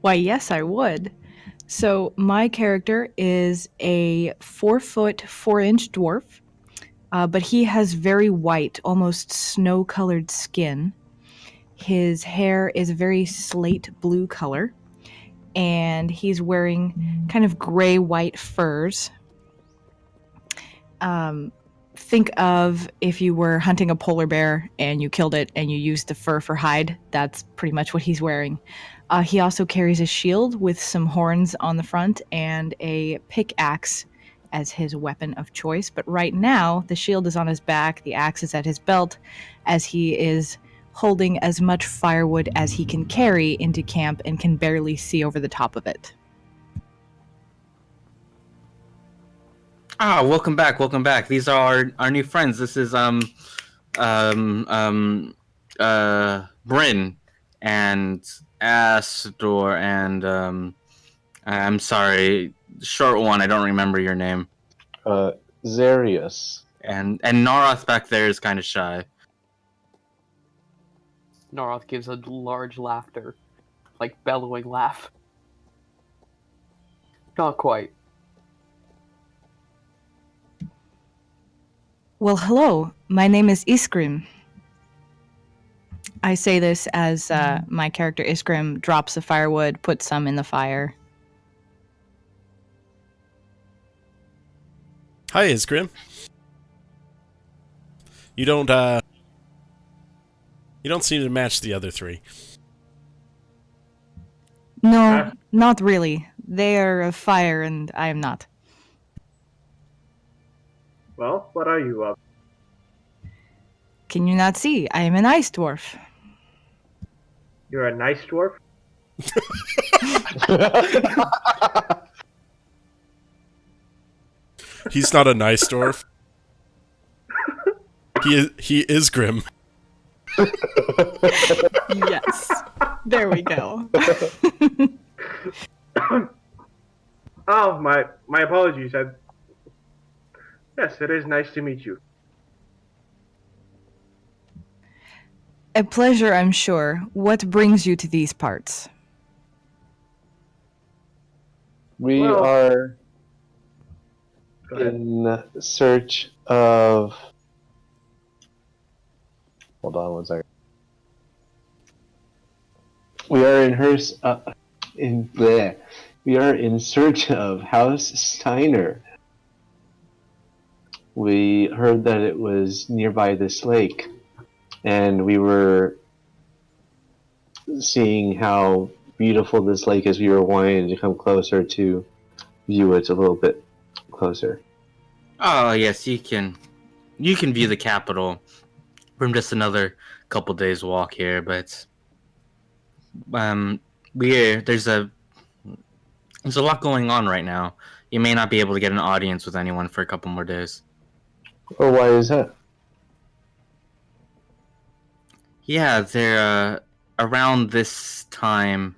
Why, yes, I would. So, my character is a 4-foot, 4-inch dwarf, but he has very white, almost snow colored skin. His hair is a very slate blue color, and he's wearing kind of gray white furs. Think of if you were hunting a polar bear and you killed it and you used the fur for hide. That's pretty much what he's wearing. He also carries a shield with some horns on the front and a pickaxe as his weapon of choice. But right now, the shield is on his back, the axe is at his belt, as he is holding as much firewood as he can carry into camp and can barely see over the top of it. Ah, welcome back. These are our new friends. This is Bryn and Astor and I'm sorry, short one. I don't remember your name. Zarrius. And Narroth back there is kind of shy. Narroth gives a large laughter, like bellowing laugh. Not quite. Well, hello. My name is Iskrim. I say this as my character Iskrim drops the firewood, puts some in the fire. Hi, Isgrim. You don't seem to match the other three. No, not really. They are of fire and I am not. Well, what are you of? Can you not see? I am an ice dwarf. You're a nice dwarf? He's not a nice dwarf. He is grim. Yes. There we go. Oh, my apologies. Yes, it is nice to meet you. A pleasure, I'm sure. What brings you to these parts? We Well- are Go ahead. in search of. Hold on one second. We are We are in search of House Steiner. We heard that it was nearby this lake, and we were seeing how beautiful this lake is. We were wanting to come closer to view it a little bit closer. Oh yes, you can view the capital from just another couple days walk here, but there's a lot going on right now. You may not be able to get an audience with anyone for a couple more days. Oh, why is that? Yeah, they're around this time.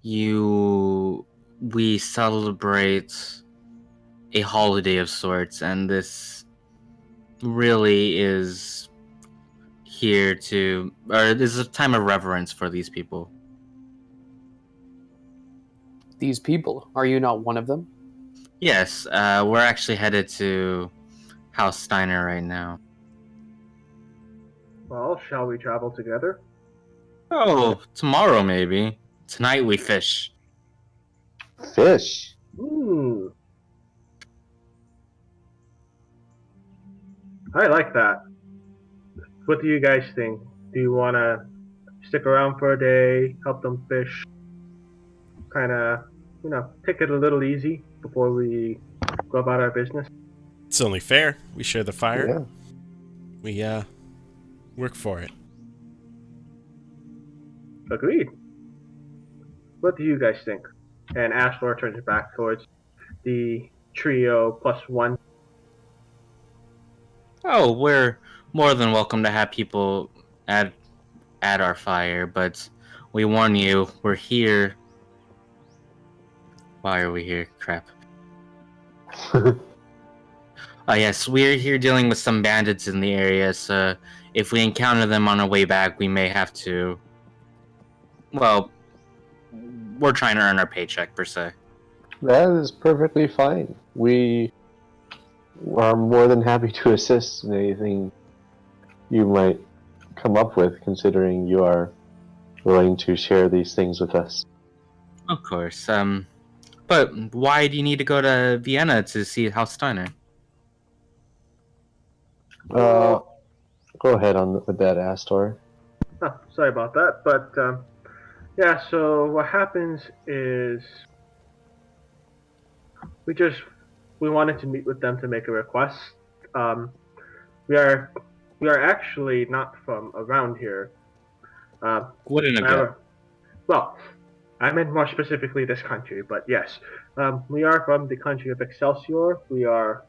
We celebrate a holiday of sorts, and this really is this is a time of reverence for these people. These people, are you not one of them? Yes, we're actually headed to House Steiner right now. Well, shall we travel together? Oh, tomorrow maybe. Tonight we fish. Fish. Ooh. I like that. What do you guys think? Do you want to stick around for a day, help them fish? Kind of, take it a little easy before we go about our business? It's only fair. We share the fire. Yeah. We work for it. Agreed. What do you guys think? And Astor turns back towards the trio plus one. Oh, we're more than welcome to have people at our fire, but we warn you, we're here. Why are we here? Crap. Yes, we're here dealing with some bandits in the area, so if we encounter them on our way back, we may have to... Well, we're trying to earn our paycheck, per se. That is perfectly fine. We are more than happy to assist in anything you might come up with, considering you are willing to share these things with us. Of course. But why do you need to go to Vienna to see House Steiner? Go ahead with that, Astor. Oh, sorry about that, but yeah. So what happens is we wanted to meet with them to make a request. We are actually not from around here. Wouldn't have been. Well, I meant more specifically this country, but yes, we are from the country of Excelsior. We are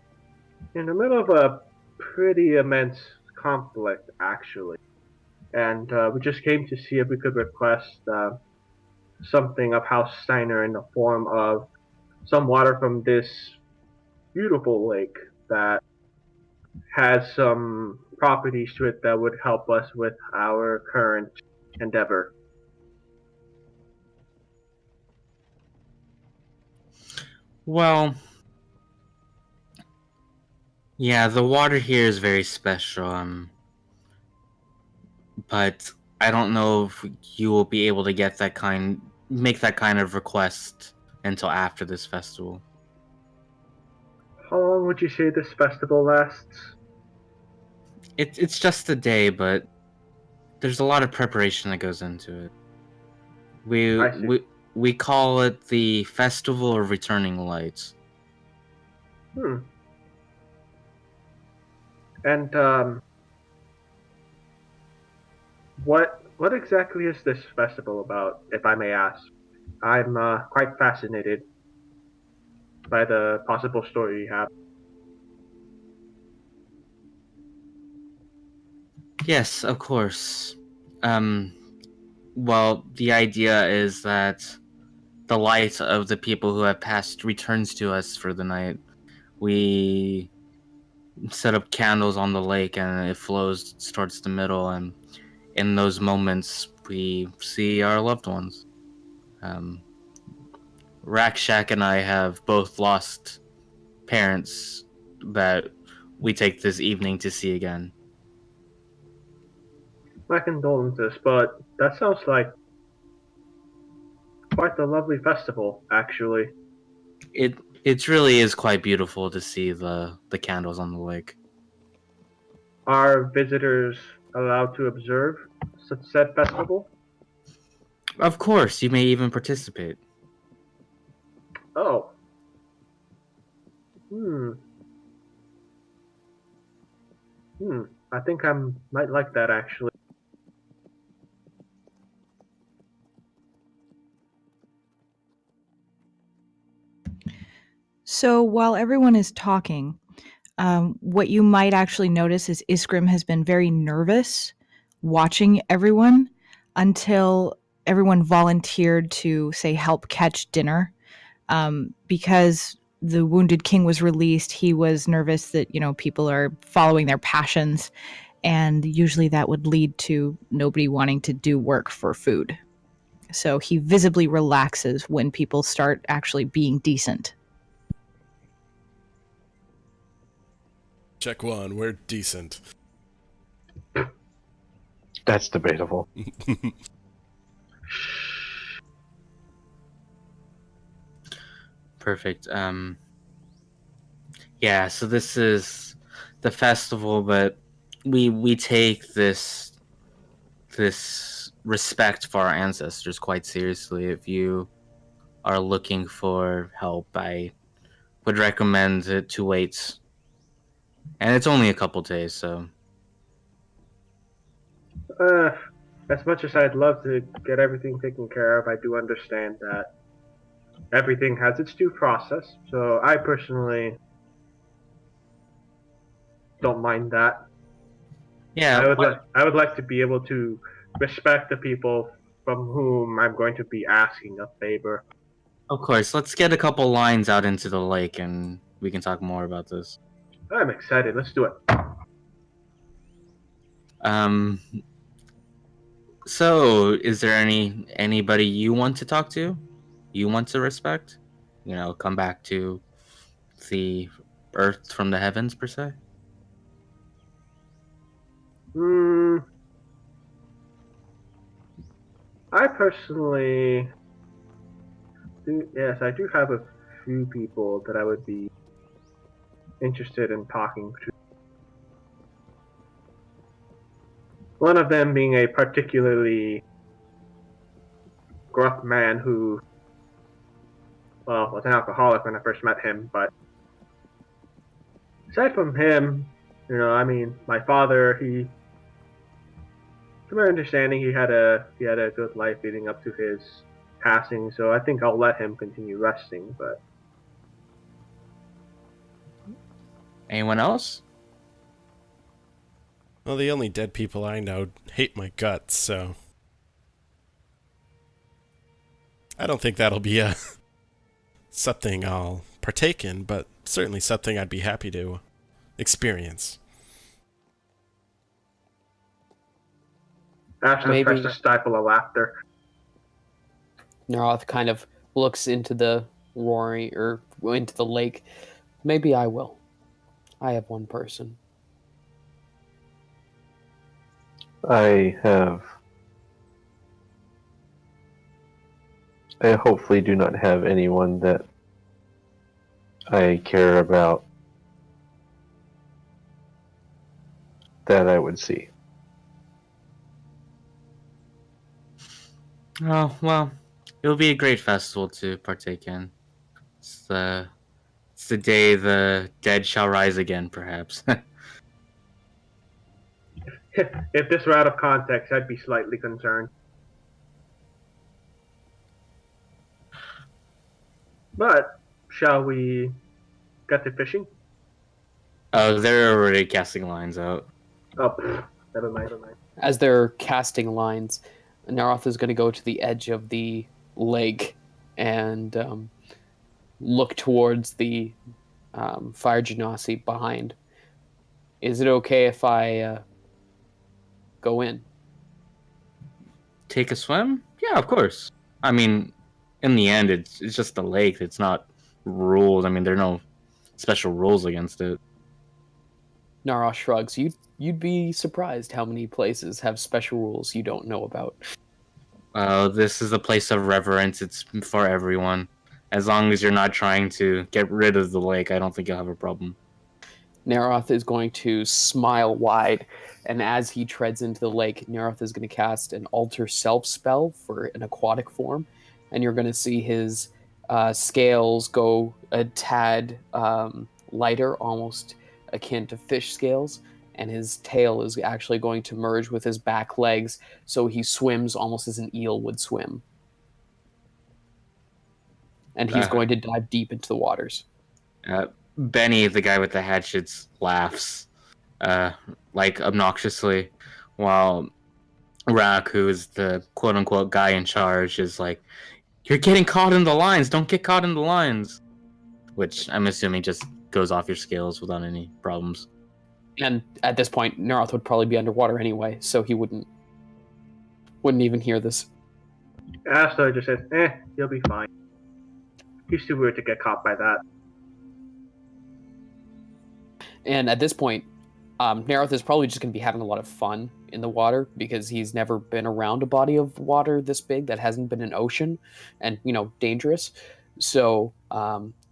in the middle of a pretty immense conflict, actually, and we just came to see if we could request something of House Steiner in the form of some water from this beautiful lake that has some properties to it that would help us with our current endeavor. Well, yeah, the water here is very special, but I don't know if you will be able to make that kind of request until after this festival. How long would you say this festival lasts? It's just a day, but there's a lot of preparation that goes into it. We call it the Festival of Returning Lights. And what exactly is this festival about, if I may ask? I'm quite fascinated by the possible story you have. Yes, of course. Well, the idea is that the light of the people who have passed returns to us for the night. We set up candles on the lake and it flows towards the middle, and in those moments we see our loved ones. Rakshak and I have both lost parents that we take this evening to see again. My condolences, but that sounds like quite a lovely festival, actually. It really is quite beautiful to see the candles on the lake. Are visitors allowed to observe such said festival? Of course, you may even participate. Oh. I think I might like that, actually. So while everyone is talking, what you might actually notice is Iskrim has been very nervous watching everyone until everyone volunteered to, say, help catch dinner. Because the Wounded King was released, he was nervous that, people are following their passions, and usually that would lead to nobody wanting to do work for food. So he visibly relaxes when people start actually being decent. Check one, we're decent. That's debatable. Perfect. Yeah, so this is the festival, but we take this respect for our ancestors quite seriously. If you are looking for help, I would recommend it to wait. And it's only a couple days, so As much as I'd love to get everything taken care of, I do understand that everything has its due process. So I personally don't mind that. yeah. I would like to be able to respect the people from whom I'm going to be asking a favor. Of course, let's get a couple lines out into the lake, and we can talk more about this. I'm excited. Let's do it. So, is there anybody you want to talk to? You want to respect? Come back to the earth from the heavens, per se? I personally yes, I do have a few people that I would be interested in talking to. One of them being a particularly gruff man who, well, was an alcoholic when I first met him, but aside from him, my father, to my understanding, he had a good life leading up to his passing, so I think I'll let him continue resting, but... Anyone else? Well, the only dead people I know hate my guts, so... I don't think that'll be something I'll partake in, but certainly something I'd be happy to experience. Astor tries to stifle a laughter. Narroth kind of looks into the roaring, or into the lake. Maybe I will. I have one person. I hopefully do not have anyone that I care about that I would see. Oh, well, it'll be a great festival to partake in. It's the day the dead shall rise again, perhaps. If this were out of context, I'd be slightly concerned. But, shall we get to fishing? Oh, they're already casting lines out. Oh, never mind. As they're casting lines, Narroth is going to go to the edge of the lake and look towards the fire genasi behind. Is it okay if I go in? Take a swim? Yeah, of course. I mean, in the end, it's just a lake. It's not rules. I mean, there are no special rules against it. Narroth shrugs. You'd be surprised how many places have special rules you don't know about. This is a place of reverence. It's for everyone. As long as you're not trying to get rid of the lake, I don't think you'll have a problem. Narroth is going to smile wide, and as he treads into the lake, Narroth is going to cast an Alter Self spell for an aquatic form, and you're going to see his scales go a tad lighter, almost akin to fish scales, and his tail is actually going to merge with his back legs, so he swims almost as an eel would swim. And he's going to dive deep into the waters. Benny, the guy with the hatchets, laughs, like obnoxiously, while Rack, who is the quote-unquote guy in charge, is like, "You're getting caught in the lines. Don't get caught in the lines." Which I'm assuming just goes off your scales without any problems. And at this point, Narroth would probably be underwater anyway, so he wouldn't even hear this. Astor just says, you'll be fine. He's too weird to get caught by that. And at this point, Narroth is probably just going to be having a lot of fun in the water because he's never been around a body of water this big that hasn't been an ocean and, dangerous. So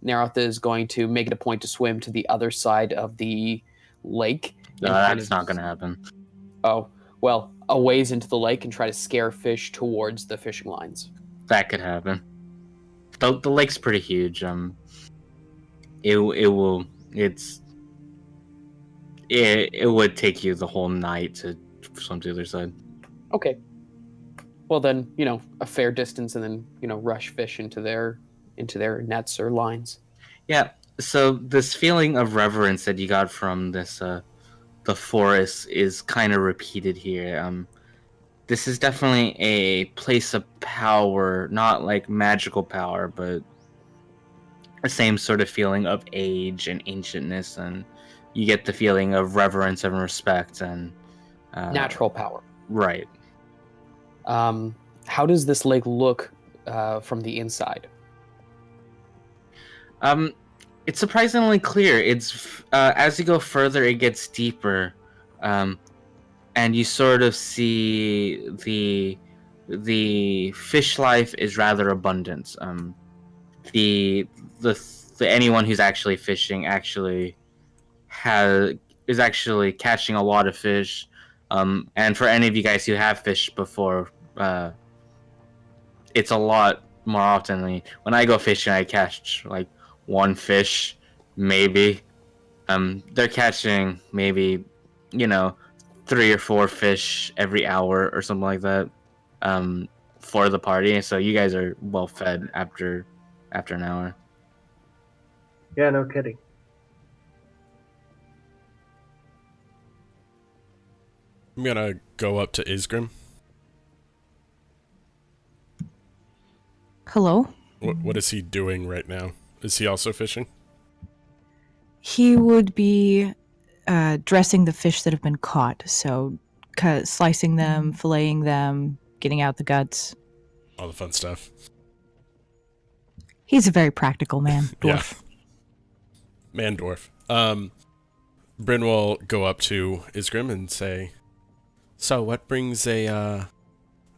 Narroth is going to make it a point to swim to the other side of the lake. No, that's not going to happen. Oh, well, a ways into the lake and try to scare fish towards the fishing lines. That could happen. The lake's pretty huge. It would take you the whole night to swim to the other side. Okay. Well then, a fair distance and then, rush fish into their nets or lines. Yeah. So this feeling of reverence that you got from this the forest is kind of repeated here. This is definitely a place of power, not like magical power, but the same sort of feeling of age and ancientness, and you get the feeling of reverence and respect and natural power. Right. How does this lake look from the inside? It's surprisingly clear. It's as you go further, it gets deeper, and you sort of see the fish life is rather abundant. The anyone who's actually fishing is actually catching a lot of fish. And for any of you guys who have fished before, it's a lot more often. When I go fishing, I catch like one fish, maybe. They're catching maybe, 3 or 4 fish every hour or something like that, for the party. So you guys are well fed after an hour. Yeah, no kidding. I'm gonna go up to Isgrim. Hello? What is he doing right now? Is he also fishing? He would be dressing the fish that have been caught. So slicing them, filleting them, getting out the guts. All the fun stuff. He's a very practical man, dwarf. Yeah. Man dwarf. Bryn will go up to Isgrim and say, "So what brings a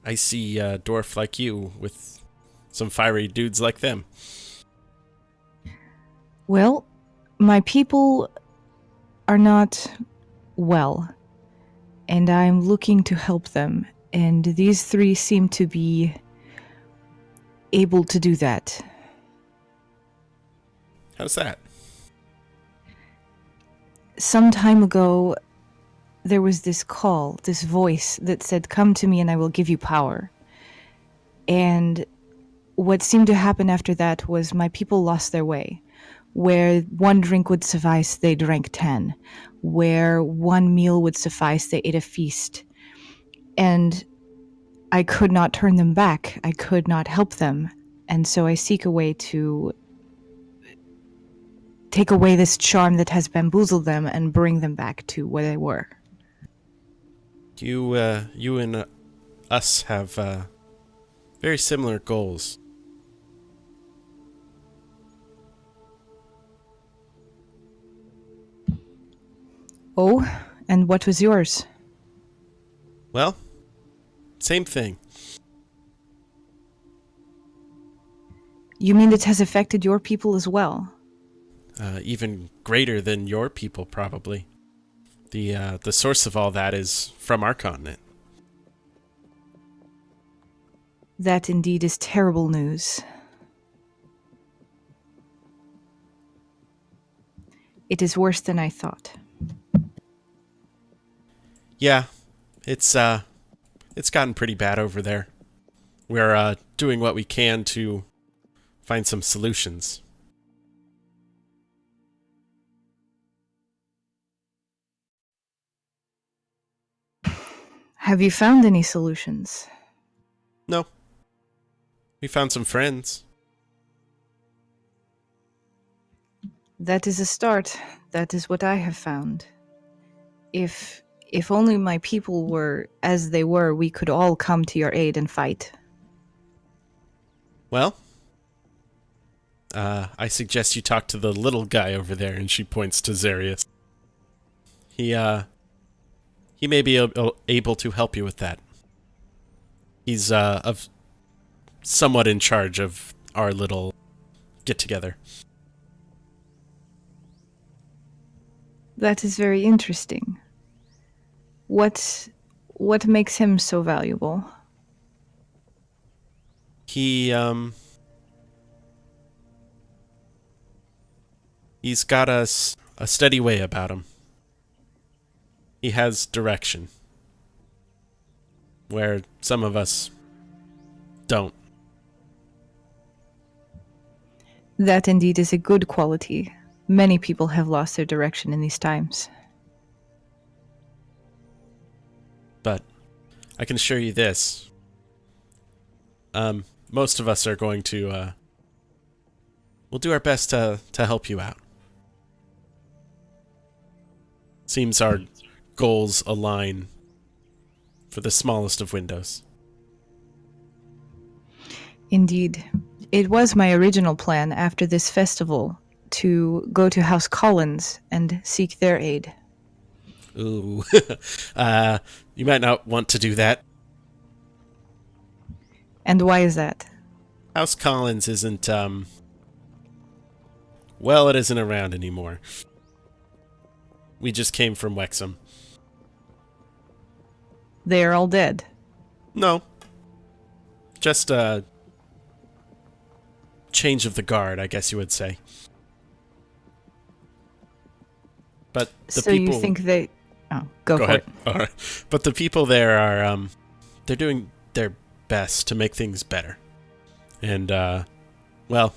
icy dwarf like you with some fiery dudes like them?" Well, my people are not well, and I'm looking to help them, and these 3 seem to be able to do that. How's that? Some time ago, there was this call, this voice that said, "Come to me and I will give you power." And what seemed to happen after that was my people lost their way. Where 1 drink would suffice, they drank 10. Where 1 meal would suffice, they ate a feast. And I could not turn them back. I could not help them. And so I seek a way to take away this charm that has bamboozled them and bring them back to where they were. You and us have very similar goals. Oh, and what was yours? Well, same thing. You mean it has affected your people as well? Even greater than your people, probably. The source of all that is from our continent. That indeed is terrible news. It is worse than I thought. Yeah, it's gotten pretty bad over there. We're doing what we can to find some solutions. Have you found any solutions? No. We found some friends. That is a start. That is what I have found. If only my people were as they were, we could all come to your aid and fight. Well, I suggest you talk to the little guy over there, and she points to Zarrius. He may be able to help you with that. He's somewhat in charge of our little get-together. That is very interesting. What makes him so valuable? He's got a steady way about him. He has direction, where some of us don't. That indeed is a good quality. Many people have lost their direction in these times. But I can assure you this. Most of us are going to, we'll do our best to help you out. Seems our goals align for the smallest of windows. Indeed. It was my original plan after this festival to go to House Collins and seek their aid. Ooh. You might not want to do that. And why is that? House Collins isn't, well, it isn't around anymore. We just came from Wexham. They are all dead. No. Just a change of the guard, I guess you would say. But the so people... you think they... Oh, go for ahead. it. All right. But the people there are, they're doing their best to make things better. And, well,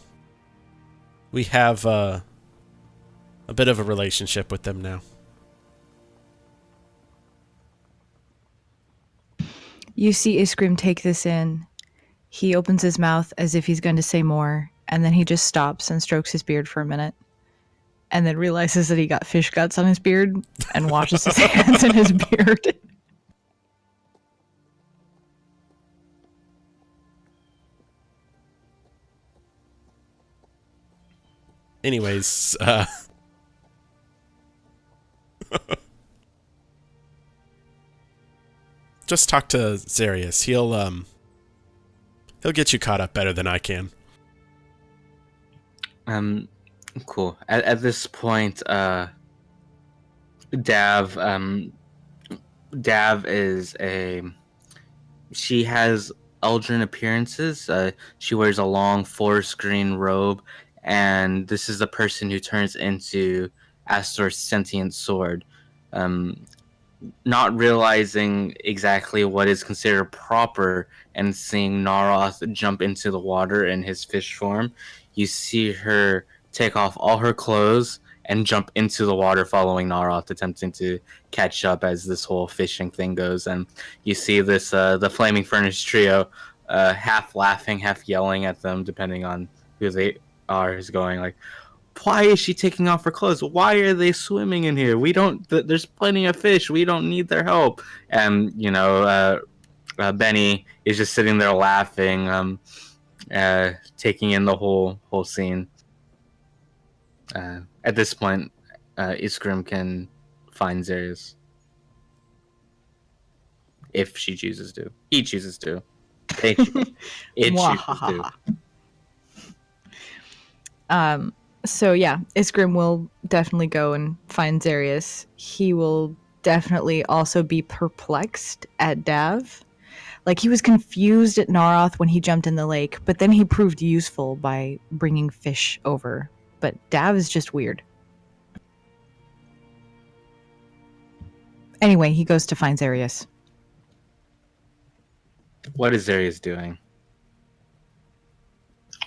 we have a bit of a relationship with them now. You see Iskrim take this in. He opens his mouth as if he's going to say more, and then he just stops and strokes his beard for a minute, and then realizes that he got fish guts on his beard and washes his hands in his beard. Anyways, just talk to Zarrius. He'll get you caught up better than I can. Cool. At this point, Dav is she has Eldrin appearances. She wears a long forest green robe, and this is the person who turns into Astor's sentient sword. Not realizing exactly what is considered proper and seeing Narroth jump into the water in his fish form, you see her take off all her clothes and jump into the water following Narroth, attempting to catch up as this whole fishing thing goes. And you see this the Flaming Furnace trio half laughing, half yelling at them, depending on who they are, is going like, why is she taking off her clothes? Why are they swimming in here? We don't. There's plenty of fish. We don't need their help. And Benny is just sitting there laughing, taking in the whole scene. At this point, Iskrim can find Zarrius. If she chooses to. He chooses to. It chooses to. So yeah, Iskrim will definitely go and find Zarrius. He will definitely also be perplexed at Dav. Like, he was confused at Narroth when he jumped in the lake, but then he proved useful by bringing fish over. But Dav is just weird. Anyway, he goes to find Zarrius. What is Zarrius doing?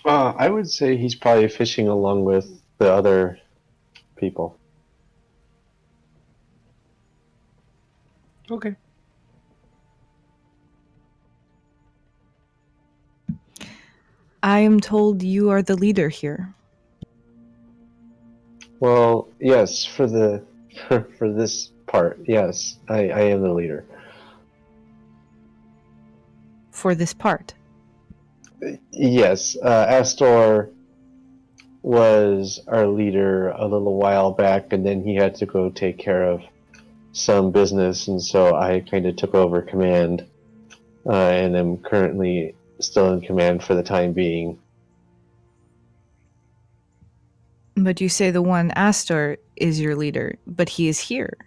I would say he's probably fishing along with the other people. Okay. I am told you are the leader here. Well, yes, for this part, yes, I am the leader. For this part. Yes, Astor was our leader a little while back, and then he had to go take care of some business, and so I kind of took over command, and am currently still in command for the time being. But you say the one Astor is your leader, but he is here.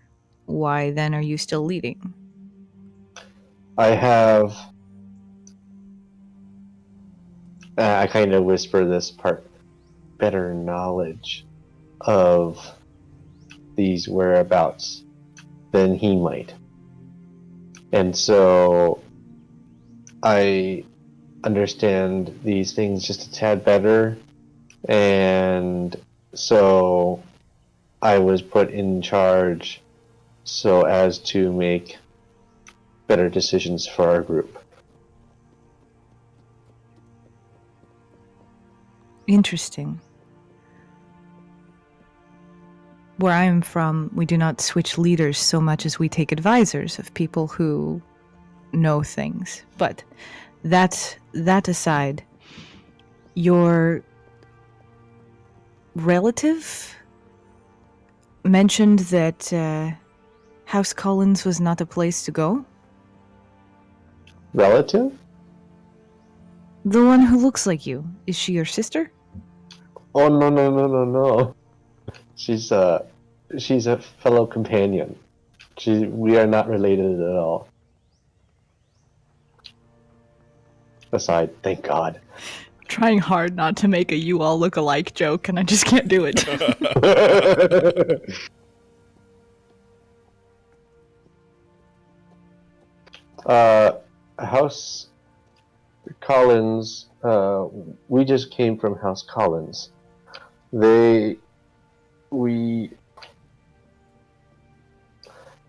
Why then are you still leading? I have... I kind of whisper this part. Better knowledge of these whereabouts than he might. And so I understand these things just a tad better, and so I was put in charge so as to make better decisions for our group. Interesting. Where I am from, we do not switch leaders so much as we take advisors of people who know things. But that aside, your relative mentioned that House Collins was not a place to go? Relative? The one who looks like you. Is she your sister? Oh, no. She's a fellow companion. We are not related at all. Aside, thank God. Trying hard not to make a you all look alike joke, and I just can't do it. House Collins, we just came from House Collins. There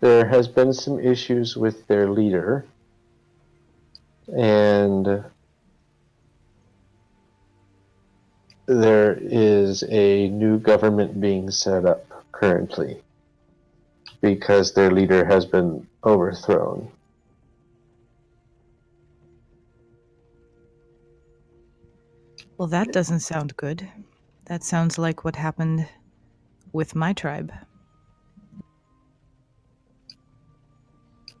has been some issues with their leader, and there is a new government being set up currently because their leader has been overthrown. Well, that doesn't sound good. That sounds like what happened with my tribe.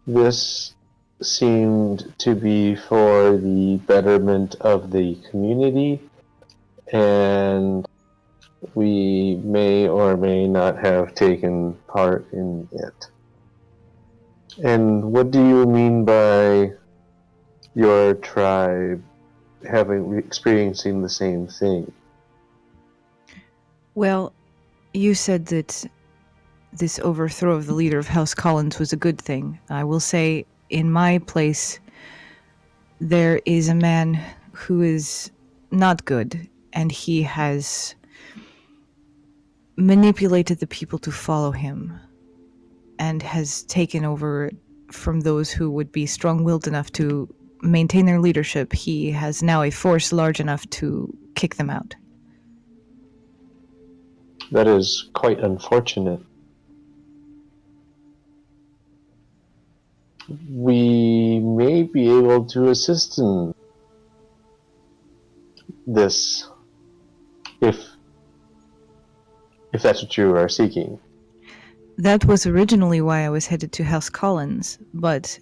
This seemed to be for the betterment of the community, and we may or may not have taken part in it. And what do you mean by your tribe experiencing the same thing? Well, you said that this overthrow of the leader of House Collins was a good thing. I will say, in my place, there is a man who is not good, and he has manipulated the people to follow him, and has taken over from those who would be strong-willed enough to maintain their leadership. He has now a force large enough to kick them out. That is quite unfortunate. We may be able to assist in this, if that's what you are seeking. That was originally why I was headed to House Collins, but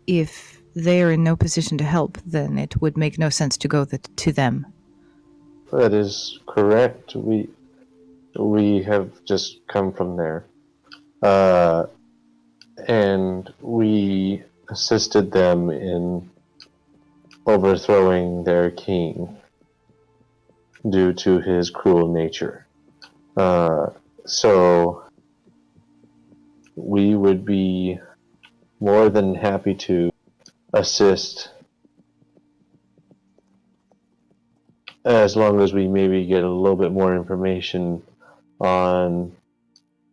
if they are in no position to help, then it would make no sense to go to them. That is correct. We have just come from there. And we assisted them in overthrowing their king due to his cruel nature. So we would be more than happy to assist as long as we maybe get a little bit more information on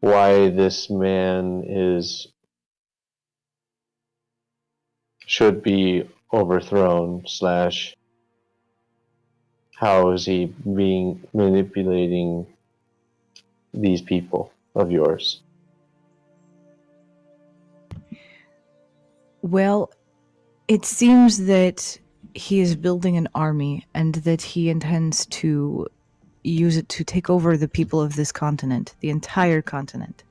why this man should be overthrown / how is he manipulating these people of yours? Well, it seems that he is building an army and that he intends to use it to take over the people of this continent, the entire continent.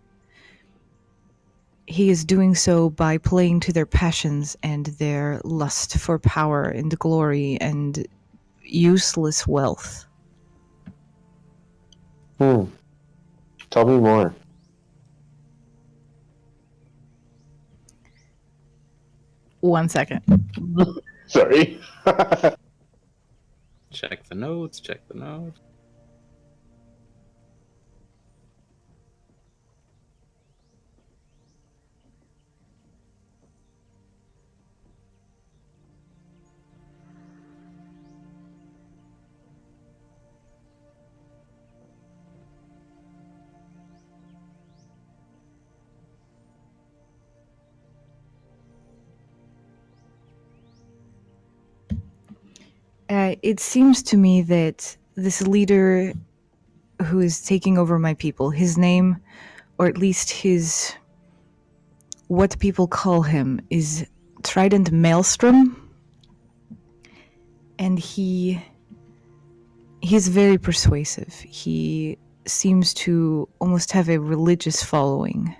He is doing so by playing to their passions and their lust for power and glory and useless wealth. Tell me more. One second. Sorry. Check the notes. It seems to me that this leader who is taking over my people, his name, or at least what people call him, is Trident Maelstrom. And he's very persuasive. He seems to almost have a religious following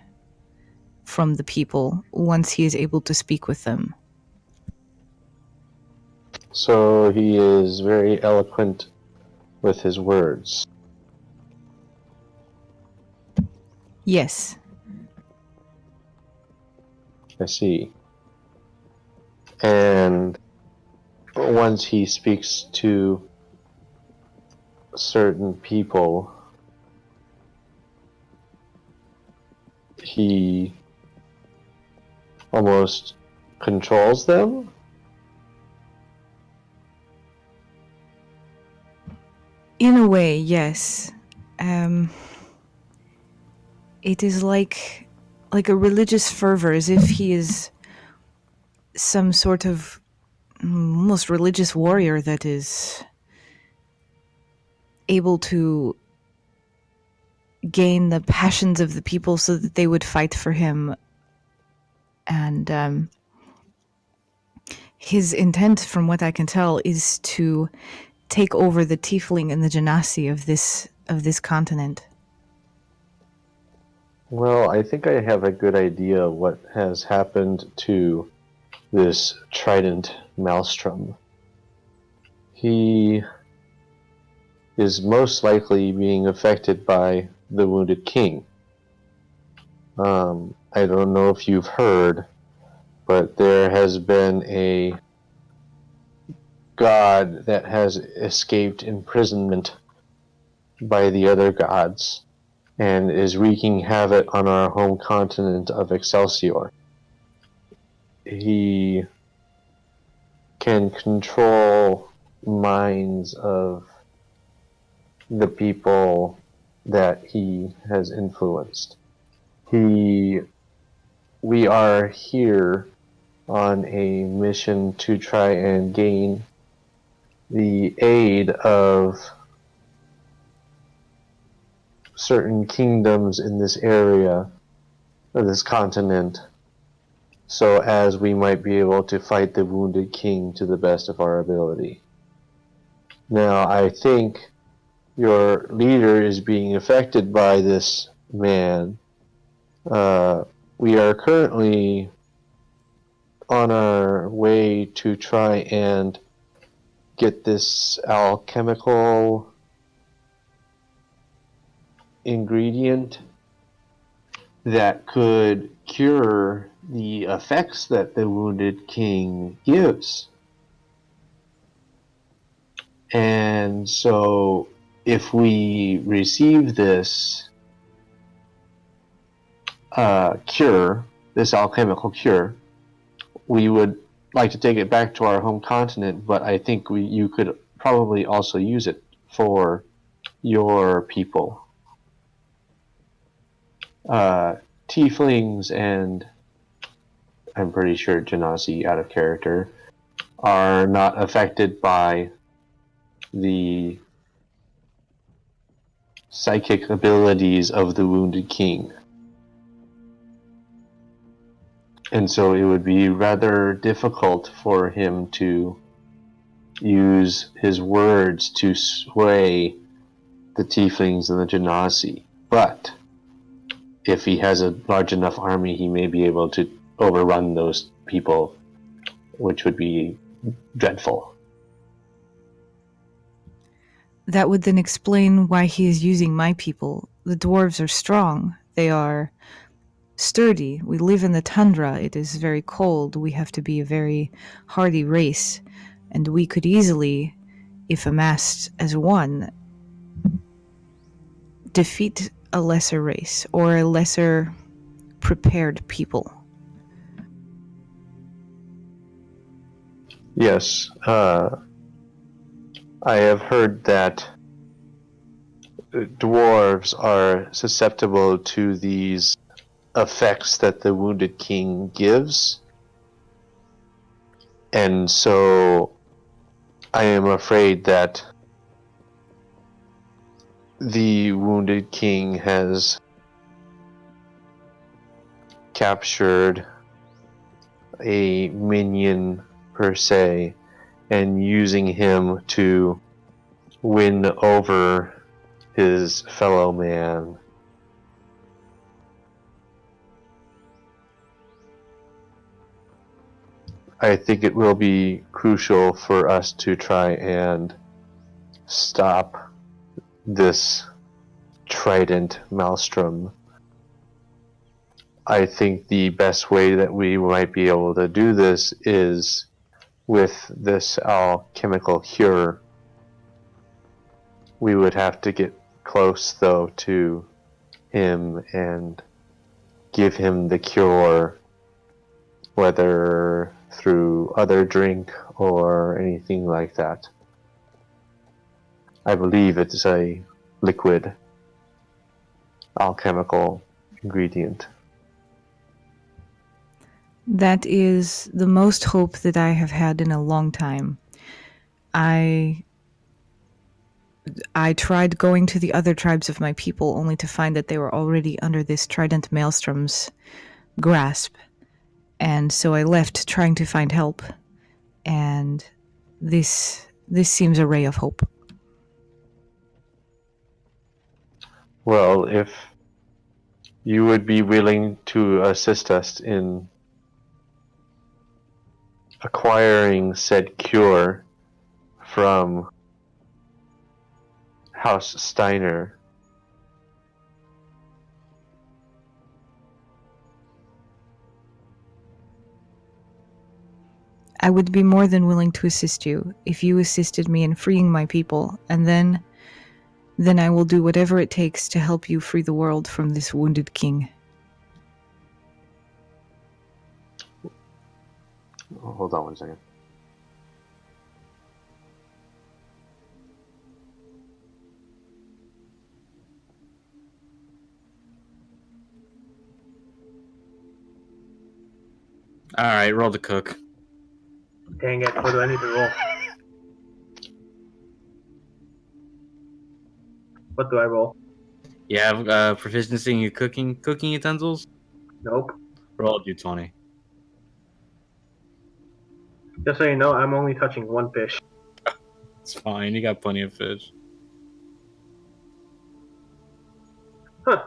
from the people once he is able to speak with them. So he is very eloquent with his words. Yes. I see. And once he speaks to certain people, he almost controls them? In a way, yes. It is like a religious fervor, as if he is some sort of almost religious warrior that is able to gain the passions of the people so that they would fight for him. And his intent, from what I can tell, is to take over the tiefling and the genasi of this continent. Well, I think I have a good idea what has happened to this Trident Maelstrom. He is most likely being affected by the Wounded King. I don't know if you've heard, but there has been a god that has escaped imprisonment by the other gods and is wreaking havoc on our home continent of Excelsior. He can control minds of the people that he has influenced. We are here on a mission to try and gain the aid of certain kingdoms in this area, or this continent, so as we might be able to fight the Wounded King to the best of our ability. Now, I think your leader is being affected by this man, We are currently on our way to try and get this alchemical ingredient that could cure the effects that the wounded king gives. And so if we receive this cure, this alchemical cure, we would like to take it back to our home continent, but I think you could probably also use it for your people. Tieflings and I'm pretty sure Genasi out of character are not affected by the psychic abilities of the wounded king. And so it would be rather difficult for him to use his words to sway the Tieflings and the Genasi. But if he has a large enough army, he may be able to overrun those people, which would be dreadful. That would then explain why he is using my people. The dwarves are strong. They are sturdy. We live in the tundra. It is very cold. We have to be a very hardy race. And we could easily, if amassed as one, defeat a lesser race or a lesser prepared people. Yes, I have heard that dwarves are susceptible to these effects that the wounded king gives. And so I am afraid that the wounded king has captured a minion per se and using him to win over his fellow man. I think it will be crucial for us to try and stop this trident maelstrom. I think the best way that we might be able to do this is with this alchemical cure. We would have to get close, though, to him and give him the cure, whether through other drink or anything like that. I believe it's a liquid alchemical ingredient. That is the most hope that I have had in a long time. I tried going to the other tribes of my people only to find that they were already under this Trident Maelstrom's grasp. And so I left trying to find help. And this seems a ray of hope. Well, if you would be willing to assist us in acquiring said cure from House Steiner, I would be more than willing to assist you if you assisted me in freeing my people, and then I will do whatever it takes to help you free the world from this wounded king. hold on one second. Alright, roll the cook. Dang it, what do I need to roll? What do I roll? You have proficiency in your cooking utensils? Nope. Roll a d20. Just so you know, I'm only touching one fish. It's fine, you got plenty of fish. Huh.